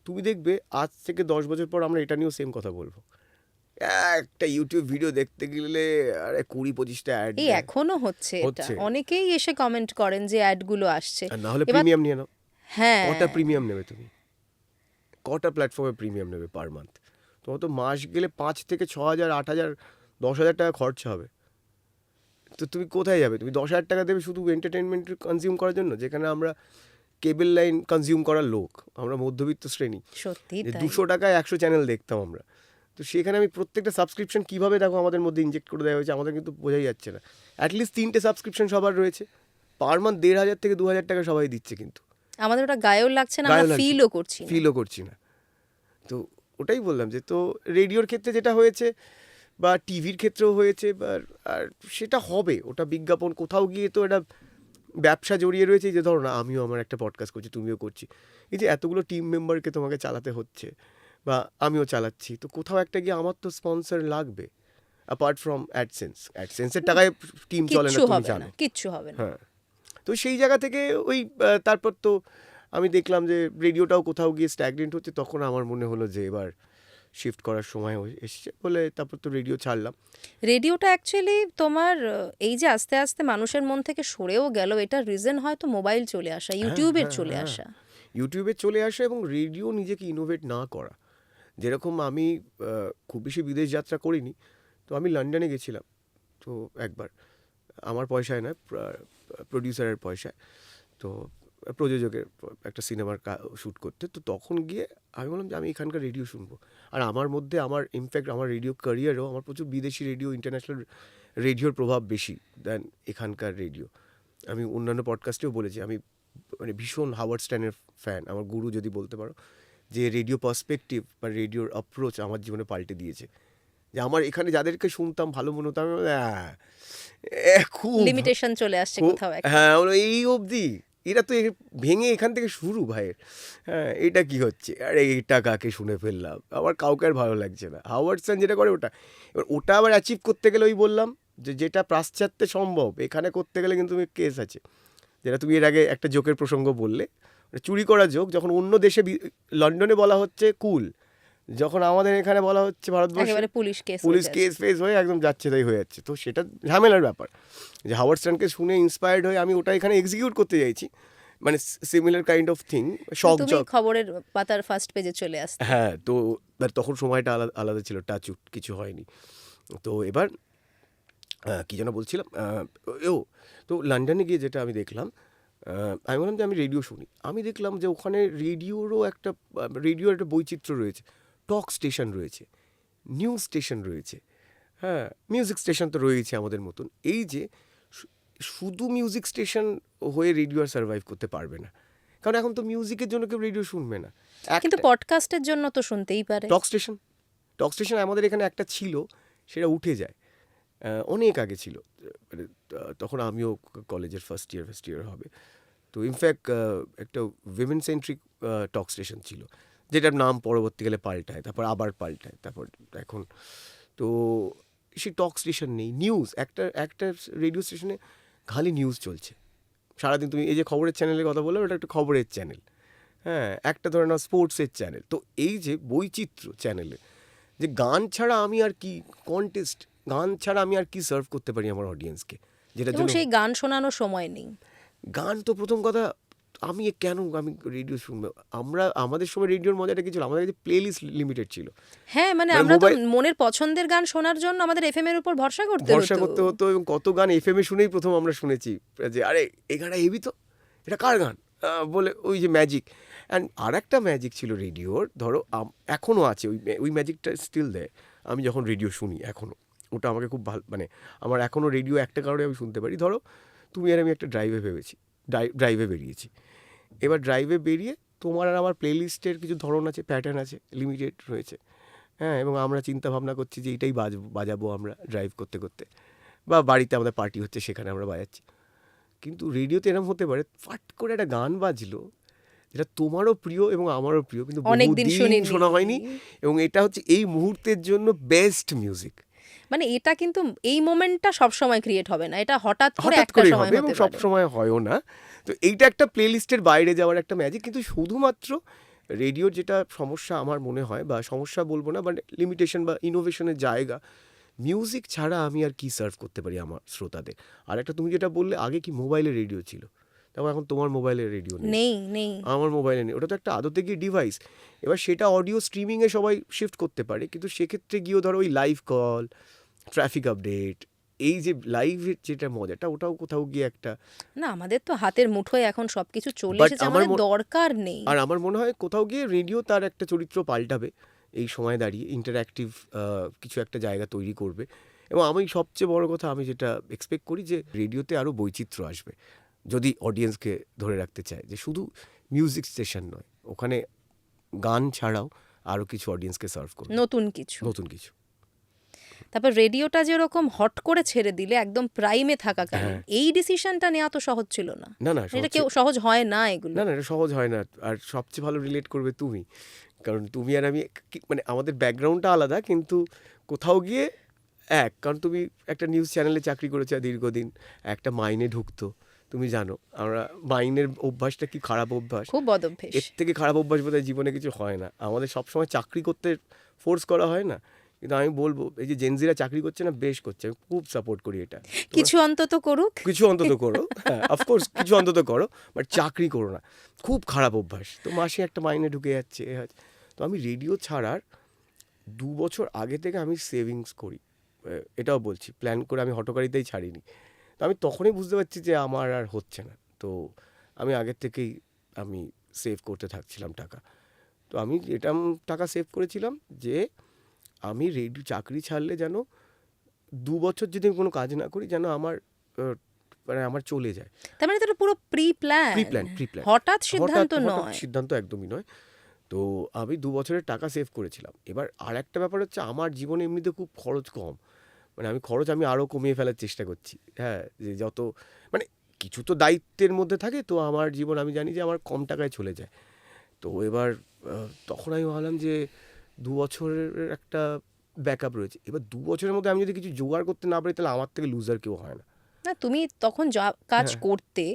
তুমি দেখবে আজ থেকে 10 বছর পর আমরা এটা নিয়েও সেম কথা বলবো। একটা ইউটিউব ভিডিও দেখতে গেলে আরে 20-25টা অ্যাড এই এখনো হচ্ছে এটা, হচ্ছে। অনেকেই এসে কমেন্ট করেন যে অ্যাডগুলো আসছে। আর না হলে এবার প্রিমিয়াম নিয়ে নাও। হ্যাঁ, কটা প্রিমিয়াম নেবে তুমি, কটা প্ল্যাটফর্মে প্রিমিয়াম নেবে পার মান্থ? তোমার তো মাস গেলে 5 থেকে 6,000, 8,000, 10,000 টাকা খরচা হবে। তো তুমি কোথায় যাবে? তুমি 10,000 টাকা দেবে শুধু এন্টারটেনমেন্ট কনজিউম করার জন্য, যেখানে আমরা কেবল লাইন কনজিউম করার লোক, আমরা মধ্যবিত্ত শ্রেণী। সত্যি যে তাই। 200 টাকায় 100 চ্যানেল দেখতাম আমরা। তো সেখানে আমি প্রত্যেকটা সাবস্ক্রিপশন কীভাবে দেখো আমাদের মধ্যে ইনজেক্ট করে দেওয়া হয়েছে, আমাদের কিন্তু বোঝাই যাচ্ছে না। অ্যাটলিস্ট 3টে সাবস্ক্রিপশন সবার রয়েছে, পার মান্থ 1,500 থেকে 2,000 টাকা সবাই দিচ্ছে। কিন্তু আমাদের ওটা গায়েও লাগছে না, আমরা গায়েও লাগছে, ফিলও করছি না। ফিলও করছি না। তো ওটাই বললাম যে তো রেডিওর ক্ষেত্রে যেটা হয়েছে বা টিভির ক্ষেত্রেও হয়েছে, বা আর সেটা হবে, ওটা বিজ্ঞাপন কোথাও গিয়ে তো এটা ব্যবসা জড়িয়ে রয়েছে। যে ধরো না আমিও আমার একটা পডকাস্ট করছি, তুমিও করছি, এই যে এতগুলো টিম মেম্বারকে তোমাকে চালাতে হচ্ছে বা আমিও চালাচ্ছি, তো কোথাও একটা গিয়ে আমার তো স্পন্সর লাগবে। অ্যাপার্ট ফ্রম অ্যাডসেন্সের টাকায় টিম চলে না, কিচ্ছু তুমি হবে জানো। না, কিচ্ছু হবে না। হ্যাঁ, তো সেই জায়গা থেকে ওই তারপর তো আমি দেখলাম যে রেডিওটাও কোথাও গিয়ে স্ট্যাগনেন্ট হচ্ছে, তখন আমার মনে হলো যে এবার শিফট করার সময় এসেছে বলে তারপর তো রেডিও ছাড়লাম। রেডিওটা অ্যাকচুয়ালি তোমার এই যে আস্তে আস্তে মানুষের মন থেকে সরেও গেল, এটার রিজন হয়তো মোবাইল চলে আসা, ইউটিউবের চলে আসা। ইউটিউবে চলে আসা এবং রেডিও নিজেকে ইনোভেট না করা। যেরকম আমি খুব বেশি বিদেশ যাত্রা করিনি, তো আমি লন্ডনে গেছিলাম তো একবার, আমার পয়সায় নয়, প্রডিউসারের পয়সায়। তো প্রযোজকের একটা সিনেমার শ্যুট করতে। তো তখন গিয়ে আমি বললাম যে আমি এখানকার রেডিও শুনবো। আর আমার মধ্যে আমার ইনফ্যাক্ট আমার রেডিও ক্যারিয়ারেও আমার প্রচুর বিদেশি রেডিও, ইন্টারন্যাশনাল রেডিওর প্রভাব বেশি দেন এখানকার রেডিও। আমি অন্যান্য পডকাস্টেও বলেছি আমি মানে ভীষণ হাওয়ার্ড স্টার্নের ফ্যান, আমার গুরু যদি বলতে পারো, যে রেডিও পার্সপেক্টিভ বা রেডিওর অ্যাপ্রোচ আমার জীবনে পাল্টে দিয়েছে। যে আমার এখানে যাদেরকে শুনতাম ভালো মনে হতো, আমি খুব লিমিটেশন চলে আসছে খুব- কোথাও একটা। হ্যাঁ এই অবধি, এরা তো ভেঙে এখান থেকে শুরু ভাইয়ের। হ্যাঁ এটা কি হচ্ছে, আরে এটা কাকে শুনে ফেললাম, আবার কাউকে আর ভালো লাগছে না। হাওয়ার্ড স্টার্ন যেটা করে ওটা, এবার ওটা আবার অ্যাচিভ করতে গেলে ওই বললাম যে যেটা পাশ্চাত্যে সম্ভব এখানে করতে গেলে কিন্তু কেস আছে। যেটা তুমি এর আগে একটা জোকের প্রসঙ্গ বললে, চুরি করা জোক যখন অন্য দেশে লন্ডনে বলা হচ্ছে কুল, যখন আমাদের এখানে বলা হচ্ছে ভারতবর্ষে একেবারে police case police case face হয়ে একদম যাচ্ছে তাই হয়ে যাচ্ছে। তো সেটা ঝামেলার ব্যাপার। যে হাওয়ার্ড স্টার্নকে শুনে ইন্সপায়ার্ড হয়ে আমি ওটা এখানে এক্সিকিউট করতে চাইছি, মানে সিমিলার কাইন্ড অফ থিং, শখ তুমি জক। খবরের পাতার ফার্স্ট পেজে চলে আসতে। হ্যাঁ, তো তখন সময়টা আলাদা আলাদা ছিল, টাচ কিছু হয়নি। তো এবার কী যেন বলছিলাম, তো লন্ডনে গিয়ে যেটা আমি দেখলাম, আমি বললাম যে আমি রেডিও শুনি। আমি দেখলাম যে ওখানে রেডিওরও রেডিওর একটা বৈচিত্র্য রয়েছে। টক স্টেশন রয়েছে, নিউজ স্টেশন রয়েছে, হ্যাঁ মিউজিক স্টেশন তো রয়েছে আমাদের মতন। এই যে শুধু মিউজিক স্টেশন হয়ে রেডিও আর সার্ভাইভ করতে পারবে না, কারণ এখন তো মিউজিকের জন্য কেউ রেডিও শুনবে না। কিন্তু পডকাস্টের জন্য তো শুনতেই পারে। টক স্টেশন আমাদের এখানে একটা ছিল, সেটা উঠে যায়, অনেক আগে ছিল, মানে তখন আমিও কলেজের ফার্স্ট ইয়ার হবে। তো ইনফ্যাক্ট একটা উইমেন সেন্ট্রিক টক স্টেশন ছিল, যেটার নাম পরবর্তীকালে পাল্টায়, তারপর আবার পাল্টায়, তারপর এখন তো সেই টক স্টেশন নেই। নিউজ একটা রেডিও স্টেশনে খালি নিউজ চলছে সারাদিন। তুমি এই যে খবরের চ্যানেলের কথা বললে, ওটা একটা খবরের চ্যানেল, হ্যাঁ একটা ধরে নাও স্পোর্টসের চ্যানেল। তো এই যে বৈচিত্র্য চ্যানেলে, যে গান ছাড়া আমি আর কি কন্টেস্ট, গান ছাড়া আমি আর কি সার্ভ করতে পারি আমার অডিয়েন্সকে, যেটার এবং জন্য সেই গান শোনানোর সময় নেই। গান তো প্রথম কথা আমি রেডিও শুনবো? আমাদের সময় রেডিওর মজাটা কি ছিল, আমাদের কাছে প্লে লিস্ট লিমিটেড ছিল। হ্যাঁ মানে মানে আমরা তো মোবাইল- মনের পছন্দের গান শোনার জন্য আমাদের এফএম এর উপর ভরসা করতে হতো, এবং কত গান এফএম এ শুনেই প্রথম আমরা শুনেছি যে আরে এই গানটা হেভি, তো এটা কার গান বলে, ওই যে ম্যাজিক। অ্যান্ড আর একটা ম্যাজিক ছিল রেডিওর, ধরো এখনও আছে ওই ম্যাজিকটা স্টিল দেয়। আমি যখন রেডিও শুনি এখনও, ওটা আমাকে খুব ভালো, মানে আমার এখনও রেডিও একটা কারণে আমি শুনতে পারি। ধরো তুমি আর আমি একটা ড্রাইভে বেরিয়েছি, এবার ড্রাইভে বেরিয়ে তোমার আর আমার প্লেলিস্টের কিছু ধরন আছে, প্যাটার্ন আছে, লিমিটেড রয়েছে, হ্যাঁ, এবং আমরা চিন্তা ভাবনা করছি যে এইটাই বাজাবো আমরা ড্রাইভ করতে করতে, বা বাড়িতে আমাদের পার্টি হচ্ছে সেখানে আমরা বাজাচ্ছি। কিন্তু রেডিওতে এরকম হতে পারে ফাট করে একটা গান বাজলো যেটা তোমারও প্রিয় এবং আমারও প্রিয়, কিন্তু অনেকদিন বহুদিন শোনা হয়নি, এবং এটা হচ্ছে এই মুহূর্তের জন্য বেস্ট মিউজিক। মানে এটা কিন্তু এই মোমেন্টটা সব সময় ক্রিয়েট হবে না, এটা হঠাৎ করে একটা করে সময় হবে, এবং হতে সব পারে। সময় হয়ও না। তো এইটা একটা প্লেলিস্টের বাইরে যাওয়ার একটা ম্যাজিক। কিন্তু শুধুমাত্র রেডিওর যেটা সমস্যা আমার মনে হয়, বা সমস্যা বলবো না, বাট লিমিটেশন বা ইনোভেশনের জায়গা, মিউজিক ছাড়া আমি আর কি সার্ভ করতে পারি আমার শ্রোতাদের। আর একটা তুমি যেটা বললে আগে কি মোবাইলে রেডিও ছিল, তারপর এখন তোমার মোবাইলে রেডিও নেই, নেই নেই আমার মোবাইলে নেই। ওটা তো একটা আদতে গিয়ে ডিভাইস। এবার সেটা অডিও স্ট্রিমিংয়ে সবাই শিফট করতে পারে, কিন্তু সেক্ষেত্রে গিয়েও ধরো ওই লাইভ কল, ট্রাফিক আপডেট, এই যে লাইভের যেটা মজাটা, ওটাও কোথাও গিয়ে একটা, না আমাদের তো হাতের মুঠোয় এখন সবকিছু চলে But এসেছে, আমার আমাদের দরকার নেই। আর আমার মনে হয় কোথাও গিয়ে রেডিও তার একটা চরিত্র পাল্টাবে এই সময় দাঁড়িয়ে, ইন্টারঅ্যাক্টিভ কিছু একটা জায়গা তৈরি করবে। এবং আমি সবচেয়ে বড় কথা, আমি যেটা এক্সপেক্ট করি যে রেডিওতে আরও বৈচিত্র্য আসবে, যদি অডিয়েন্সকে ধরে রাখতে চায়, যে শুধু মিউজিক স্টেশন নয়, ওখানে গান ছাড়াও আরও কিছু অডিয়েন্সকে সার্ভ করবে, নতুন কিছু। নতুন কিছু। তারপর রেডিওটা যেরকম হট করে ছেড়ে দিলে একদম প্রাইমে থাকাকালীন, এই ডিসিশনটা নেওয়া তো সহজ ছিল না। না না এটা কেউ সহজ হয় না এগুলো। না এটা সহজ হয় না। আর সবচেয়ে ভালো রিলেট করবে তুমি, কারণ তুমি আর আমি মানে আমাদের ব্যাকগ্রাউন্ডটা আলাদা, কিন্তু কোথাও গিয়ে কারণ তুমি একটা নিউজ চ্যানেলে চাকরি করেছো দীর্ঘদিন, একটা মাইনে ঢুকতো, তুমি জানো আমরা মাইনের অভ্যাসটা কি খারাপ অভ্যাস, খুব বদ অভ্যেস। এর থেকে খারাপ অভ্যাস বোধহয় জীবনে কিছু হয় না। আমাদের সবসময় চাকরি করতে ফোর্স করা হয় না, কিন্তু আমি বলবো এই যে জেনজিরা চাকরি করছে না, বেশ করছে, আমি খুব সাপোর্ট করি এটা। কিছু অন্তত করুক। কিছু অন্তত করো, হ্যাঁ অফকোর্স কিছু অন্তত করো, বাট চাকরি করো না, খুব খারাপ অভ্যাস। তো মাসে একটা মাইনে ঢুকে যাচ্ছে, তো আমি রেডিও ছাড়ার 2 বছর আগে থেকে আমি সেভিংস করি, এটাও বলছি, প্ল্যান করে আমি হঠকারিতেই ছাড়িনি। তো আমি তখনই বুঝতে পারছি যে আমার আর হচ্ছে না। তো আমি আগের থেকেই আমি সেভ করতে থাকছিলাম টাকা। তো আমি এটা টাকা সেভ করেছিলাম যে আমি রেডিও চাকরি ছাড়লে যেন 2 বছর যদি আমি কোনো কাজ না করি যেন আমার মানে আমার চলে যায়। তার মানে তো এটা পুরো প্রি প্ল্যান, প্রি প্ল্যান হঠাৎ সিদ্ধান্ত নয়। সিদ্ধান্ত একদমই নয়। তো আমি 2 বছরের টাকা সেভ করেছিলাম। এবার আর একটা ব্যাপার হচ্ছে আমার জীবনে এমনিতে খুব খরচ কম, মানে আমি খরচ আরও কমিয়ে ফেলার চেষ্টা করছি। হ্যাঁ, যে যত মানে কিছু তো দায়িত্বের মধ্যে থাকে, তো আমার জীবন আমি জানি যে আমার কম টাকায় চলে যায়। তো এবার তখন আমি ভাবলাম যে 2 বছরের একটা ব্যাকআপ রয়েছে। এবার 2 বছরের মধ্যে আমি যদি কিছু জোগাড় করতে না পারি তাহলে আমার থেকে লুজার কেউ হয় না। না, তুমি তখন যা কাজ হ্যাঁ। করতে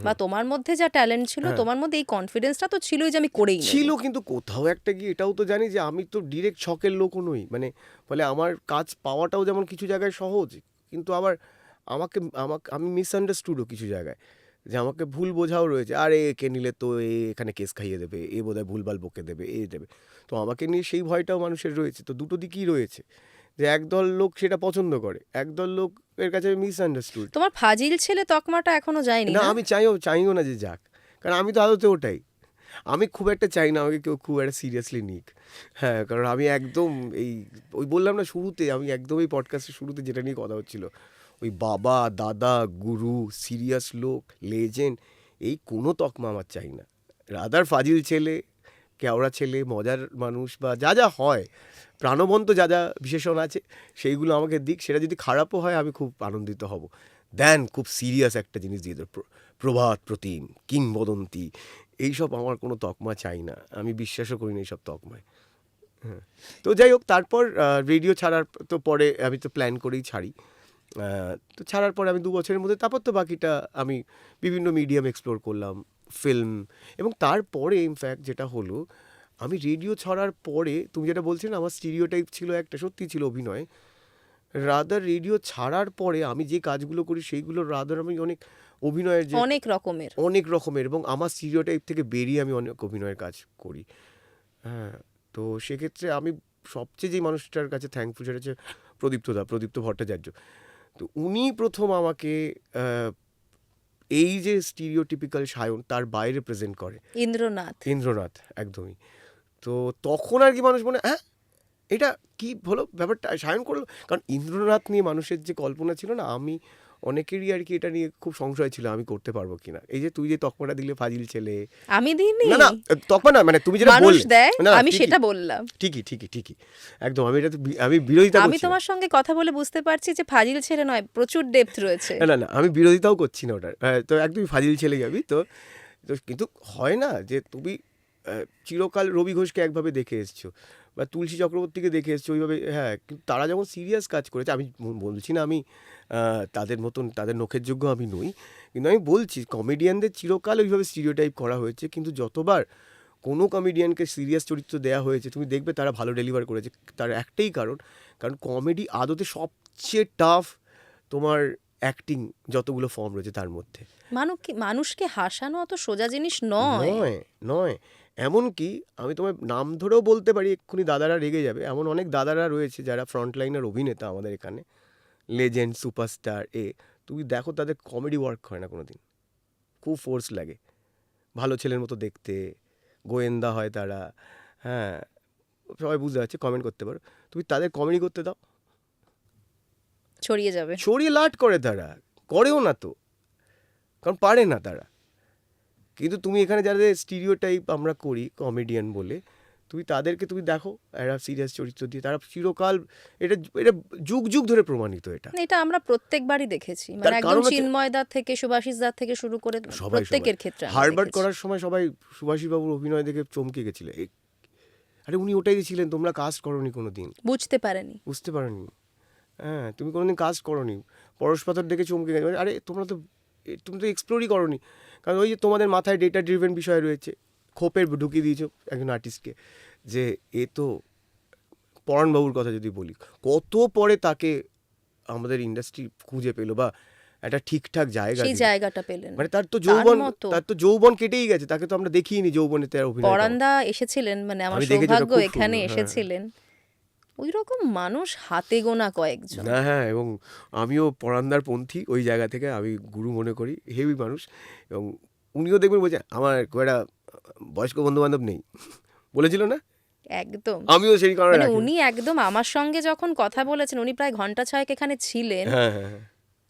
বা তোমার মধ্যে যা ট্যালেন্ট ছিল, হ্যাঁ। তোমার মধ্যে এই কনফিডেন্সটা তো ছিলই যে আমি করেই নেব। ছিল, কিন্তু কোথাও একটা গিয়ে এটাও তো জানি যে আমি তো ডিরেক্ট শখের লোকও নই, মানে ফলে আমার কাজ পাওয়াটাও যেমন কিছু জায়গায় সহজ, কিন্তু আবার আমাকে আমাকে আমি মিসআন্ডারস্টুডও কিছু জায়গায়, যে আমাকে ভুল বোঝাও রয়েছে। আরে একে নিলে তো এখানে কেস খাইয়ে দেবে, এ বোধহয় ভুলভাল বকে দেবে, দেবে। তো আমাকে নিয়ে সেই ভয়টাও মানুষের রয়েছে। তো দুটো দিকই রয়েছে, যে একদল লোক সেটা পছন্দ করে, একদল লোকের কাছে মিসআন্ডারস্টুড। তোমার ফাজিল ছেলে তকমাটা এখনো যায়নি না, না? আমি চাইও না যে যাক, কারণ আমি তো আদতে ওটাই। আমি খুব একটা চাই না আমাকে কেউ খুব একটা সিরিয়াসলি নিক। হ্যাঁ, কারণ আমি একদম ওই বললাম না শুরুতে, আমি একদম এই পডকাস্টের শুরুতে যেটা নিয়ে কথা হচ্ছিল, ওই বাবা দাদা গুরু সিরিয়াস লোক লেজেন্ড, এই কোনো তকমা আমার চাই না। রাদার ফাজিল ছেলে, কেওড়া ছেলে, মজার মানুষ বা যা যা হয়, প্রাণবন্ত যা যা বিশেষণ আছে সেইগুলো আমাকে দিক। সেটা যদি খারাপও হয় আমি খুব আনন্দিত হব। দেন খুব সিরিয়াস একটা জিনিস দিয়ে দেব, প্রভাত প্রতিম কিংবদন্তি, এইসব আমার কোনো তকমা চাই না। আমি বিশ্বাসও করি না এইসব তকমায়। হ্যাঁ, তো যাই হোক, তারপর রেডিও ছাড়ার তো পরে আমি তো প্ল্যান করেই ছাড়ি। তো ছাড়ার পরে আমি 2 বছরের মধ্যে, তারপর তো বাকিটা আমি বিভিন্ন মিডিয়াম এক্সপ্লোর করলাম, ফিল্ম। এবং তারপরে ইনফ্যাক্ট যেটা হলো, আমি রেডিও ছাড়ার পরে তুমি যেটা বলছিলে না, আমার স্টিরিওটাইপ ছিল একটা, সত্যি ছিল অভিনয়। রাদার রেডিও ছাড়ার পরে আমি যে কাজগুলো করি সেইগুলো রাদার আমি অনেক অভিনয়ের যে অনেক রকমের, এবং আমার স্টিরিওটাইপ থেকে বেরিয়ে আমি অনেক অভিনয়ের কাজ করি। হ্যাঁ, তো সেক্ষেত্রে আমি সবচেয়ে যে মানুষটার কাছে থ্যাঙ্কফুল সেটা হচ্ছে প্রদীপ্ত ভট্টাচার্য। তো উনি প্রথম আমাকে এই যে স্টিরিওটিপিক্যাল সায়ন তার বাইরে প্রেজেন্ট করে। ইন্দ্রনাথ একদমই। তো তখন আর কি মানুষ মনে, হ্যাঁ এটা কি হলো ব্যাপারটা, সায়ন করলো। কারণ ইন্দ্রনাথ নিয়ে মানুষের যে কল্পনা ছিল না, আমি অনেকেরই আর কি এটা নিয়ে খুব সংশয় ছিল আমি করতে পারবো কিনা। এই যে তুই যে তকমাটা দিলে ফাজিল ছেলে, আমি দিইনি, না তকমা না, মানে তুমি যেটা বললে আমি সেটা বললাম। ঠিকই একদম। আমি বিরোধিতা করছি আমি তোমার সঙ্গে কথা বলে বুঝতে পারছি যে ফাজিল ছেলে নয়, প্রচুর ডেপথ রয়েছে। না আমি বিরোধিতাও করছি না ওটার। তো একদমই ফাজিল ছেলে যাবি তো। কিন্তু হয় না যে তুমি চিরকাল রবি ঘোষকে একভাবে দেখে এসছো বা তুলসী চক্রবর্তীকে দেখে এসছো ওইভাবে। হ্যাঁ, কিন্তু তারা যেমন সিরিয়াস কাজ করেছে, আমি বলছি না আমি তাদের মতন, তাদের নখের যোগ্য আমি নই, কিন্তু আমি বলছি কমেডিয়ানদের চিরকাল ওইভাবে স্টিরিওটাইপ করা হয়েছে। কিন্তু যতবার কোনো কমেডিয়ানকে সিরিয়াস চরিত্র দেওয়া হয়েছে তুমি দেখবে তারা ভালো ডেলিভার করেছে। তার একটাই কারণ কমেডি আদতে সবচেয়ে টাফ তোমার অ্যাক্টিং যতগুলো ফর্ম রয়েছে তার মধ্যে। মানুষকে হাসানো অত সোজা জিনিস নয়। এমনকি আমি তোমার নাম ধরেও বলতে পারি, এক্ষুনি দাদারা রেগে যাবে, এমন অনেক দাদারা রয়েছে যারা ফ্রন্টলাইনার অভিনেতা আমাদের এখানে, লেজেন্ড সুপারস্টার। তুমি দেখো তাদের কমেডি ওয়ার্ক হয় না কোনো দিন, খুব ফোর্স লাগে। ভালো ছেলের মতো দেখতে, গোয়েন্দা হয় তারা। হ্যাঁ, সবাই বুঝতে পারছে, কমেন্ট করতে পারো। তুমি তাদের কমেডি করতে দাও, ছড়িয়ে লাট করে। তারা করেও না তো, কারণ পারে না তারা। কিন্তু তুমি এখানে যাদের স্টিরিওটাইপ আমরা করি কমেডিয়ান বলে, তুমি তাদেরকে তুমি দেখো একটা সিরিয়াস চরিত্র দিয়ে, তারা চিরকাল, এটা যুগ ধরে প্রমাণিত। এটা আমরা প্রত্যেকবারই দেখেছি, মানে একদম চিন্ময় দা থেকে সুভাষিস দা থেকে শুরু করে প্রত্যেকের ক্ষেত্রে। হার্ভার্ড করার সময় সবাই সুভাষিস বাবুর অভিনয় দেখে চমকে গেছিল, আরে উনি ওটাই ছিলেন, তোমরা কাস্ট করোনি কোনোদিন, বুঝতে পারেনি। হ্যাঁ, তুমি কোনোদিন কাস্ট করোনি। পরশপাথর দেখে চমকে গেছে, আরে তুমি তো এক্সপ্লোরই করোনি। কারণ ওই যে তোমাদের মাথায় ডেটা ড্রিভেন বিষয় রয়েছে, খোপের ঢুকিয়ে দিয়েছো একজন আর্টিস্টকে, যে তো পরাণবাবুর কথা যদি বলি, কত পরে তাকে আমাদের ইন্ডাস্ট্রি খুঁজে পেলো বা একটা ঠিকঠাক জায়গাটা পেলেন। মানে তার তো যৌবন কেটেই গেছে, তাকে তো আমরা দেখিনি যৌবনে তার অভিনয়। পরাণদা এসেছিলেন, মানে আমার সৌভাগ্য এখানে এসেছিলেন, ওই রকম মানুষ হাতে গোনা কয়েকজন। হ্যাঁ, এবং আমিও পরাণদার পন্থী ওই জায়গা থেকে, আমি গুরু মনে করি, হেভি মানুষ। এবং উনিও দেখবেন বলছে আমার খুব একটা বয়স্ক বন্ধু বান্ধব নেই, বলেছিল না? একদম। আমিও সেই কারণে মানে রাখি। উনি একদম আমার সঙ্গে যখন কথা বলেছেন, উনি প্রায় ঘন্টা 6 এখানে ছিলেন। হ্যাঁ হ্যাঁ হ্যাঁ।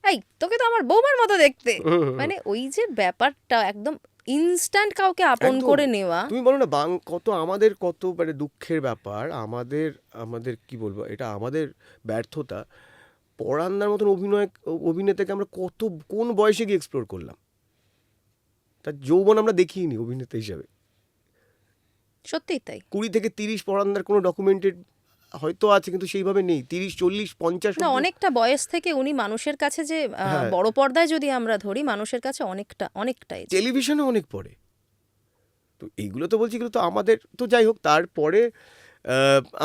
এই তোকে তো আমার বৌমার মতো দেখতে। হুম, হুম, হুম। মানে ওই যে ব্যাপারটা একদম ইনস্ট্যান্ট কাউকে আপন একদম। করে নেওয়া। তুমি বলো না কত আমাদের কত মানে দুঃখের ব্যাপার, আমাদের আমাদের কি বলবো, এটা আমাদের ব্যর্থতা। পরান্নার মতন অভিনেতাকে আমরা কোন বয়সে গিয়ে এক্সপ্লোর করলাম, তার যৌবন আমরা দেখিনি অভিনেতা হিসাবে। সত্যিই তাই। 20 থেকে 30 পরান্নার কোনো ডকুমেন্টেড হয়তো আছে, কিন্তু সেইভাবে নেই। 30, 40, 50 না, অনেকটা বয়স থেকে উনি মানুষের কাছে যে হ্যাঁ। বড় পর্দায় যদি আমরা ধরি, মানুষের কাছে অনেকটাই। টেলিভিশনে অনেক পড়ে। তো এইগুলো তো বলছি, এগুলো তো আমাদের তো যাই হোক। তারপরে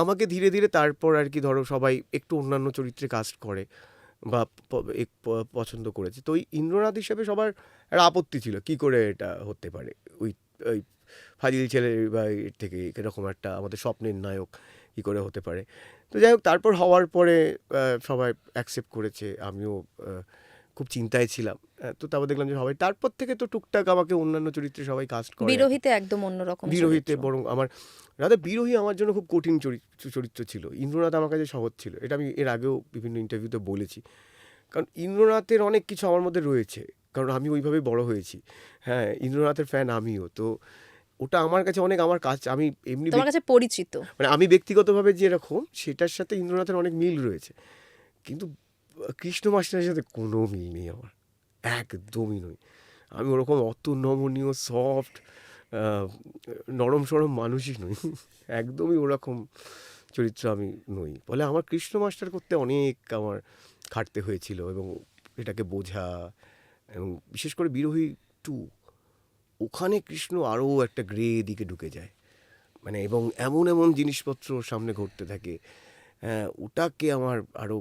আমাকে ধীরে ধীরে তারপর আর কি ধরো সবাই একটু অন্যান্য চরিত্রে কাস্ট করে বা পছন্দ করেছে। তো ওই ইন্দ্রনাথ হিসেবে সবার একটা আপত্তি ছিল, কি করে এটা হতে পারে, ওই ওই ফাজিল ছেলে বা এর থেকে এরকম একটা আমাদের স্বপ্নের নায়ক কী করে হতে পারে। তো যাই হোক, তারপর হওয়ার পরে সবাই অ্যাকসেপ্ট করেছে। আমিও খুব চিন্তায় ছিলাম। তো তারপর দেখলাম যে সবাই, তারপর থেকে তো টুকটাক আমাকে অন্যান্য চরিত্রে সবাই কাস্ট করে। বিরহিতে একদম অন্যরকম বিরহিতে চরিত্র। বরং আমার রাধা বিরোহী আমার জন্য খুব কঠিন চরিত্র ছিল। ইন্দ্রনাথ আমার কাছে সহজ ছিল, এটা আমি এর আগেও বিভিন্ন ইন্টারভিউতে বলেছি। কারণ ইন্দ্রনাথের অনেক কিছু আমার মধ্যে রয়েছে, কারণ আমি ওইভাবেই বড় হয়েছি। হ্যাঁ, ইন্দ্রনাথের ফ্যান আমিও। তো ওটা আমার কাছে অনেক, আমার কাছে আমি এমনি তোমার কাছে পরিচিত। মানে আমি ব্যক্তিগতভাবে যেরকম, সেটার সাথে ইন্দ্রনাথের অনেক মিল রয়েছে। কিন্তু কৃষ্ণ মাস্টারের সাথে কোনো মিল নেই আমার, একদমই নই। আমি ওরকম অত নমনীয় সফট নরম সরম মানুষই নই, একদমই ওরকম চরিত্র আমি নই। ফলে আমার কৃষ্ণ মাস্টার করতে অনেক আমার খাটতে হয়েছিল, এবং এটাকে বোঝা। এবং বিশেষ করে বিরোহী 2, ওখানে কৃষ্ণ আরও একটা গ্রে দিকে ঢুকে যায়, মানে এবং এমন এমন জিনিসপত্র ওর সামনে ঘটতে থাকে। হ্যাঁ, ওটাকে আমার আরও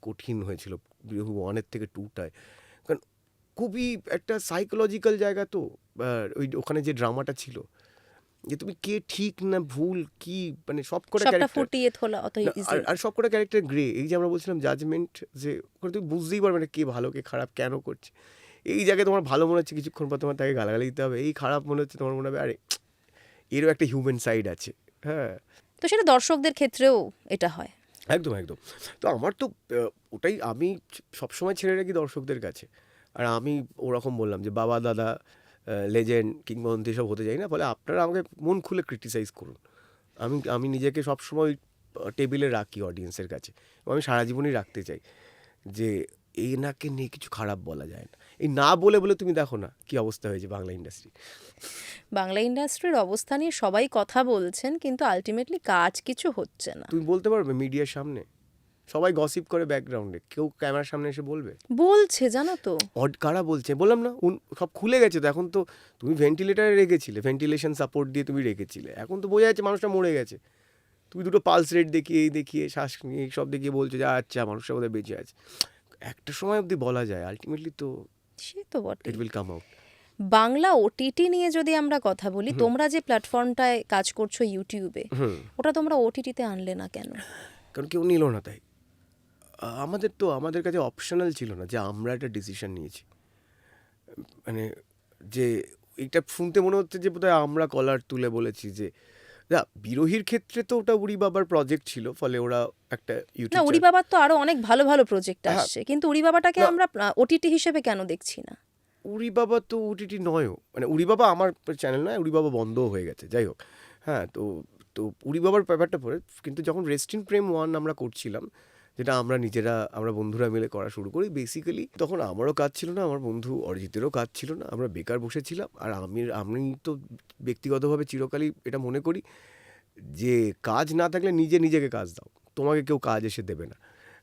কঠিন হয়েছিল বিরোহী 1-এর থেকে 2টায়। কারণ খুবই একটা সাইকোলজিক্যাল জায়গা তো। ওই ওখানে যে ড্রামাটা ছিল, যে তুমি কে ঠিক না ভুল কি, মানে সবকটা সবটা ক্যারেক্টার ফুটিয়ে তোলা অত ইজি। আর সবকটা ক্যারেক্টার গ্রে। এই যে আমরা বলছিলাম জাজমেন্ট, যে ওখানে তুমি বুঝতেই পারবে না কে ভালো কে খারাপ, কেন করছে। এই জায়গায় তোমার ভালো মনে হচ্ছে, কিছুক্ষণ পর তোমার তাকে গালাগালি দিতে হবে। এই খারাপ মনে হচ্ছে, তোমার মনে হবে আরে এরও একটা হিউম্যান সাইড আছে। হ্যাঁ, তো সেটা দর্শকদের ক্ষেত্রেও এটা হয়। একদম একদম। তো আমার তো ওটাই আমি সবসময় ছেড়ে রাখি দর্শকদের কাছে। আর আমি ওরকম বললাম যে বাবা দাদা লেজেন্ড কিংবদন্তি সব হতে চাই না, ফলে আপনারা আমাকে মন খুলে ক্রিটিসাইজ করুন। আমি নিজেকে সবসময় টেবিলে রাখি অডিয়েন্সের কাছে, এবং আমি সারা জীবনই রাখতে চাই যে এনাকে নিয়ে কিছু খারাপ বলা যায় না। এই না বলে বলে তুমি দেখো না কি অবস্থা হয়েছে বাংলা ইন্ডাস্ট্রি। বাংলা ইন্ডাস্ট্রির অবস্থা নিয়ে সবাই কথা বলছেন, কিন্তু আলটিমেটলি কাজ কিছু হচ্ছে না। তুমি বলতে পারবে মিডিয়ার সামনে সবাই গসিপ করে ব্যাকগ্রাউন্ডে, কেউ ক্যামেরার সামনে এসে বলবে? বলছে, জানো তো। কারা বলছে বললাম না, সব খুলে গেছে তো এখন। তো তুমি ভেন্টিলেটারে রেখেছিলে, ভেন্টিলেশন সাপোর্ট দিয়ে তুমি রেখেছিলে, এখন তো বোঝা যাচ্ছে মানুষটা মরে গেছে। তুমি দুটো পালস রেট দেখিয়ে দেখিয়ে শ্বাস নিয়ে সব দেখিয়ে বলছো যে আচ্ছা মানুষটা বোধহয় বেঁচে আছে। একটা সময় অবধি বলা যায়, আলটিমেটলি তো সে তো বটে। It will come out. Bangla OTT নিয়ে যদি আমরা কথা বলি, তোমরা যে প্ল্যাটফর্মটায় কাজ করছো ইউটিউবে, ওটা তোমরা ওটিটিতে আনলে না কেন? কারণ কেউ নিল না তাই। আমাদের কাছে অপশনাল ছিল না যে আমরা একটা ডিসিশন নিয়েছি। মানে যে এইটা শুনতে মনে হচ্ছে যে বোধহয় আমরা কলার তুলে বলেছি যে না, বিরোহীর ক্ষেত্রে তো ওটা উড়ি বাবার প্রজেক্ট ছিল, ফলে ওরা একটা না, ইউটিউব উড়ি বাবার তো আরো অনেক ভালো ভালো প্রজেক্ট হ্যাঁ। আসছে, কিন্তু উড়ি বাবাটাকে না। আমরা ওটিটি হিসেবে কেন দেখছি না? উড়ি বাবা তো ওটিটি নয়ও, মানে উড়ি বাবা আমার চ্যানেল নয়, উড়ি বাবা বন্ধও হয়ে গেছে, যাই হোক। হ্যাঁ, তো তো উড়ি বাবার ব্যাপারটা পরে, কিন্তু যখন রেস্ট ইন প্রেম 1 আমরা করছিলাম, যেটা আমরা বন্ধুরা মিলে করা শুরু করি, বেসিক্যালি তখন আমারও কাজ ছিল না, আমার বন্ধু অরিজিতেরও কাজ ছিল না, আমরা বেকার বসেছিলাম। আর আমি তো ব্যক্তিগতভাবে চিরকালই এটা মনে করি যে কাজ না থাকলে নিজেকে কাজ দাও, তোমাকে কেউ কাজ এসে দেবে না।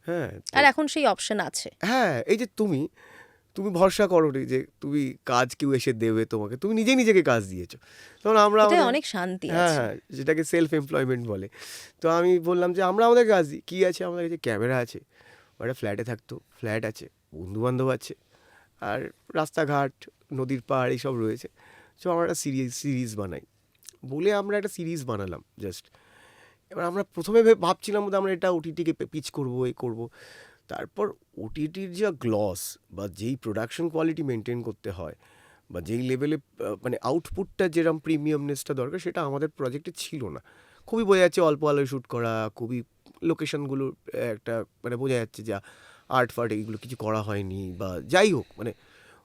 হ্যাঁ, আর এখন সেই অপশন আছে। হ্যাঁ, এই যে তুমি ভরসা করো নি যে তুমি কাজ কেউ এসে দেবে তোমাকে, তুমি নিজেকে কাজ দিয়েছো। তখন আমরা এটাই অনেক শান্তি হ্যাঁ আছে। হ্যাঁ, যেটাকে সেলফ এমপ্লয়মেন্ট বলে। তো আমি বললাম যে আমরা আমাদের কাজ দিই, কী আছে আমাদের কাছে, ক্যামেরা আছে, একটা ফ্ল্যাটে থাকতো, ফ্ল্যাট আছে, বন্ধুবান্ধব আছে, আর রাস্তাঘাট নদীর পাড় এইসব রয়েছে। তো আমরা একটা সিরিজ বানাই বলে আমরা একটা সিরিজ বানালাম জাস্ট। এবার আমরা প্রথমে ভাবছিলাম যে আমরা এটা ওটিটিকে পিচ করবো, এই করবো। তারপর ওটিটির যা গ্লস বা যেই প্রোডাকশন কোয়ালিটি মেনটেন করতে হয়, বা যেই লেভেলে মানে আউটপুটটা যেরকম প্রিমিয়ামনেসটা দরকার সেটা আমাদের প্রজেক্টে ছিল না। খুবই বোঝা যাচ্ছে অল্প আলোয় শ্যুট করা, খুবই লোকেশনগুলো একটা মানে বোঝা যাচ্ছে যে আর্ট ফার্ট এইগুলো কিছু করা হয়নি, বা যাই হোক মানে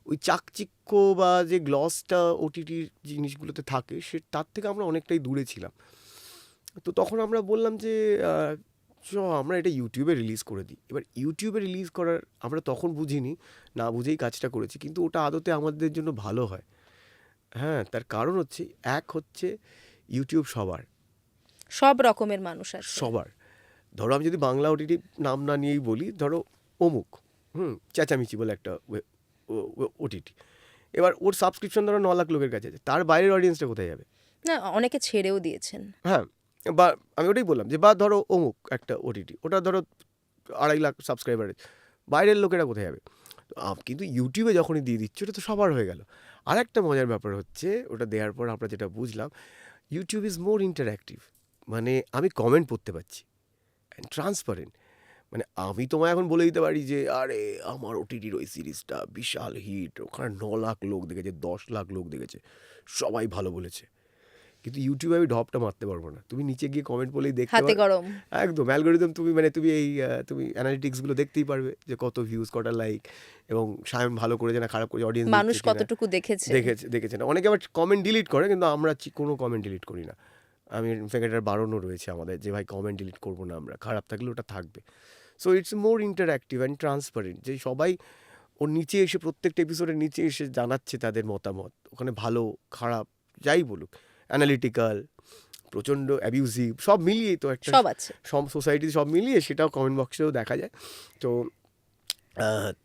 ওই চাকচিক্য বা যে গ্লসটা ওটিটির জিনিসগুলোতে থাকে তার থেকে আমরা অনেকটাই দূরে ছিলাম। তো তখন আমরা বললাম যে আমরা এটা ইউটিউবে রিলিজ করে দিই। এবার ইউটিউবে রিলিজ করার আমরা তখন বুঝিনি, না বুঝেই কাজটা করেছি, কিন্তু ওটা আদতে আমাদের জন্য ভালো হয়। হ্যাঁ, তার কারণ হচ্ছে ইউটিউব সব রকমের মানুষ আছে। সবার। ধরো আমি যদি বাংলা ওটিটি নাম না নিয়েই বলি, ধরো অমুক চেঁচামেচি বলে একটা ওটিটি, এবার ওর সাবস্ক্রিপশন ধরো 9 লাখ লোকের কাছে আছে, তার বাইরের অডিয়েন্সটা কোথায় যাবে? না, অনেকে ছেড়েও দিয়েছেন। হ্যাঁ, বা আমি ওটাই বললাম যে বা ধরো অমুক একটা ওটিটি, ওটা ধরো 2.5 লাখ সাবস্ক্রাইবার, বাইরের লোকেরা কোথায় যাবে? কিন্তু ইউটিউবে যখনই দিয়ে দিচ্ছে ওটা তো সবার হয়ে গেল। আর একটা মজার ব্যাপার হচ্ছে, ওটা দেওয়ার পর আমরা যেটা বুঝলাম, ইউটিউব ইজ মোর ইন্টারঅ্যাক্টিভ। মানে আমি কমেন্ট পড়তে পারছি, ট্রান্সপারেন্ট। মানে আমি তোমায় এখন বলে দিতে পারি যে আরে আমার ওটিটির ওই সিরিজটা বিশাল হিট, ওখানে 9 লাখ লোক দেখেছে, 10 লাখ লোক দেখেছে, সবাই ভালো বলেছে। কিন্তু ইউটিউবে আমি ঢপটা মারতে পারবো না। তুমি নিচে গিয়ে কমেন্ট বলেই দেখতে হাতে পারবে। গরম। একদম অ্যালগোরিদম, তুমি মানে তুমি অ্যানালিটিক্সগুলো দেখতেই পারবে যে কত ভিউজ, কটা লাইক, এবং সায়ন ভালো করেছে না খারাপ করেছে, অডিয়েন্স মানুষ কতটুকু দেখেছে। দেখেছে না। অনেকে আবার কমেন্ট ডিলিট করে, কিন্তু আমরা কোনো কমেন্ট ডিলিট করি না। আমি ইনফ্যাক্ট এটার বারণও রয়েছে আমাদের যে ভাই কমেন্ট ডিলিট করবো না আমরা, খারাপ থাকলে ওটা থাকবে। So it's more interactive and transparent, যে সবাই ওর নিচে এসে প্রত্যেকটা এপিসোডের নিচে এসে জানাচ্ছে তাদের মতামত, ওখানে ভালো খারাপ যাই বলুক, অ্যানালিটিক্যাল, প্রচণ্ড অ্যাবিউজিভ, সব মিলিয়েই তো একটা সব আছে। সব সোসাইটি সব মিলিয়ে সেটাও কমেন্ট বক্সেও দেখা যায়। তো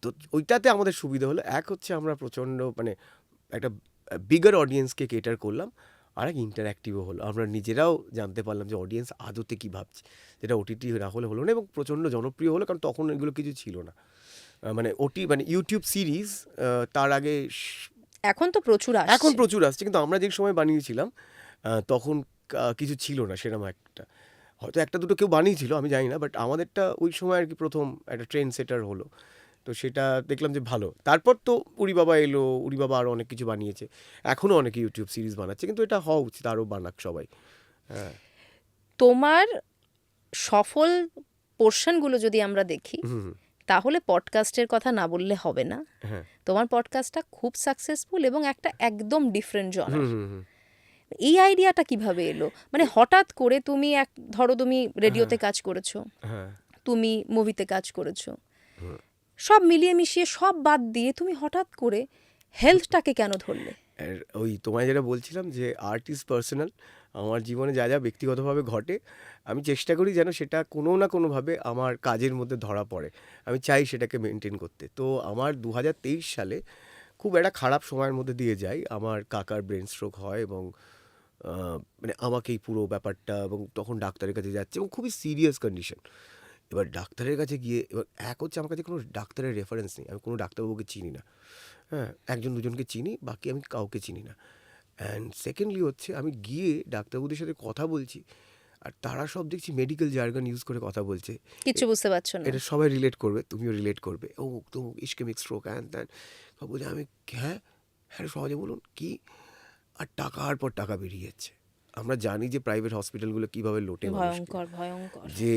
তো ওইটাতে আমাদের সুবিধা হলো, এক হচ্ছে আমরা প্রচণ্ড মানে একটা বিগার অডিয়েন্সকে কেটার করলাম, আর এক ইন্টারঅ্যাক্টিভও হলো, আমরা নিজেরাও জানতে পারলাম যে অডিয়েন্স আদতে কী ভাবছে, যেটা ওটিটি না হলে হলো না, এবং প্রচণ্ড জনপ্রিয় হলো, কারণ তখন এগুলো কিছু ছিল না। মানে ইউটিউব সিরিজ তার আগে এখন তো প্রচুর আসছে। এখন প্রচুর আসছে, কিন্তু আমরা যে সময় বানিয়েছিলাম তখন কিছু ছিল না সেরকম একটা। হয়তো একটা দুটো কেউ বানিয়েছিল, আমি জানি না, বাট আমাদেরটা ওই সময় আর কি প্রথম একটা ট্রেন্ড সেটার হলো। তো সেটা দেখলাম যে ভালো। তারপর তো উড়ি বাবা এলো, উড়ি বাবা আরও অনেক কিছু বানিয়েছে, এখনও অনেকে ইউটিউব সিরিজ বানাচ্ছে, কিন্তু এটা হওয়া উচিত, আরও বানাক সবাই। হ্যাঁ। তোমার সফল পোর্শনগুলো যদি আমরা দেখি, হুম। তাহলে পডকাস্টের কথা না বললে হবে না। হ্যাঁ। তোমার পডকাস্টটা খুব সাকসেসফুল এবং একটা একদম ডিফারেন্ট জনার। হুম। এই আইডিয়াটা কিভাবে এলো? মানে হঠাৎ করে তুমি ধরো তুমি রেডিওতে কাজ করেছো, হ্যাঁ। তুমি মুভিতে কাজ করেছো, সব মিলিয়ে মিশিয়ে সব বাদ দিয়ে তুমি হঠাৎ করে হেলথটাকে কেন ধরলে? আর ওই তোমায় যেটা বলছিলাম যে আর্ট ইজ পার্সোনাল, আমার জীবনে যা যা ব্যক্তিগতভাবে ঘটে আমি চেষ্টা করি যেন সেটা কোনো না কোনোভাবে আমার কাজের মধ্যে ধরা পড়ে, আমি চাই সেটাকে মেনটেন করতে। তো আমার 2023 সালে খুব একটা খারাপ সময়ের মধ্যে দিয়ে যাই, আমার কাকার ব্রেন স্ট্রোক হয়, এবং মানে আমাকেই পুরো ব্যাপারটা, এবং তখন ডাক্তারের কাছে যাচ্ছে, এবং খুবই সিরিয়াস কন্ডিশন। এবার ডাক্তারের কাছে গিয়ে, এবার এক হচ্ছে আমার কাছে কোনো ডাক্তারের রেফারেন্স নেই, আমি কোনো ডাক্তারবাবুকে চিনি না। হ্যাঁ, একজন দুজনকে চিনি, বাকি আমি কাউকে চিনি না। অ্যান্ড সেকেন্ডলি হচ্ছে আমি গিয়ে ডাক্তারবাবুদের সাথে কথা বলছি, আর তারা সব দেখছি মেডিকেল জার্গন ইউজ করে কথা বলছে, কিছু বুঝতে পারছো না। এটা সবাই রিলেট করবে, তুমিও রিলেট করবে, ও তো ইস্কেমিক স্ট্রোক হ্যান ত্যান বলছে। আমি হ্যাঁ হ্যাঁ সহজে বলুন কি, আর টাকার পর টাকা বেরিয়ে যাচ্ছে। আমরা জানি যে প্রাইভেট হসপিটালগুলো কীভাবে লোটে মানুষকে, ভয়ঙ্কর ভয়ঙ্কর। যে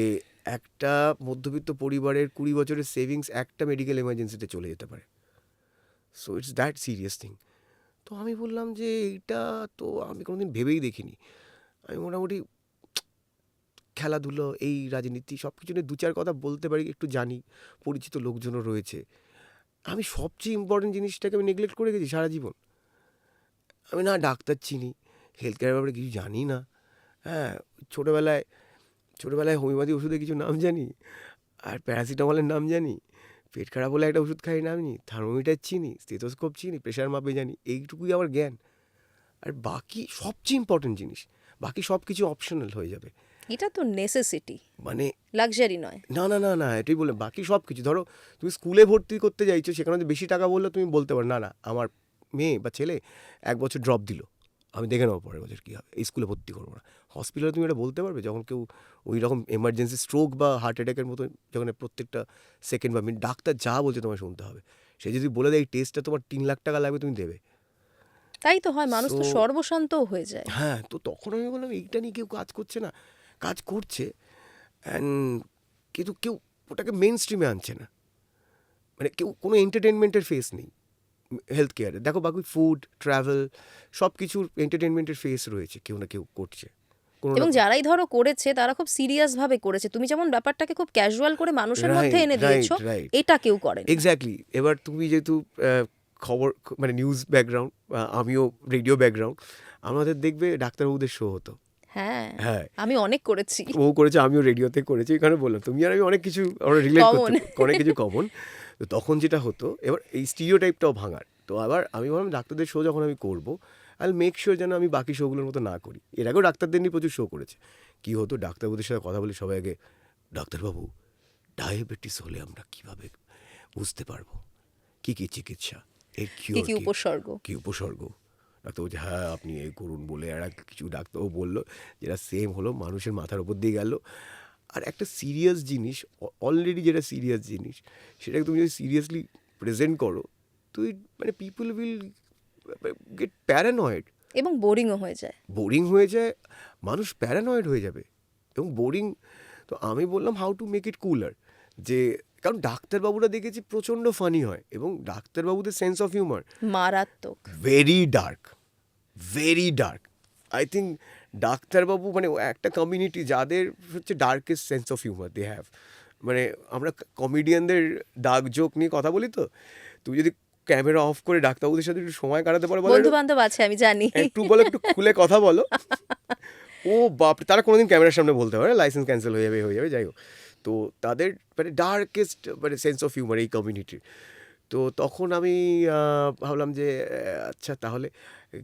একটা মধ্যবিত্ত পরিবারের 20 বছরের সেভিংস একটা মেডিকেল এমার্জেন্সিতে চলে যেতে পারে। So it's that serious thing. তো আমি বললাম যে এইটা তো আমি কোনোদিন ভেবেই দেখিনি। আমি মোটামুটি খেলাধুলো, এই রাজনীতি সব কিছু নিয়ে 2-4 কথা বলতে পারি, একটু জানি, পরিচিত লোকজনও রয়েছে। আমি সবচেয়ে ইম্পর্টেন্ট জিনিসটাকে আমি নেগলেক্ট করে গেছি সারা জীবন। আমি না ডাক্তার চিনি, হেলথ কেয়ারের ব্যাপারে কিছু জানি না। হ্যাঁ, ছোটোবেলায় হোমিওপ্যাথি ওষুধের কিছু নাম জানি, আর প্যারাসিটামলের নাম জানি, পেট খারাপ হলে একটা ওষুধ খাই নাম জানি, থার্মোমিটার চিনি, স্টেথোস্কোপ চিনি, প্রেশার মাপে জানি, এইটুকুই আমার জ্ঞান। আর বাকি সবচেয়ে ইম্পর্টেন্ট জিনিস, বাকি সব কিছু অপশনাল হয়ে যাবে। এটা তো নেসেসিটি, মানে লাক্সারি নয়। না না না না এটাই বলে, বাকি সব কিছু ধরো তুমি স্কুলে ভর্তি করতে চাইছো, সেখানে যদি বেশি টাকা বললে তুমি বলতে পারো না না আমার মেয়ে বা ছেলে 1 বছর ড্রপ দিল, আমি দেখে নেবো পরের বছর কী হবে, এই স্কুলে ভর্তি করবো না। হসপিটালে তুমি এটা বলতে পারবে যখন কেউ ওই রকম এমার্জেন্সি স্ট্রোক বা হার্ট অ্যাটাকের মতো, যখন প্রত্যেকটা সেকেন্ড বা মিনিট ডাক্তার যা বলছে তোমায় শুনতে হবে। সে যদি বলে দেয় এই টেস্টটা তোমার 3 লাখ টাকা লাগবে, তুমি দেবে? তাই তো হয়, মানুষ তো So- সর্বশান্তও হয়ে যায়। হ্যাঁ, তো তখন আমি বললাম এইটা নিয়ে কেউ কাজ করছে না, কাজ করছে অ্যান্ড কিন্তু কেউ ওটাকে মেন স্ট্রিমে আনছে না, মানে কেউ কোনো এন্টারটেনমেন্টের ফেস নেই হেলথ কেয়ারে। দেখো বাকি ফুড, ট্রাভেল সব কিছুর এন্টারটেনমেন্টের ফেস রয়েছে, কেউ না কেউ করছে কোনো এবং যারাই ধরো করেছে তারা খুব সিরিয়াস ভাবে করেছে, তুমি যেমন ব্যাপারটাকে খুব ক্যাজুয়াল করে মানুষের মধ্যে এনে দিয়েছো, রাইট এটা কেউ করে না। এক্স্যাক্টলি। এবার তুমি যেহেতু খবর মানে নিউজ ব্যাকগ্রাউন্ড, আমিও রেডিও ব্যাকগ্রাউন্ড, আমাদের দেখবে ডাক্তারবাবুদের শো হতো। হ্যাঁ, হ্যাঁ, আমি অনেক করেছি। ও করেছে, আমিও রেডিওতে করেছি, এখানে বললাম তুমি আর আমি অনেক কিছু আমরা রিলেট Common. করতে, অনেক কিছু কমন। তো তখন যেটা হতো, এবার এই স্টিরিওটাইপটাও ভাঙার, তো আবার আমি ভাবলাম ডাক্তারদের শো যখন আমি করবো আই মেক শিওর যেন আমি বাকি শোগুলোর মতো না করি। এর আগেও ডাক্তারদের নিয়ে প্রচুর শো করেছে। কী হতো, ডাক্তারবাবুদের সাথে কথা বলি সবাই আগে, ডাক্তারবাবু ডায়াবেটিস হলে আমরা কিভাবে বুঝতে পারবো, কী কী চিকিৎসা, এর কি কিওর কি উপসর্গ? কী উপসর্গ। ডাক্তার বলছে হ্যাঁ আপনি এই করুন বলে আর কিছু ডাক্তারও বললো, যেটা সেম হলো মানুষের মাথার উপর দিয়ে গেল। আর একটা সিরিয়াস জিনিস, অলরেডি যেটা সিরিয়াস জিনিস, সেটাকে তুমি যদি সিরিয়াসলি প্রেজেন্ট করো, তো মানে পিপল উইল গেট প্যারানয়েড এবং বোরিংও হয়ে যায়। বোরিং হয়ে যায়, মানুষ প্যারানয়েড হয়ে যাবে এবং বোরিং। তো আমি বললাম how to make it cooler, যে কারণ ডাক্তারবাবুরা দেখেছি প্রচণ্ড ফানি হয় এবং ডাক্তারবাবুদের সেন্স অফ হিউমার মারাত্মক। Very dark, very dark. I think ডাক্তারবাবু মানে একটা কমিউনিটি যাদের হচ্ছে darkest sense of humour they have. মানে আমরা কমেডিয়ানদের ডার্ক জোক নিয়ে কথা বলি, তো তুমি যদি ক্যামেরা অফ করে ডাক্তারবাবুদের সাথে একটু সময় কাটাতে পারো, বন্ধু বান্ধব আছে আমি জানি। একটু বলো, একটু খুলে কথা বলো, ও বাপ, তারা কোনোদিন ক্যামেরার সামনে বলতে পারে লাইসেন্স ক্যান্সেল হয়ে যাবে যাই হোক। তো তাদের মানে ডার্কেস্ট মানে সেন্স অফ হিউমার এই কমিউনিটির। তো তখন আমি ভাবলাম যে আচ্ছা তাহলে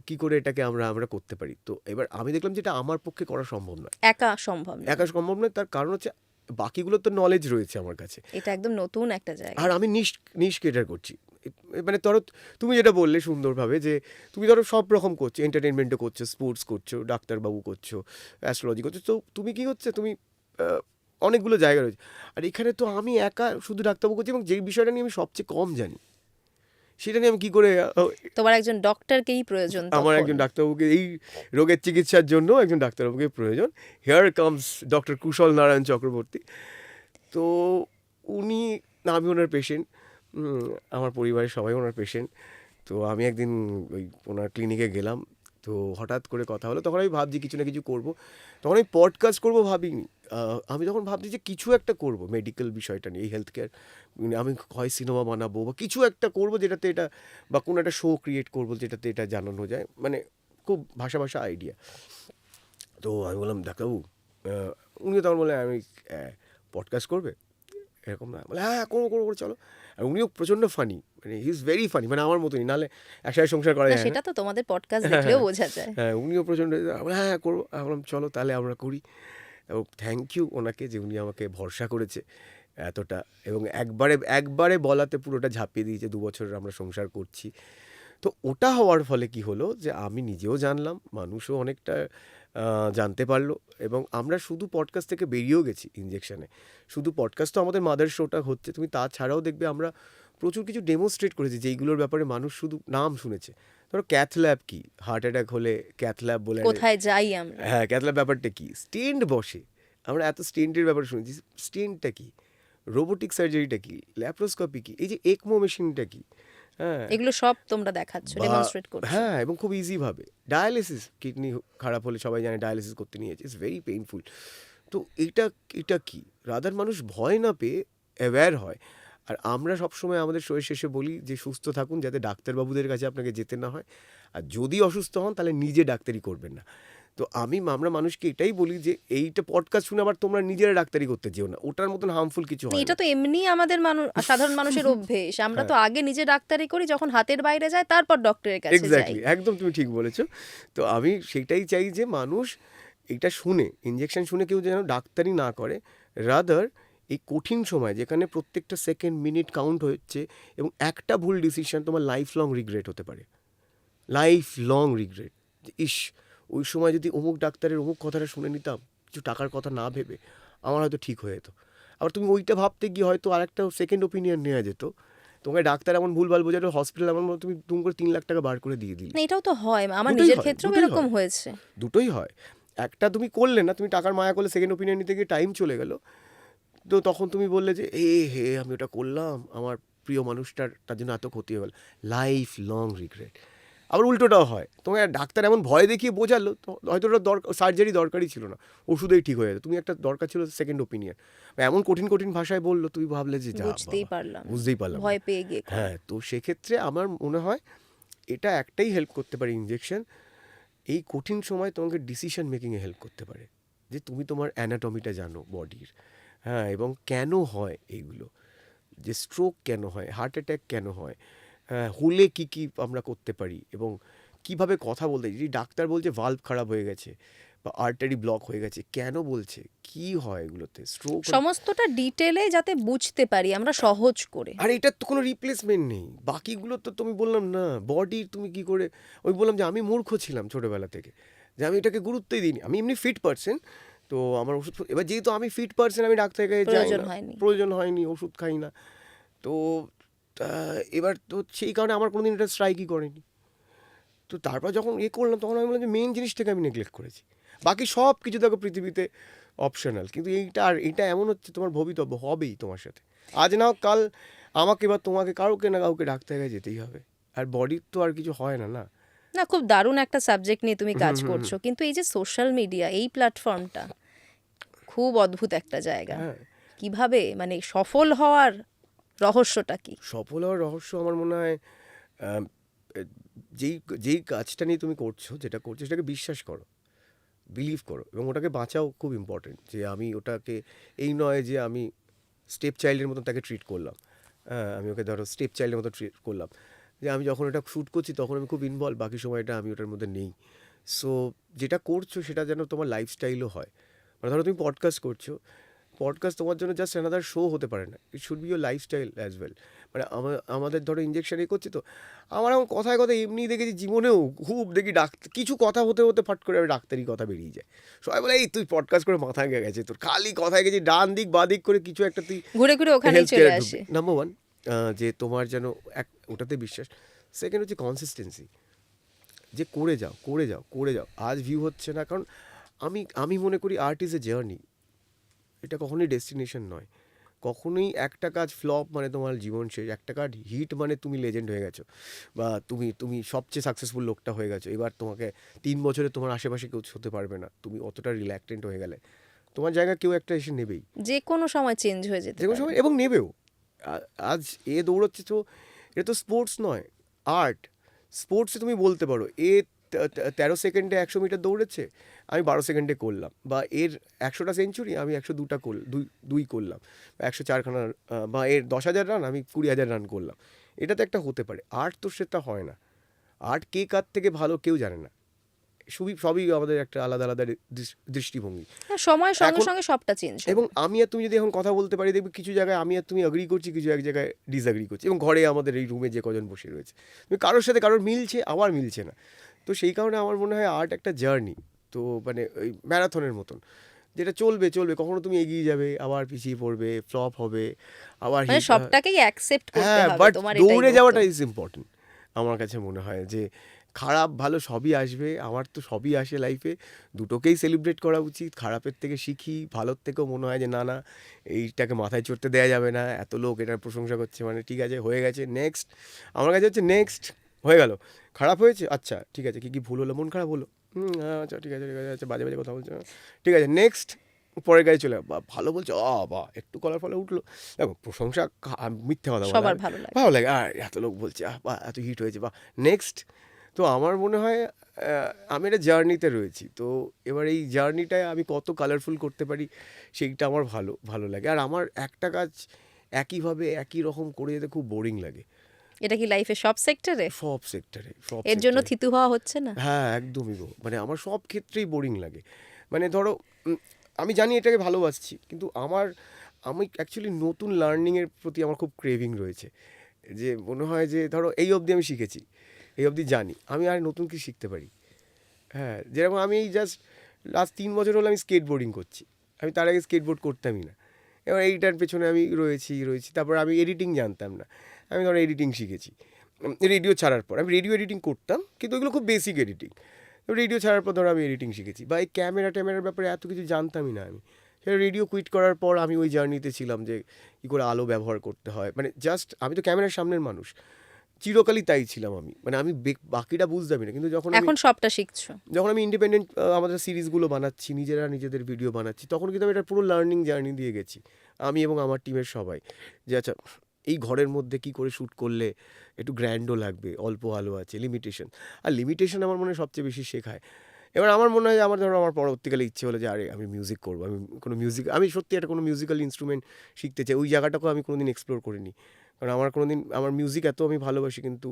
কি করে এটাকে আমরা করতে পারি। তো এবার আমি দেখলাম যে এটা আমার পক্ষে করা সম্ভব নয়, একা সম্ভব না, একা সম্ভব নয়। তার কারণ হচ্ছে বাকিগুলোর তো নলেজ রয়েছে আমার কাছে, এটা একদম নতুন একটা জায়গা। আর আমি নিশ কেটার করছি। মানে ধরো তুমি যেটা বললে সুন্দরভাবে, যে তুমি ধরো সব রকম করছো, এন্টারটেনমেন্টও করছো, স্পোর্টস করছো, ডাক্তারবাবু করছো, অ্যাস্ট্রোলজি করছো, তো তুমি কি হচ্ছে তুমি অনেকগুলো জায়গা রয়েছে। আর এখানে তো আমি একা শুধু ডাক্তারবাবু করছি এবং যেই বিষয়টা নিয়ে আমি সবচেয়ে কম জানি সেটা নিয়ে আমি কী করে তোমার একজন ডক্টরকেই প্রয়োজন আমার তখন। একজন ডাক্তারবাবুকে এই রোগের চিকিৎসার জন্য একজন ডাক্তারবাবুকে প্রয়োজন। হেয়ার কামস ডক্টর কুশল নারায়ণ চক্রবর্তী। তো উনি, আমি ওনার পেশেন্ট, আমার পরিবারের সবাই ওনার পেশেন্ট। তো আমি একদিন ওই ওনার ক্লিনিকে গেলাম, তো হঠাৎ করে কথা হলো, তখন আমি ভাবছি কিছু না কিছু করব। তখন আমি পডকাস্ট করবো ভাবিনি, আমি তখন ভাবছি যে কিছু একটা করব মেডিকেল বিষয়টা নিয়ে, এই হেলথ কেয়ার। আমি হয় সিনেমা বানাবো বা কিছু একটা করবো যেটাতে এটা, বা কোনো একটা শো ক্রিয়েট করবো যেটাতে এটা জানানো যায়, মানে খুব ভাষা ভাষা আইডিয়া। তো আমি বললাম ডাক্তারবাবু, উনিও তখন বলে আমি পডকাস্ট করবে এরকম না, বলে হ্যাঁ করবো করবো চলো। আর উনিও প্রচণ্ড ফানি, মানে হি ইজ ভেরি ফানি, মানে আমার মতনই, নাহলে একসাথে সংসার করা না, যায় না। সেটা তো তোমাদের পডকাস্ট দেখলেও বোঝা যায়। হ্যাঁ, উনিও প্রচণ্ড, হ্যাঁ করবো। আমি বললাম চলো তাহলে আমরা করি। এবং থ্যাংক ইউ ওনাকে যে উনি আমাকে ভরসা করেছে এতটা, এবং একবারে বলাতে পুরোটা ঝাঁপিয়ে দিয়েছে। 2 বছর আমরা সংসার করছি। তো ওটা হওয়ার ফলে কি হলো, যে আমি নিজেও জানলাম, মানুষও অনেকটা জানতে পারলো, এবং আমরা শুধু পডকাস্ট থেকে বেরিয়েও গেছি ইনজেকশনে। শুধু পডকাস্ট তো আমাদের মাদার শোটা হচ্ছে, তুমি তাছাড়াও দেখবে আমরা প্রচুর কিছু ডেমোস্ট্রেট করেছি যেইগুলোর ব্যাপারে মানুষ শুধু নাম শুনেছে। ধরো ক্যাথ ল্যাব কি, হার্ট অ্যাটাক হলে ক্যাথ ল্যাব বলে, কোথায় যাই আমরা। হ্যাঁ ক্যাথ ল্যাব ব্যাপারটা কি, স্টেন্ট বসে, আমরা এত স্টেন্টের ব্যাপারে শুনেছি, স্টেন্টটা কি, রোবোটিক সার্জারিটা কি, ল্যাপ্রোস্কোপি কি, এই যে একমো মেশিনটা কি, হ্যাঁ এগুলো সব তোমরা দেখাচ্ছ, ডেমনস্ট্রেট করছো। হ্যাঁ, এবং খুব ইজিভাবে। ডায়ালিসিস, কিডনি খারাপ হলে সবাই জানে ডায়ালিসিস করতে নিয়েছে, ইটস ভেরি পেইনফুল। তো এটা কি, রাদার মানুষ ভয় না পেয়ে অ্যাওয়্যার হয়। আর আমরা সবসময় আমাদের শোয়ের শেষে বলি যে সুস্থ থাকুন, যাতে ডাক্তারবাবুদের কাছে আপনাকে যেতে না হয়, আর যদি অসুস্থ হন তাহলে নিজে ডাক্তারি করবেন না। তো আমরা মানুষকে এটাই বলি যে এইটা পডকাস্ট শুনে আবার তোমরা নিজেরা ডাক্তারি করতে যেও না, ওটার মতন হার্মফুল কিছু হয় এটা না। তো এমনি আমাদের সাধারণ মানুষের অভ্যেস, আমরা তো আগে নিজে ডাক্তারি করি, যখন হাতের বাইরে যায় তারপর ডক্টরের কাছে যাই। এক্স্যাক্টলি, একদম তুমি ঠিক বলেছো। তো আমি সেটাই চাই যে মানুষ এটা শুনে, ইনজেকশন শুনে কেউ যেন ডাক্তারি না করে, রাদার এই কঠিন সময় যেখানে প্রত্যেকটা সেকেন্ড মিনিট কাউন্ট হচ্ছে, এবং একটা ভুল ডিসিশন তোমার লাইফ লং রিগ্রেট হতে পারে, লাইফ লং রিগ্রেট। ইস, ওই সময় যদি অমুক ডাক্তারের অমুক কথাটা শুনে নিতাম, কিছু টাকার কথা না ভেবে, আমার হয়তো ঠিক হয়ে যেত। আবার তুমি ওইটা ভাবতে গিয়ে হয়তো আরেকটা সেকেন্ড ওপিনিয়ন নেওয়া যেত, তোমাকে ডাক্তার এমন ভুলভাল বোঝালো, হসপিটাল এমন বললো, তুমি তুম করে 3 লাখ টাকা বার করে দিয়ে দিলে। না, এটাও তো হয়, আমার দুটোই নিজের হয়, ক্ষেত্রেও দুটোই এরকম হয়। হয়েছে। দুটোই হয়। একটা তুমি করলে না, তুমি টাকার মায়া করলে, সেকেন্ড ওপিনিয়ন নিতে গিয়ে টাইম চলে গেল, তো তখন তুমি বললে যে হে আমি ওটা করলাম, আমার প্রিয় মানুষটার তার জন্য এত ক্ষতি হয়ে গেল, লাইফ লং রিগ্রেট। আবার উল্টোটাও হয়, তোমাকে ডাক্তার এমন ভয় দেখিয়ে বোঝালো, তো হয়তো ওটা সার্জারি দরকারই ছিল না, ওষুধেই ঠিক হয়ে যেত, তুমি একটা দরকার ছিল সেকেন্ড ওপিনিয়ন, এমন কঠিন কঠিন ভাষায় বললো, তুমি ভাবলে যে যা বুঝতেই বাবা, পারলাম না, বুঝতেই পারলাম না। ভয় পেয়ে গিয়ে। হ্যাঁ, তো সেক্ষেত্রে আমার মনে হয় এটা একটাই হেল্প করতে পারে ইনজেকশন, এই কঠিন সময় তোমাকে ডিসিশন মেকিংয়ে হেল্প করতে পারে, যে তুমি তোমার অ্যানাটমিটা জানো বডির, হ্যাঁ, এবং কেন হয় এইগুলো, যে স্ট্রোক কেন হয়, হার্ট অ্যাটাক কেন হয়, হলে কী কী আমরা করতে পারি, এবং কিভাবে কথা বলতে, যদি ডাক্তার বলছে ভালভ খারাপ হয়ে গেছে বা আর্টারি ব্লক হয়ে গেছে, কেন বলছে, কি হয় এগুলোতে, স্ট্রোক। সমস্তটা ডিটেলে যাতে বুঝতে পারি আমরা সহজ করে। আর এটার তো কোনো রিপ্লেসমেন্ট নেই, বাকিগুলো তো তুমি বললাম না, বডি তুমি কি করে, ওই বললাম যে আমি মূর্খ ছিলাম ছোটোবেলা থেকে, যে আমি এটাকে গুরুত্বই দিইনি, আমি এমনি ফিট পারসন, তো আমার ওষুধ, এবার যেহেতু আমি ফিট পারসন, আমি ডাক্তারের কাছে যাই প্রয়োজন না, হয়নি। প্রয়োজন হয়নি, ওষুধ খাই না, তো এবার তো সেই কারণে আমার কোনোদিন এটা স্ট্রাইকই করেনি। তো তারপর যখন করলাম, তখন আমি বললাম যে মেন জিনিসটাকে আমি নেগলেক্ট করেছি, বাকি সব কিছু দেখো পৃথিবীতে অপশনাল, কিন্তু এইটা, আর এটা এমন হচ্ছে তোমার ভবিতব্য হবেই তোমার সাথে, আজ না হোক কাল আমাকে বা তোমাকে কাউকে না কাউকে ডাক্তারের কাছে যেতেই হবে, আর বডির তো আর কিছু হয় না। না, না, খুব দারুণ একটা সাবজেক্ট নিয়ে তুমি কাজ করছো, কিন্তু এই যে সোশ্যাল মিডিয়া, এই প্ল্যাটফর্মটা খুব অদ্ভুত একটা জায়গা। হ্যাঁ, কিভাবে মানে সফল হওয়ার রহস্যটা কি? সফল হওয়ার রহস্য আমার মনে হয় আম, যেই যেই কাজটা নিয়ে তুমি করছো, যেটা করছো সেটাকে বিশ্বাস করো, বিলিভ করো, এবং ওটাকে বাঁচাও, খুব ইম্পর্টেন্ট, যে আমি ওটাকে, এই নয় যে আমি স্টেপ চাইল্ডের মতন তাকে ট্রিট করলাম, হ্যাঁ, আমি ওকে ধরো স্টেপ চাইল্ডের মতো ট্রিট করলাম, যে আমি যখন এটা শ্যুট করছি তখন আমি খুব ইনভলভ, বাকি সময়টা আমি ওটার মধ্যে নেই। সো যেটা করছো সেটা যেন তোমার লাইফস্টাইলও হয়, মানে ধরো তুমি পডকাস্ট করছো, পডকাস্ট তোমার জন্য জাস্ট অ্যানাদার শো হতে পারে না, it should be your lifestyle as well. মানে আমাদের ধরো ইঞ্জেকশন এই করছি, তো আমার এখন কথায় কথায় এমনি দেখেছি জীবনেও খুব দেখি ডাক্তার, কিছু কথা হতে হতে ফাট করে আমি ডাক্তারি কথা বেরিয়ে যায়, সবাই বলে এই তুই পডকাস্ট করে মাথায় গেছে তোর, খালি কথায় গেছি, ডান দিক বা দিক করে কিছু একটা তুই ঘুরে ঘুরে ওখানেই হেলথ চলে কেয়ারে আসে। ঢুকবি। নাম্বার ওয়ান, যে তোমার যেন ওটাতে বিশ্বাস। সেকেন্ড হচ্ছে কনসিস্টেন্সি, যে করে যাও করে যাও করে যাও, আজ ভিউ হচ্ছে না, কারণ আমি মনে করি আর্ট ইজ এ জার্নি, এটা কখনোই ডেস্টিনেশন নয়, কখনোই একটা কাজ ফ্লপ মানে তোমার জীবন শেষ, একটা কাজ হিট মানে তুমি লেজেন্ড হয়ে গেছো, বা তুমি সবচেয়ে সাকসেসফুল লোকটা হয়ে গেছো, এবার তোমাকে 3 বছরে তোমার আশেপাশে কেউ হতে পারবে না, তুমি অতটা রিল্যাক্টেন্ট হয়ে গেলে, তোমার জায়গা কেউ একটা এসে নেবেই, যে কোনো সময় চেঞ্জ হয়ে যেতে যে কোনো পারে। সময়, এবং নেবেও। আজ দৌড়চ্ছে, তো এটা তো স্পোর্টস নয়, আর্ট। স্পোর্টসে তুমি বলতে পারো 13 সেকেন্ডে 100 মিটার দৌড়েছে, আমি 12 সেকেন্ডে করলাম, বা এর 100টা সেঞ্চুরি আমি 102টা দুই করলাম, বা 104খানা, বা এর 10,000 রান আমি 20,000 রান করলাম, এটা তো একটা হতে পারে। আর্ট তো সেটা হয় না, আর্ট কে কার থেকে ভালো কেউ জানে না, সবই আমাদের একটা আলাদা আলাদা দৃষ্টিভঙ্গি। হ্যাঁ, সময়ের সঙ্গে এখন- সঙ্গে সবটা চেঞ্জ হবে। এবং আমি আর তুমি যদি এখন কথা বলতে পারি, দেখবে কিছু জায়গায় আমি আর তুমি অ্যাগ্রি করছি, কিছু এক জায়গায় ডিসঅ্যাগ্রি করছি, এবং ঘরে আমাদের এই রুমে যে কজন বসে রয়েছে, তুমি কারোর সাথে কারোর মিলছে, আবার মিলছে না। তো সেই কারণে আমার মনে হয় আর্ট একটা জার্নি, তো মানে ওই ম্যারাথনের মতন, যেটা চলবে, কখনো তুমি এগিয়ে যাবে, আবার পিছিয়ে পড়বে, ফ্লপ হবে, আবার মানে সবটাকেই অ্যাকসেপ্ট করতে হ্যাঁ, হবে, বাট তোমার দৌড়ে এটাই যাওয়াটা বক্তব্য। Is important. আমার কাছে মনে হয় যে খারাপ ভালো সবই আসবে, আমার তো সবই আসে লাইফে, দুটোকেই সেলিব্রেট করা উচিত, খারাপের থেকে শিখি, ভালোর থেকেও মনে হয় যে না না, এইটাকে মাথায় চড়তে দেওয়া যাবে না, এত লোক এটার প্রশংসা করছে মানে ঠিক আছে, হয়ে গেছে, নেক্সট। আমার কাছে হচ্ছে নেক্সট, হয়ে গেল, খারাপ হয়েছে, আচ্ছা ঠিক আছে, কী ভুল হলো, মন খারাপ হলো, আচ্ছা ঠিক আছে আচ্ছা, বাজে বাজে কথা বলছে, ঠিক আছে নেক্সট, পরের গাড়ি চলে, বা ভালো বলছে, বা একটু কলার ফলে উঠলো, দেখো প্রশংসা মিথ্যে কথা বলা, সবার ভালো লাগে। ভালো লাগে, আর এত লোক বলছে বা এত হিট হয়েছে, বা নেক্সট। তো আমার মনে হয় আমি একটা জার্নিতে রয়েছি, তো এবার এই জার্নিটায় আমি কত কালারফুল করতে পারি সেইটা আমার ভালো লাগে। আর আমার একটা কাজ একইভাবে একই রকম করে যেতে খুব বোরিং লাগে, এটা কি লাইফে সব সেক্টরে? সব সেক্টরে, এর জন্য থিতু হওয়া হচ্ছে না? হ্যাঁ, একদমই গো, মানে আমার সব ক্ষেত্রেই বোরিং লাগে। মানে ধরো আমি জানি এটাকে ভালোবাসছি, কিন্তু আমি অ্যাকচুয়ালি নতুন লার্নিংয়ের প্রতি আমার খুব ক্রেভিং রয়েছে, যে মনে হয় যে ধরো এই অবধি আমি শিখেছি, এই অবধি জানি, আমি আর নতুন কি শিখতে পারি। হ্যাঁ, যেরকম আমি এই জাস্ট লাস্ট 3 বছর হলো আমি স্কেটবোর্ডিং করছি, আমি তার আগে স্কেটবোর্ড করতামই না, এবার এইটার পেছনে আমি রয়েছি। তারপর আমি এডিটিং জানতাম না, আমি ধরো এডিটিং শিখেছি রেডিও ছাড়ার পর। আমি রেডিও এডিটিং করতাম কিন্তু ওইগুলো খুব বেসিক এডিটিং। রেডিও ছাড়ার পর ধরো আমি এডিটিং শিখেছি, বা এই ক্যামেরার ব্যাপারে এত কিছু জানতামই না আমি। সেটা রেডিও কুইট করার পর আমি ওই জার্নিতে ছিলাম যে কী করে আলো ব্যবহার করতে হয়, মানে জাস্ট আমি তো ক্যামেরার সামনের মানুষ, চিরকালই তাই ছিলাম আমি, মানে আমি বাকিটা বুঝতামই না। কিন্তু এখন সবটা শিখছো। যখন আমি ইন্ডিপেন্ডেন্ট আমাদের সিরিজগুলো বানাচ্ছি, নিজেদের ভিডিও বানাচ্ছি, তখন কিন্তু আমি এটা পুরো লার্নিং জার্নি দিয়ে গেছি আমি এবং আমার টিমের সবাই, যে আচ্ছা এই ঘরের মধ্যে কি করে শ্যুট করলে একটু গ্র্যান্ডও লাগবে, অল্প আলো আছে, লিমিটেশন। আর লিমিটেশন আমার মনে হয় সবচেয়ে বেশি শেখায়। এবার আমার মনে হয় আমার পরবর্তীকালে ইচ্ছে হলো যে আরে আমি মিউজিক করবো, আমি সত্যি একটা কোনো মিউজিক্যাল ইনস্ট্রুমেন্ট শিখতে চাই। ওই জায়গাটাকেও আমি কোনোদিন এক্সপ্লোর করিনি, কারণ আমার মিউজিক এত আমি ভালোবাসি, কিন্তু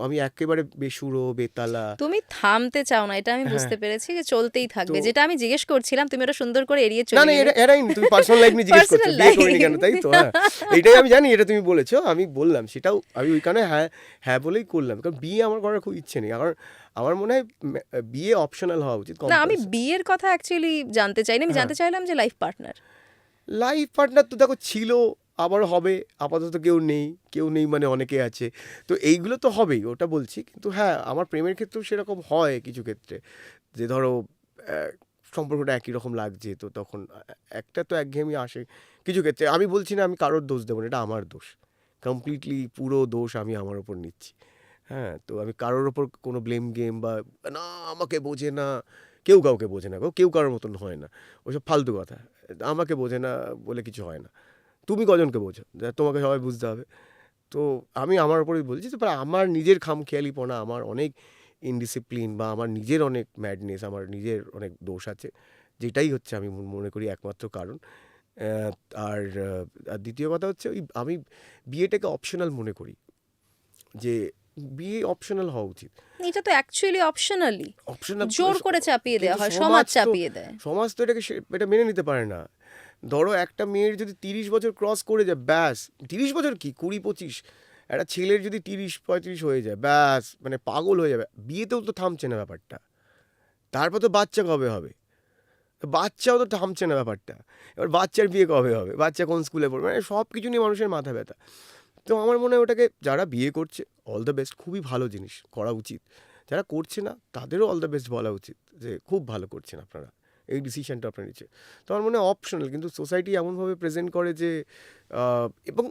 আমি একেবারে বেসুরো বেতালা। তুমি থামতে চাও না, এটা আমি বুঝতে পেরেছি, যে চলতেই থাকবে। যেটা আমি জিজ্ঞেস করছিলাম তুমি ওটা সুন্দর করে এড়িয়ে না চলে না, গেলে। এরাই তুমি পার্সোনাল লাইফ নিয়ে জিজ্ঞেস করছো, Personal বিয়ে করিনি life। কেন, তাই তো? হ্যাঁ, এইটাই আমি জানি, এটা তুমি বলেছো, আমি বললাম সেটাও, আমি ওইখানে হ্যাঁ হ্যাঁ বলেই করলাম, কারণ বিয়ে আমার করার খুব ইচ্ছে নেই। আমার মনে হয় বিয়ে অপশনাল হওয়া উচিত। না, আমি বিয়ের কথা অ্যাকচুয়ালি জানতে চাইনি, আমি জানতে চাইলাম যে লাইফ পার্টনার। লাইফ পার্টনার তো দেখো ছিল, আবার হবে, আপাতত কেউ নেই মানে অনেকে আছে, তো এইগুলো তো হবেই, ওটা বলছি। কিন্তু হ্যাঁ, আমার প্রেমের ক্ষেত্রেও সেরকম হয় কিছু ক্ষেত্রে, যে ধরো সম্পর্কটা একই রকম লাগছে, তো তখন একটা তো একঘেয়েমি আসে কিছু ক্ষেত্রে। আমি বলছি না আমি কারোর দোষ দেবো না, এটা আমার দোষ, কমপ্লিটলি পুরো দোষ আমি আমার ওপর নিচ্ছি। হ্যাঁ, তো আমি কারোর ওপর কোনো ব্লেম গেম বা না আমাকে বোঝে না, কেউ কাউকে বোঝে না, কেউ কারোর মতন হয় না, ওইসব ফালতু কথা। আমাকে বোঝে না বলে কিছু হয় না। তুমি কজনকে বোঝো? তোমাকে সবাই বুঝতে হবে। তো আমি আমার উপরেই বলছি, তো আমার নিজের খামখেয়ালিপনা, আমার অনেক ইনডিসিপ্লিন, বা আমার নিজের অনেক ম্যাডনেস, আমার নিজের অনেক দোষ আছে, যেটাই হচ্ছে আমি মনে করি একমাত্র কারণ। আর দ্বিতীয় কথা হচ্ছে আমি বিয়েটাকে অপশনাল মনে করি, যে বিয়ে অপশনাল হওয়া উচিত। এটা তো অ্যাকচুয়ালি অপশনালি অপশনাল জোর করে চাপিয়ে দেওয়া হয়, সমাজ চাপিয়ে দেয়। সমাজ তো এটা মেনে নিতে পারে না। ধরো একটা মেয়ের যদি 30 বছর ক্রস করে যায়, ব্যাস, 30 বছর কি 20-25, একটা ছেলের যদি 30-35 হয়ে যায়, ব্যাস মানে পাগল হয়ে যাবে। বিয়েতেও তো থামছে না ব্যাপারটা, তারপর তো বাচ্চা কবে হবে, বাচ্চাও তো থামছে না ব্যাপারটা। এবার বাচ্চার বিয়ে কবে হবে, বাচ্চা কোন স্কুলে পড়বে, মানে সব কিছু নিয়ে মানুষের মাথা ব্যথা। তো আমার মনে হয় ওটাকে, যারা বিয়ে করছে অল দ্য বেস্ট, খুবই ভালো জিনিস, করা উচিত। যারা করছে না তাদেরও অল দ্য বেস্ট বলা উচিত, যে খুব ভালো করছেন আপনারা, এই ডিসিশনটা আপনার নিচ্ছে। তো আমার মনে হয় অপশনাল, কিন্তু সোসাইটি এমনভাবে প্রেজেন্ট করে যে এবং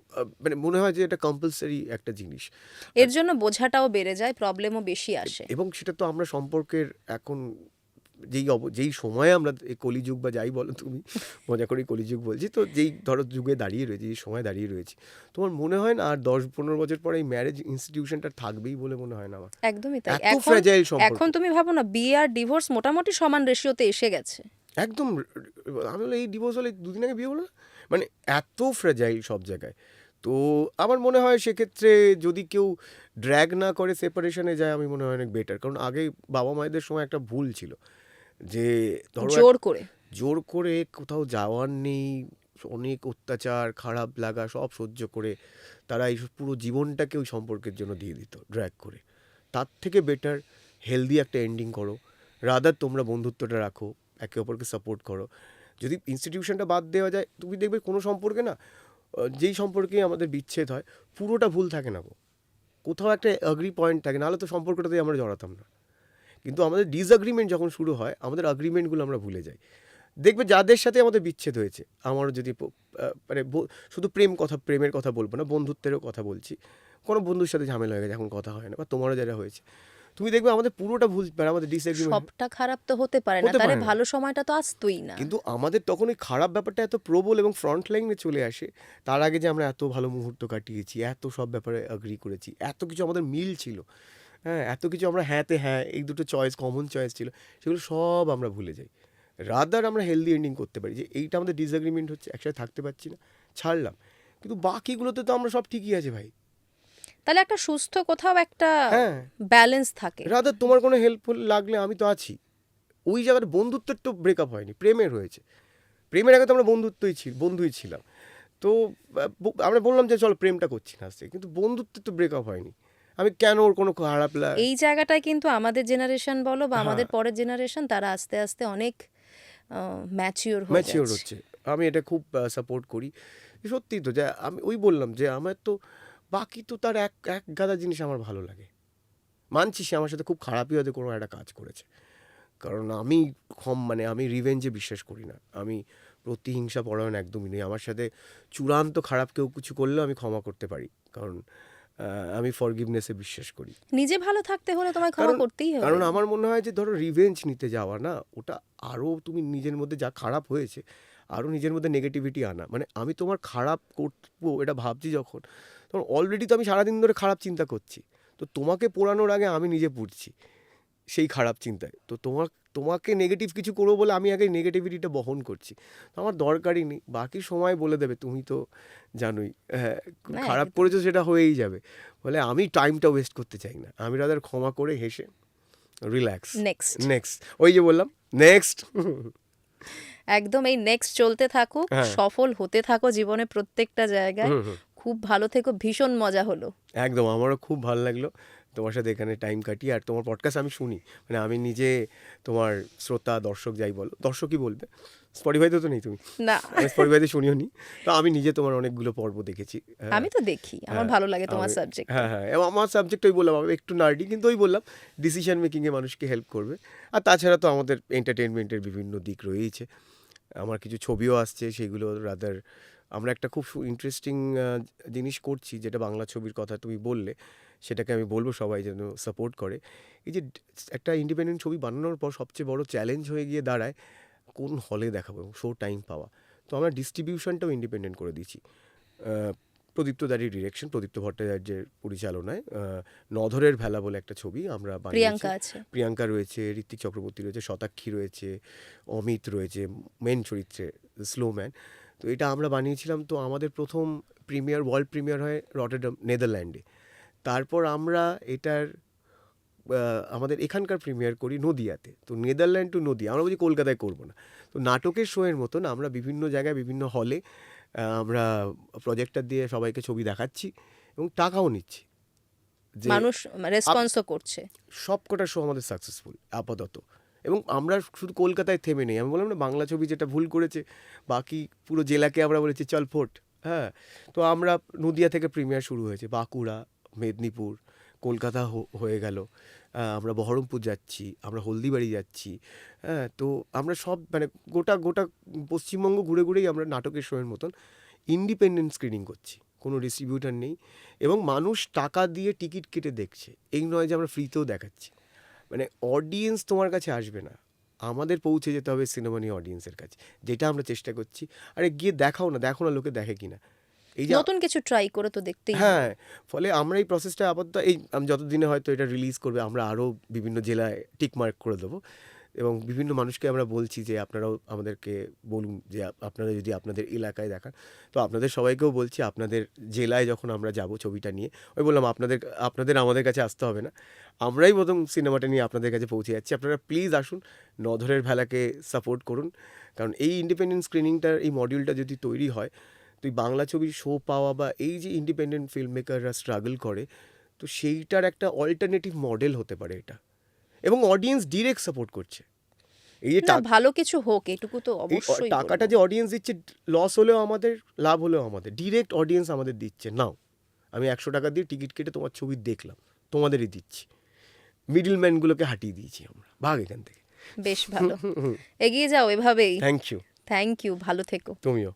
মানে মনে হয় যে এটা কম্পালসারি একটা জিনিস। এর জন্য বোঝাটাও বেড়ে যায়, প্রবলেমও বেশি আসে। এবং সেটা তো আমরা সম্পর্কের এখন যেই সময়ে আমরা এই কলিযুগ, বা যাই বলো তুমি, মজা করেই কলিযুগ বলছি, তো যেই ধরো যুগে দাঁড়িয়ে রয়েছে, যেই সময় দাঁড়িয়ে রয়েছি, তোমার মনে হয় না আর 10-15 বছর পরে এই ম্যারেজ ইনস্টিটিউশনটা থাকবেই বলে মনে হয় না আমার। একদমই তাই। এত ফ্র্যাজাইল সম্পর্ক। এখন তুমি ভাবো না, বিয়ে আর ডিভোর্স মোটামুটি সমান রেশিওতে এসে গেছে। একদম। আমি বলো এই ডিভোর্স হলে 2 দিন আগে বিয়ে হলো না, মানে এত ফ্র্যাজাইল সব জায়গায়। তো আমার মনে হয় সেক্ষেত্রে যদি কেউ ড্র্যাগ না করে সেপারেশনে যায়, আমি মনে হয় অনেক বেটার। কারণ আগে বাবা মায়েদের সময় একটা ভুল ছিল, যে ধরো জোর করে কোথাও যাওয়ার নেই, অনেক অত্যাচার, খারাপ লাগা সব সহ্য করে তারা এই পুরো জীবনটাকে ওই সম্পর্কের জন্য দিয়ে দিত ড্র্যাগ করে। তার থেকে বেটার হেলদি একটা এন্ডিং করো, রাদার তোমরা বন্ধুত্বটা রাখো, একে অপরকে সাপোর্ট করো। যদি ইনস্টিটিউশনটা বাদ দেওয়া যায়, তুমি দেখবে কোনো সম্পর্কে না, যেই সম্পর্কেই আমাদের বিচ্ছেদ হয় পুরোটা ভুল থাকে না গো, কোথাও একটা অ্যাগ্রি পয়েন্ট থাকে, নাহলে তো সম্পর্কটাতেই আমরা জড়াতাম না। কিন্তু আমাদের ডিসঅ্যাগ্রিমেন্ট যখন শুরু হয়, আমাদের অ্যাগ্রিমেন্টগুলো আমরা ভুলে যাই। দেখবে যাদের সাথে আমাদের বিচ্ছেদ হয়েছে, আমারও যদি মানে শুধু প্রেমের কথা বলবো না, বন্ধুত্বেরও কথা বলছি, কোনো বন্ধুর সাথে ঝামেলা হয়ে গেছে, এখন কথা হয় না, বা তোমারও যারা হয়েছে, তুমি দেখবে আমাদের পুরোটা ভুল, আমাদের ডিসএগ্রিমেন্ট। সবটা খারাপ তো হতে পারে না, তাহলে ভালো সময়টা তো আসতোই না। কিন্তু আমাদের তখন ওই খারাপ ব্যাপারটা এত প্রবল এবং ফ্রন্ট লাইনে চলে আসে, তার আগে যে আমরা এত ভালো মুহূর্ত কাটিয়েছি, এত সব ব্যাপারে অ্যাগ্রি করেছি, এত কিছু আমাদের মিল ছিল, হ্যাঁ, এত কিছু আমরা হ্যাঁতে হ্যাঁ, এই দুটো চয়েস কমন চয়েস ছিল, সেগুলো সব আমরা ভুলে যাই। রাদার আমরা হেলদি এন্ডিং করতে পারি, যে এইটা আমাদের ডিসএগ্রিমেন্ট হচ্ছে, একসাথে থাকতে পারছি না, ছাড়লাম, কিন্তু বাকিগুলোতে তো আমরা সব ঠিকই আছে ভাই। তাহলে একটা সুস্থ কোথাও একটা ব্যালেন্স থাকে। রাদার তোমার কোনো হেল্পফুল লাগলে আমি তো আছি। ওই জায়গায় বন্ধুত্বের তো ব্রেকআপ হয়নি, প্রেমের হয়েছে। প্রেমের আগে তো আমরা বন্ধুই ছিলাম। তো আমরা বললাম যে চলো প্রেমটা করছি না আজকে, কিন্তু বন্ধুত্বের তো ব্রেকআপ হয়নি। আমি কেন ওর কোনো খারাপ এই জায়গাটায় কিন্তু আমাদের জেনারেশন বলো বা আমাদের পরের জেনারেশন, তারা আস্তে আস্তে অনেক ম্যাচিওর হচ্ছে। আমি এটা খুব সাপোর্ট করি। সত্যি তো, যে আমি ওই বললাম যে আমার তো বাকি তো তার এক এক গাদা জিনিস আমার ভালো লাগে। মানছি সে আমার সাথে খুব খারাপই হয়তো কোনো একটা কাজ করেছে, কারণ আমি মানে আমি রিভেঞ্জে বিশ্বাস করি না, আমি প্রতিহিংসা পরায়ণ একদমই নেই। আমার সাথে চূড়ান্ত খারাপ কেউ কিছু করলেও আমি ক্ষমা করতে পারি, কারণ আমি ফরগিভনেসে বিশ্বাস করি। নিজে ভালো থাকতে হলে তোমায় ক্ষমা করতেই হবে। কারণ আমার মনে হয় যে ধরো রিভেঞ্জ নিতে যাওয়া না, ওটা আরও তুমি নিজের মধ্যে যা খারাপ হয়েছে আরও নিজের মধ্যে নেগেটিভিটি আনা। মানে আমি তোমার খারাপ করবো এটা ভাবছি যখন, তখন অলরেডি তো আমি সারাদিন ধরে খারাপ চিন্তা করছি, তো তোমাকে পোড়ানোর আগে আমি নিজে পুড়ছি সেই খারাপ চিন্তায়। তো তোমাকে নেগেটিভ কিছু করবো বলে আমি আগে নেগেটিভিটিটা বহন করছি, তো আমার দরকারই নেই। বাকি সময় বলে দেবে, তুমি তো জানোই, হ্যাঁ না, খারাপ করেছো সেটা হয়েই যাবে, বলে আমি টাইমটা ওয়েস্ট করতে চাই না। আমি রাদার ক্ষমা করে হেসে রিল্যাক্স, নেক্সট ওই যে বললাম নেক্সট। একদম এই নেক্সট চলতে থাকুক, সফল হতে থাকো জীবনে প্রত্যেকটা জায়গায়। খুব ভালো থেকো, ভীষণ মজা হলো। একদম, আমারও খুব ভালো লাগলো তোমার সাথে এখানে টাইম কাটিয়ে। আর তোমার পডকাস্ট আমি শুনি, মানে আমি নিজে তোমার শ্রোতা, দর্শক যাই বলো, দর্শকই বলবে, স্পটিফাইতে তো নেই তুমি, না আমি স্পটিফাইতে শুনিও নি, তো আমি নিজে তোমার অনেকগুলো পর্ব দেখেছি। আমি তো দেখি, আমার ভালো লাগে তোমার সাবজেক্ট। হ্যাঁ হ্যাঁ, এবং আমার সাবজেক্ট ওই বললাম, আমি একটু নার্ডি, কিন্তু ওই বললাম ডিসিশন মেকিংয়ে মানুষকে হেল্প করবে। আর তাছাড়া তো আমাদের এন্টারটেনমেন্টের বিভিন্ন দিক রয়েইছে। আমার কিছু ছবিও আসছে, সেগুলো রাদার আমরা একটা খুব ইন্টারেস্টিং জিনিস করছি, যেটা বাংলা ছবির কথা তুমি বললে, সেটাকে আমি বলবো সবাই যেন সাপোর্ট করে। এই যে একটা ইন্ডিপেন্ডেন্ট ছবি বানানোর পর সবচেয়ে বড় চ্যালেঞ্জ হয়ে গিয়ে দাঁড়ায় কোন হলে দেখাবো, শো টাইম পাওয়া। তো আমরা ডিস্ট্রিবিউশনটাও ইন্ডিপেন্ডেন্ট করে দিচ্ছি। প্রদীপ্ত দাঁড়ির ডিরেকশন, প্রদীপ্ত ভট্টাচার্যের পরিচালনায় নধরের ভেলা বলে একটা ছবি আমরা বানিয়েছি। প্রিয়াঙ্কা রয়েছে, ঋত্বিক চক্রবর্তী রয়েছে, শতাক্ষী রয়েছে, অমিত রয়েছে মেন চরিত্রে, স্লোম্যান। তো এটা আমরা বানিয়েছিলাম। তো আমাদের প্রথম ওয়ার্ল্ড প্রিমিয়ার হয় রটারডাম, নেদারল্যান্ডে। তারপর আমরা এটার আমাদের এখানকার প্রিমিয়ার করি নদিয়াতে। তো নেদারল্যান্ড টু নদিয়া, আমরা বলছি কলকাতায় করবো না। তো নাটকের শোয়ের মতন আমরা বিভিন্ন জায়গায় বিভিন্ন হলে আমরা প্রজেক্টর দিয়ে সবাইকে ছবি দেখাচ্ছি এবং টাকাও নিচ্ছি, যে মানুষ রেসপন্সও করছে। সবকটা শো আমাদের সাকসেসফুল আপাতত। এবং আমরা শুধু কলকাতায় থেমে নেই। আমি বললাম না, বাংলা ছবি যেটা ভুল করেছে, বাকি পুরো জেলাকে আমরা বলেছি চল ফোট। হ্যাঁ, তো আমরা নদিয়া থেকে প্রিমিয়ার শুরু হয়েছে, বাঁকুড়া, মেদিনীপুর, কলকাতা হয়ে গেল, আমরা বহরমপুর যাচ্ছি, আমরা হলদিবাড়ি যাচ্ছি। হ্যাঁ, তো আমরা সব মানে গোটা পশ্চিমবঙ্গ ঘুরে ঘুরেই আমরা নাটকের শোয়ের মতন ইন্ডিপেন্ডেন্ট স্ক্রিনিং করছি, কোনো ডিস্ট্রিবিউটার নেই, এবং মানুষ টাকা দিয়ে টিকিট কেটে দেখছে। এই নয় যে আমরা ফ্রিতেও দেখাচ্ছি। মানে অডিয়েন্স তোমার কাছে আসবে না, আমাদের পৌঁছে যেতে হবে সিনেমা নিয়ে অডিয়েন্সের কাছে, যেটা আমরা চেষ্টা করছি। আরে গিয়ে দেখো না লোকে দেখে কিনা, এই যে নতুন কিছু ট্রাই করে তো দেখতেই। হ্যাঁ, ফলে আমরা এই প্রসেসটা আপাতত এই যতদিনে হয়তো এটা রিলিজ করবে, আমরা আরও বিভিন্ন জেলায় টিকমার্ক করে দেবো, এবং বিভিন্ন মানুষকে আমরা বলছি যে আপনারাও আমাদেরকে বলুন যে আপনারা যদি আপনাদের এলাকায় দেখান। তো আপনাদের সবাইকেও বলছি, আপনাদের জেলায় যখন আমরা যাব ছবিটা নিয়ে, ওই বললাম আপনাদের আমাদের কাছে আসতে হবে না, আমরাই প্রথম সিনেমাটা নিয়ে আপনাদের কাছে পৌঁছে যাচ্ছি। আপনারা প্লিজ আসুন, নধরের ভেলাকে সাপোর্ট করুন, কারণ এই ইন্ডিপেন্ডেন্ট স্ক্রিনিংটার এই মডিউলটা যদি তৈরি হয়, তুই বাংলা ছবির শো পাওয়া বা এই যে ইন্ডিপেন্ডেন্ট ফিল্ম মেকাররা স্ট্রাগল করে, তো সেইটার একটা অল্টারনেটিভ মডেল হতে পারে এটা। এবং অডিয়েন্স ডিরেক্ট সাপোর্ট করছে। এই যে ভালো কিছু হোক, এটুকু তো অবশ্যই। টাকাটা যে অডিয়েন্স দিচ্ছে, লস হলেও আমাদের, লাভ হলেও আমাদের, ডিরেক্ট অডিয়েন্স আমাদের দিচ্ছে। নাও, আমি 100 টাকা দিয়ে টিকিট কেটে তোমার ছবি দেখলাম, তোমাদেরই দিচ্ছি, মিডলম্যানগুলোকে হাঁটিয়ে দিয়েছি আমরা, ভাগ এখান থেকে। বেশ ভালো, এগিয়ে যাও এভাবেই। থ্যাংক ইউ, ভালো থেকো। তুমিও।